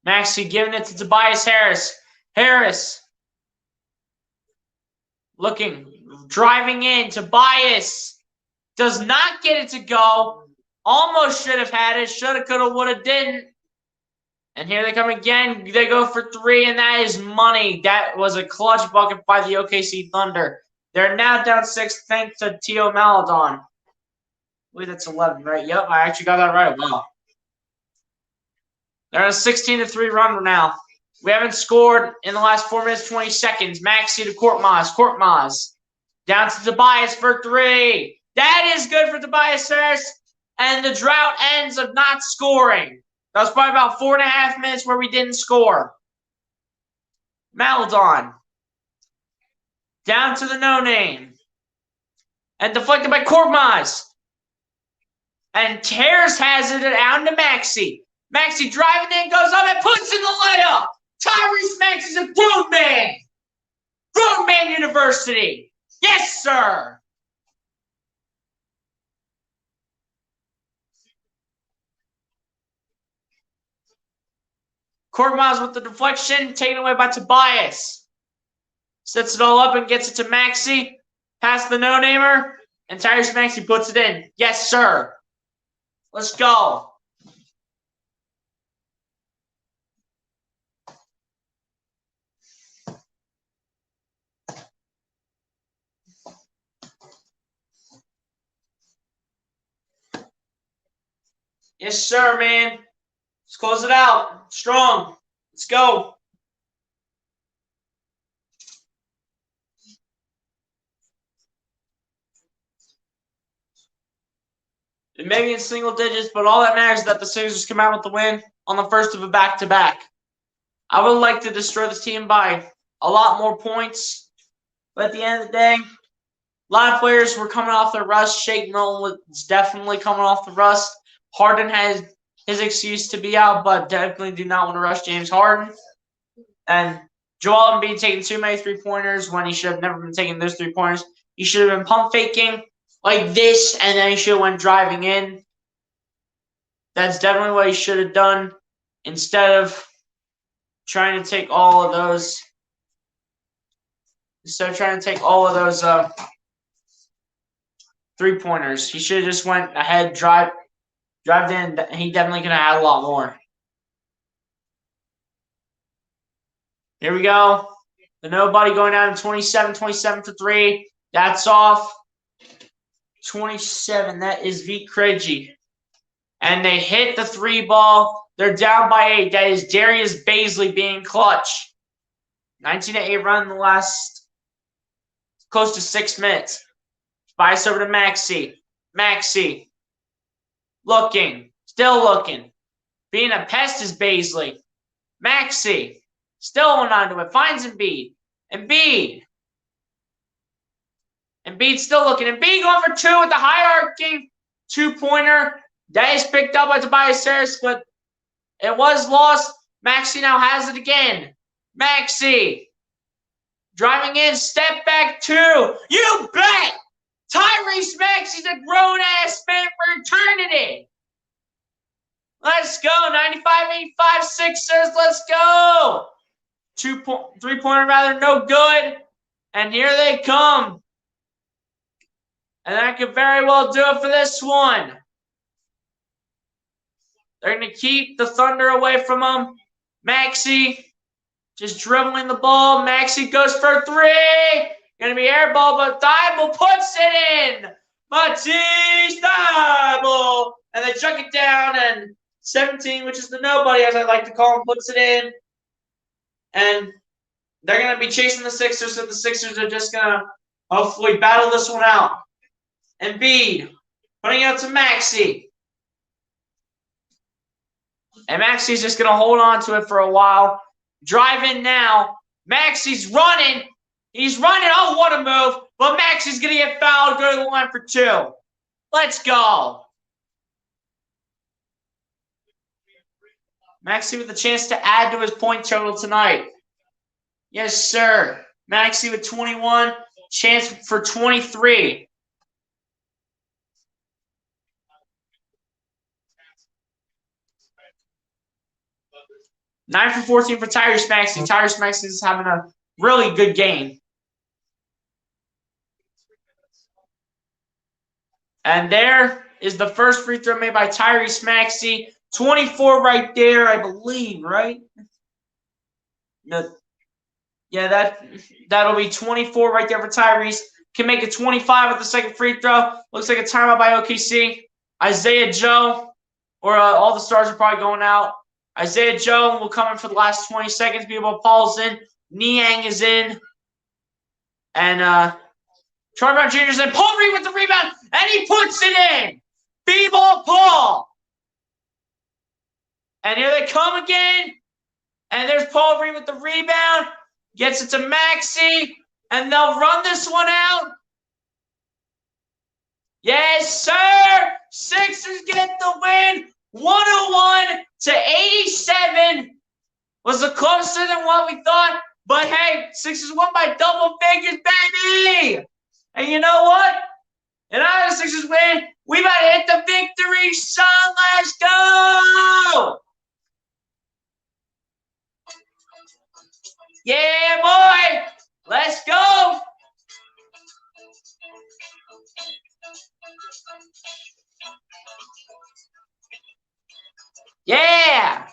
Maxey giving it to Tobias Harris. Harris looking, driving in. Tobias does not get it to go. Almost should have had it. Shoulda, coulda, woulda, didn't. And here they come again. They go for 3, and that is money. That was a clutch bucket by the OKC Thunder. They're now down 6 thanks to Tio Maledon. I believe that's 11, right? Yep, I actually got that right. Wow. They're on a 16-3 run now. We haven't scored in the last 4 minutes, 20 seconds. Maxey to Korkmaz. Korkmaz down to Tobias for 3. That is good for Tobias Harris. And the drought ends of not scoring. That was probably about 4.5 minutes where we didn't score. Maledon down to the no-name. And deflected by Korkmaz. And Harris has it down to Maxey. Maxey driving in, goes up and puts in the layup. Tyrese Maxey's a grown man. Grown man university. Yes, sir. Korkmaz with the deflection, taken away by Tobias. Sets it all up and gets it to Maxey. Past the no-namer. And Tyrese Maxey puts it in. Yes, sir. Let's go. Yes, sir, man. Let's close it out. Strong. Let's go. maybe in single digits, but all that matters is that the Sixers come out with the win on the first of a back-to-back. I would like to destroy this team by a lot more points, but at the end of the day, a lot of players were coming off their rust. Shake Milton was definitely coming off the rust. Harden has his excuse to be out, but definitely do not want to rush James Harden. And Joel Embiid taking too many three-pointers when he should have never been taking those three-pointers. He should have been pump faking like this, and then he should have went driving in. That's definitely what he should have done instead of trying to take all of those. Instead of trying to take all of those three-pointers, he should have just went ahead, drived in. He definitely could have had a lot more. Here we go. The nobody going down to 27 for three. That's off. 27. That is V. Krejci. And they hit the three ball. They're down by 8. That is Darius Baisley being clutch. 19-8 run in the last close to 6 minutes. Bias over to Maxey. Maxey. Looking. Still looking. Being a pest is Baisley. Maxey. Still holding on to it. Finds Embiid. Embiid still looking. Embiid going for 2 with the high-arcing two-pointer. That is picked up by Tobias Harris, but it was lost. Maxey now has it again. Maxey. Driving in. Step back 2. You bet! Tyrese Maxey's a grown-ass man for eternity. Let's go. 95-85 Sixers. Let's go. Three-pointer rather no good. And here they come. And that could very well do it for this one. They're going to keep the Thunder away from them. Maxey just dribbling the ball. Maxey goes for 3. Going to be air ball, but Thibault puts it in. Matisse Thibault. And they chuck it down, and 17, which is the nobody, as I like to call him, puts it in. And they're going to be chasing the Sixers, so the Sixers are just going to hopefully battle this one out. Embiid putting it out to Maxey. And Maxey's just going to hold on to it for a while. Drive in now. Maxey's running. He's running. Oh, what a move. But Maxey's going to get fouled. Go to the line for 2. Let's go. Maxey with a chance to add to his point total tonight. Yes, sir. Maxey with 21. Chance for 23. Nine for 14 for Tyrese Maxey. Tyrese Maxey is having a really good game. And there is the first free throw made by Tyrese Maxey. 24 right there, I believe, right? No. Yeah, that'll be 24 right there for Tyrese. Can make it 25 with the second free throw. Looks like a timeout by OKC. Isaiah Joe, or all the stars are probably going out. Isaiah Joe will come in for the last 20 seconds. B-Ball Paul's in. Niang is in. And Troy Brown Jr. is in. Paul Reed with the rebound, and he puts it in. B-Ball Paul. And here they come again. And there's Paul Reed with the rebound. Gets it to Maxey. And they'll run this one out. Yes, sir. Sixers get the win. 101-87. Was it closer than what we thought? But hey, Sixers won by double figures, baby. And you know what? And now the Sixers win. We about to hit the victory song. Let's go. Yeah, boy. Let's go. Yeah.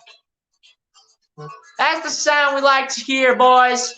That's the sound we like to hear, boys.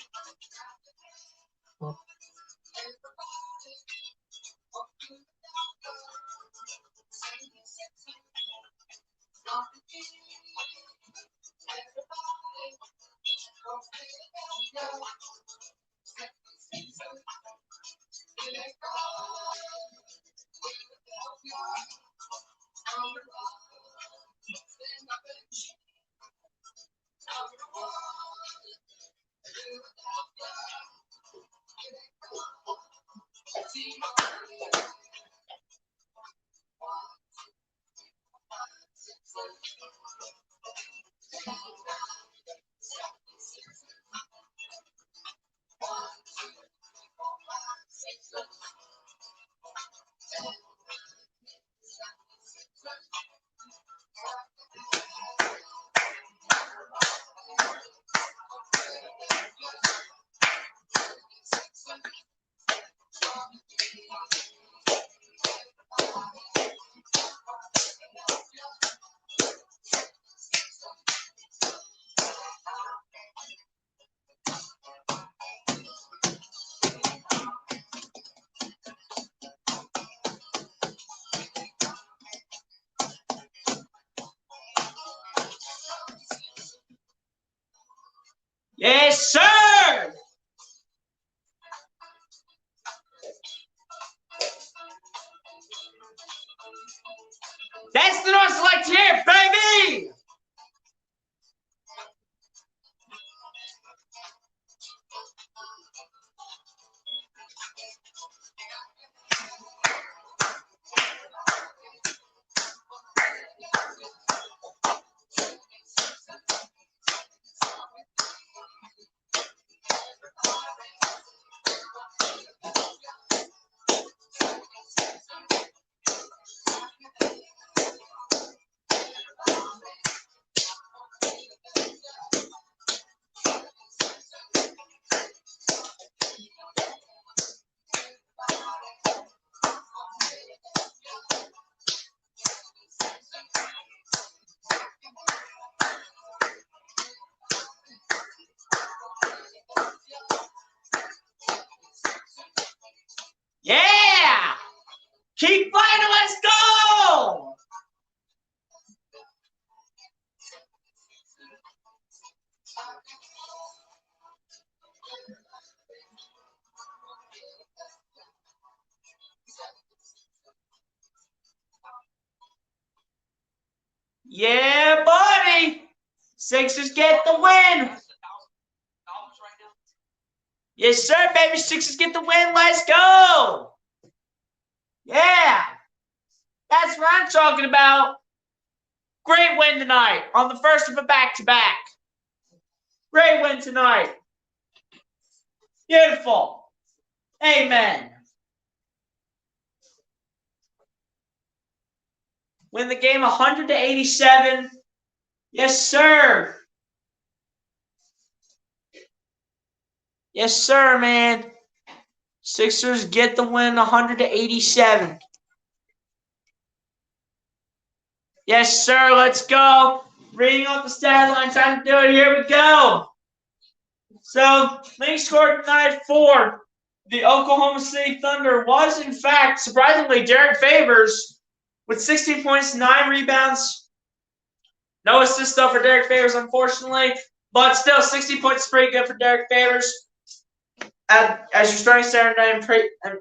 Yes, sir! That's the noise I like to hear, baby! Yeah! Keep fighting, let's go! Yeah, buddy! Sixers get the win! Yes, sir, baby. Sixers get the win. Let's go! Yeah! That's what I'm talking about. Great win tonight on the first of a back-to-back. Great win tonight. Beautiful. Amen. Win the game 100-87. Yes, sir. Yes, sir, man. Sixers get the win 100-87. Yes, sir. Let's go. Reading off the stat line. Time to do it. Here we go. So, leading scorer tonight for the Oklahoma City Thunder was, in fact, surprisingly, Derek Favors with 16 points, 9 rebounds. No assist, though, for Derek Favors, unfortunately. But still, 60 points is pretty good for Derek Favors. As your starting center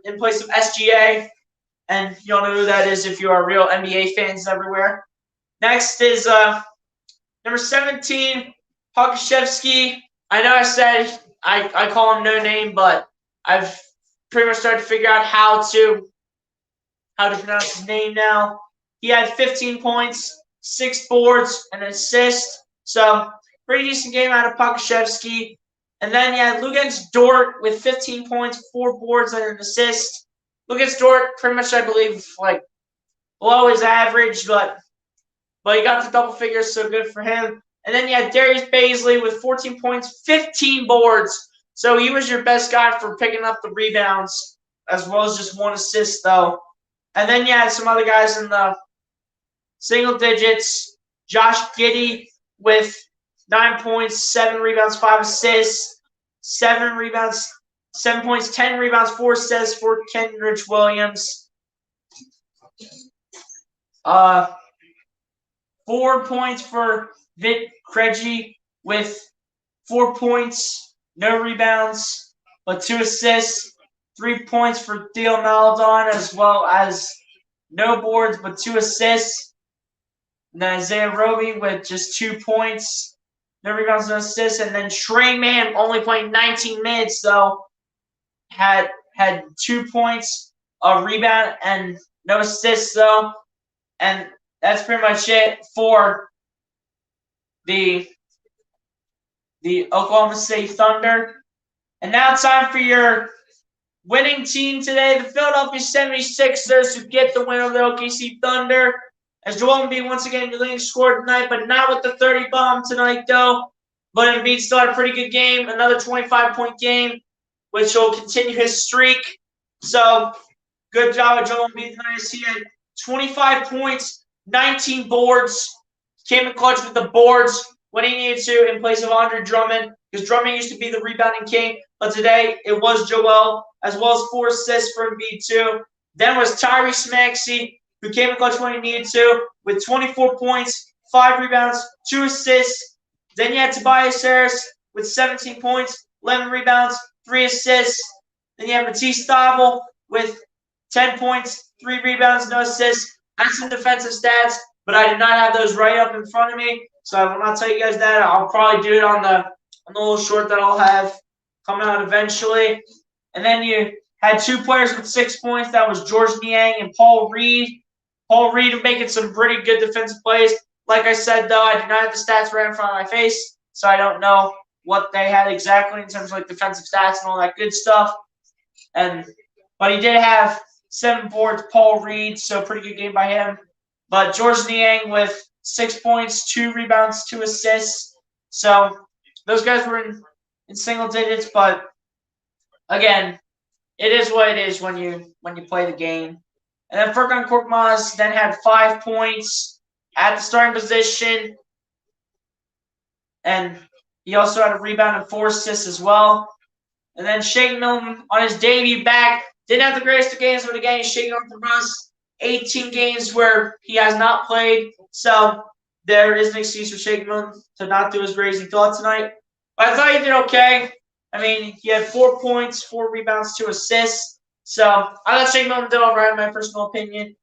in place of SGA. And you all know who that is if you are real NBA fans everywhere. Next is number 17, Pokashevsky. I know I said I call him no name, but I've pretty much started to figure out how to pronounce his name now. He had 15 points, 6 boards, and an assist. So pretty decent game out of Pokashevsky. And then you had Luguentz Dort with 15 points, 4 boards, and an assist. Luguentz Dort pretty much, I believe, like below his average, but he got to double figures, so good for him. And then you had Darius Baisley with 14 points, 15 boards. So he was your best guy for picking up the rebounds, as well as just 1 assist, though. And then you had some other guys in the single digits. Josh Giddey with 9 points, 7 rebounds, 5 assists, 7 rebounds, 7 points, 10 rebounds, 4 assists for Kenrich Williams. 4 points for Vit Krejci with 4 points, no rebounds, but 2 assists. 3 points for Theo Maledon, as well as no boards, but 2 assists. And then Isaiah Roby with just 2 points, no rebounds, no assists. And then Trey Mann only playing 19 minutes, though, had 2 points, a rebound, and no assists, though. And that's pretty much it for the Oklahoma City Thunder. And now it's time for your winning team today, the Philadelphia 76ers, who get the win over the OKC Thunder. As Joel Embiid once again your leading scorer tonight, but not with the 30 bomb tonight, though. But Embiid still had a pretty good game, another 25-point game, which will continue his streak. So, good job with Joel Embiid tonight. He had 25 points, 19 boards, came in clutch with the boards when he needed to in place of Andre Drummond, because Drummond used to be the rebounding king, but today it was Joel, as well as 4 assists for Embiid too. Then was Tyrese Maxey, who came in clutch when he needed to, with 24 points, 5 rebounds, 2 assists. Then you had Tobias Harris with 17 points, 11 rebounds, 3 assists. Then you have Matisse Thybulle with 10 points, 3 rebounds, no assists. That's some defensive stats, but I did not have those right up in front of me, so I will not tell you guys that. I'll probably do it on the little short that I'll have coming out eventually. And then you had 2 players with 6 points. That was George Niang and Paul Reed. Paul Reed making some pretty good defensive plays. Like I said, though, I do not have the stats right in front of my face, so I don't know what they had exactly in terms of like defensive stats and all that good stuff. But he did have 7 boards, Paul Reed, so pretty good game by him. But George Niang with 6 points, 2 rebounds, 2 assists. So those guys were in single digits, but again, it is what it is when you play the game. And then Furkan Korkmaz then had 5 points at the starting position. And he also had a rebound and 4 assists as well. And then Shake Milton on his debut back didn't have the greatest of games, but again, he's shaking off the rust. 18 games where he has not played. So there is an excuse for Shake Milton to not do as great as he thought tonight. But I thought he did okay. I mean, he had 4 points, 4 rebounds, 2 assists. So I thought Shake Milton did all right, in my personal opinion.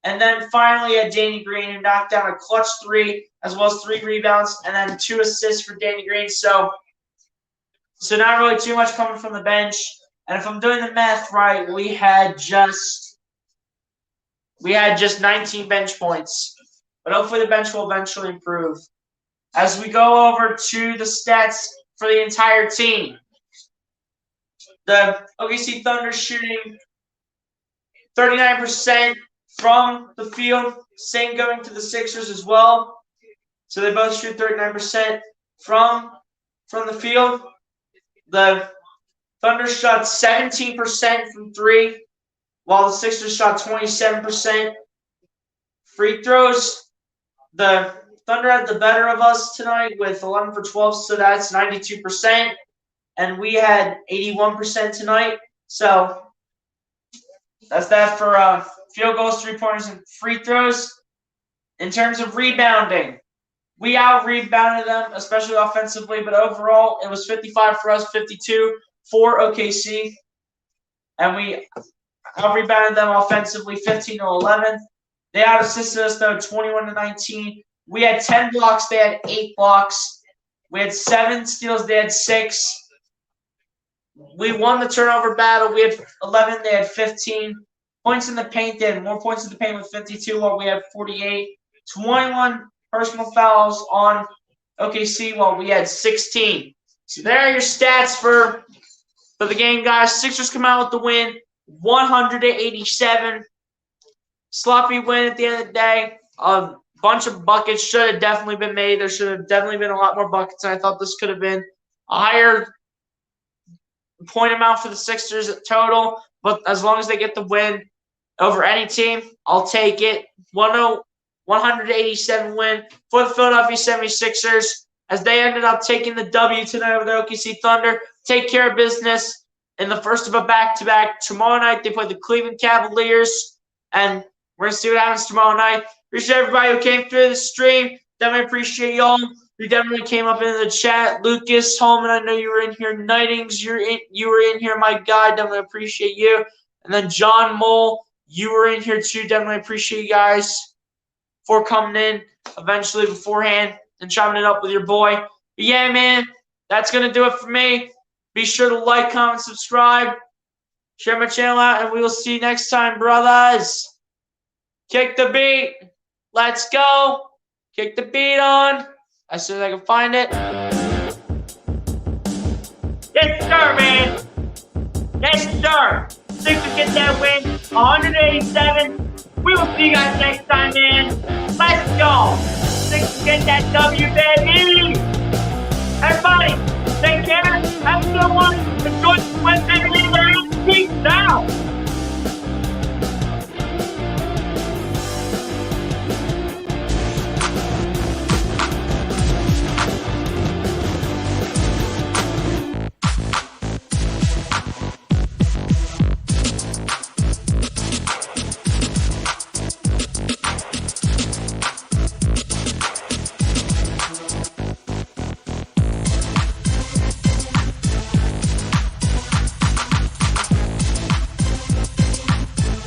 And then finally, you had Danny Green, who knocked down a clutch 3, as well as 3 rebounds, and then 2 assists for Danny Green. So not really too much coming from the bench. And if I'm doing the math right, we had just 19 bench points. But hopefully the bench will eventually improve. As we go over to the stats for the entire team. The OKC Thunder shooting 39% from the field. Same going to the Sixers as well. So they both shoot 39% from the field. The Thunder shot 17% from 3, while the Sixers shot 27%. Free throws, the Thunder had the better of us tonight with 11 for 12, so that's 92%. And we had 81% tonight. So that's that for field goals, 3-pointers, and free throws. In terms of rebounding, we out-rebounded them, especially offensively, but overall it was 55 for us, 52 for OKC. And we out-rebounded them offensively, 15 to 11. They out-assisted us, though, 21 to 19. We had 10 blocks. They had 8 blocks. We had 7 steals. They had 6. We won the turnover battle. We had 11. They had 15. Points in the paint. They had more points in the paint with 52, while we had 48. 21 personal fouls on OKC, while we had 16. So there are your stats for the game, guys. Sixers come out with the win, 100-87. Sloppy win at the end of the day. A bunch of buckets should have definitely been made. There should have definitely been a lot more buckets, and I thought this could have been a higher point amount for the Sixers total. But as long as they get the win over any team, I'll take it. 187 win for the Philadelphia 76ers, as they ended up taking the W tonight over the OKC Thunder. Take care of business in the first of a back-to-back. Tomorrow night, they play the Cleveland Cavaliers, and we're going to see what happens tomorrow night. Appreciate everybody who came through the stream. Definitely appreciate y'all who definitely came up into the chat. Lucas Holman, I know you were in here. Nightings, you were in here, my guy. Definitely appreciate you. And then John Mole, you were in here too. Definitely appreciate you guys for coming in eventually beforehand and chopping it up with your boy. But yeah, man, that's going to do it for me. Be sure to like, comment, subscribe, share my channel out, and we will see you next time, brothers. Kick the beat. Let's go. Kick the beat on as soon as I can find it. Yes, sir, man. Yes, sir. Sixers get that win, 187. We will see you guys next time, man. Let's go. Sixers get that W, baby. Everybody, take care. Have a good one. Enjoy the win.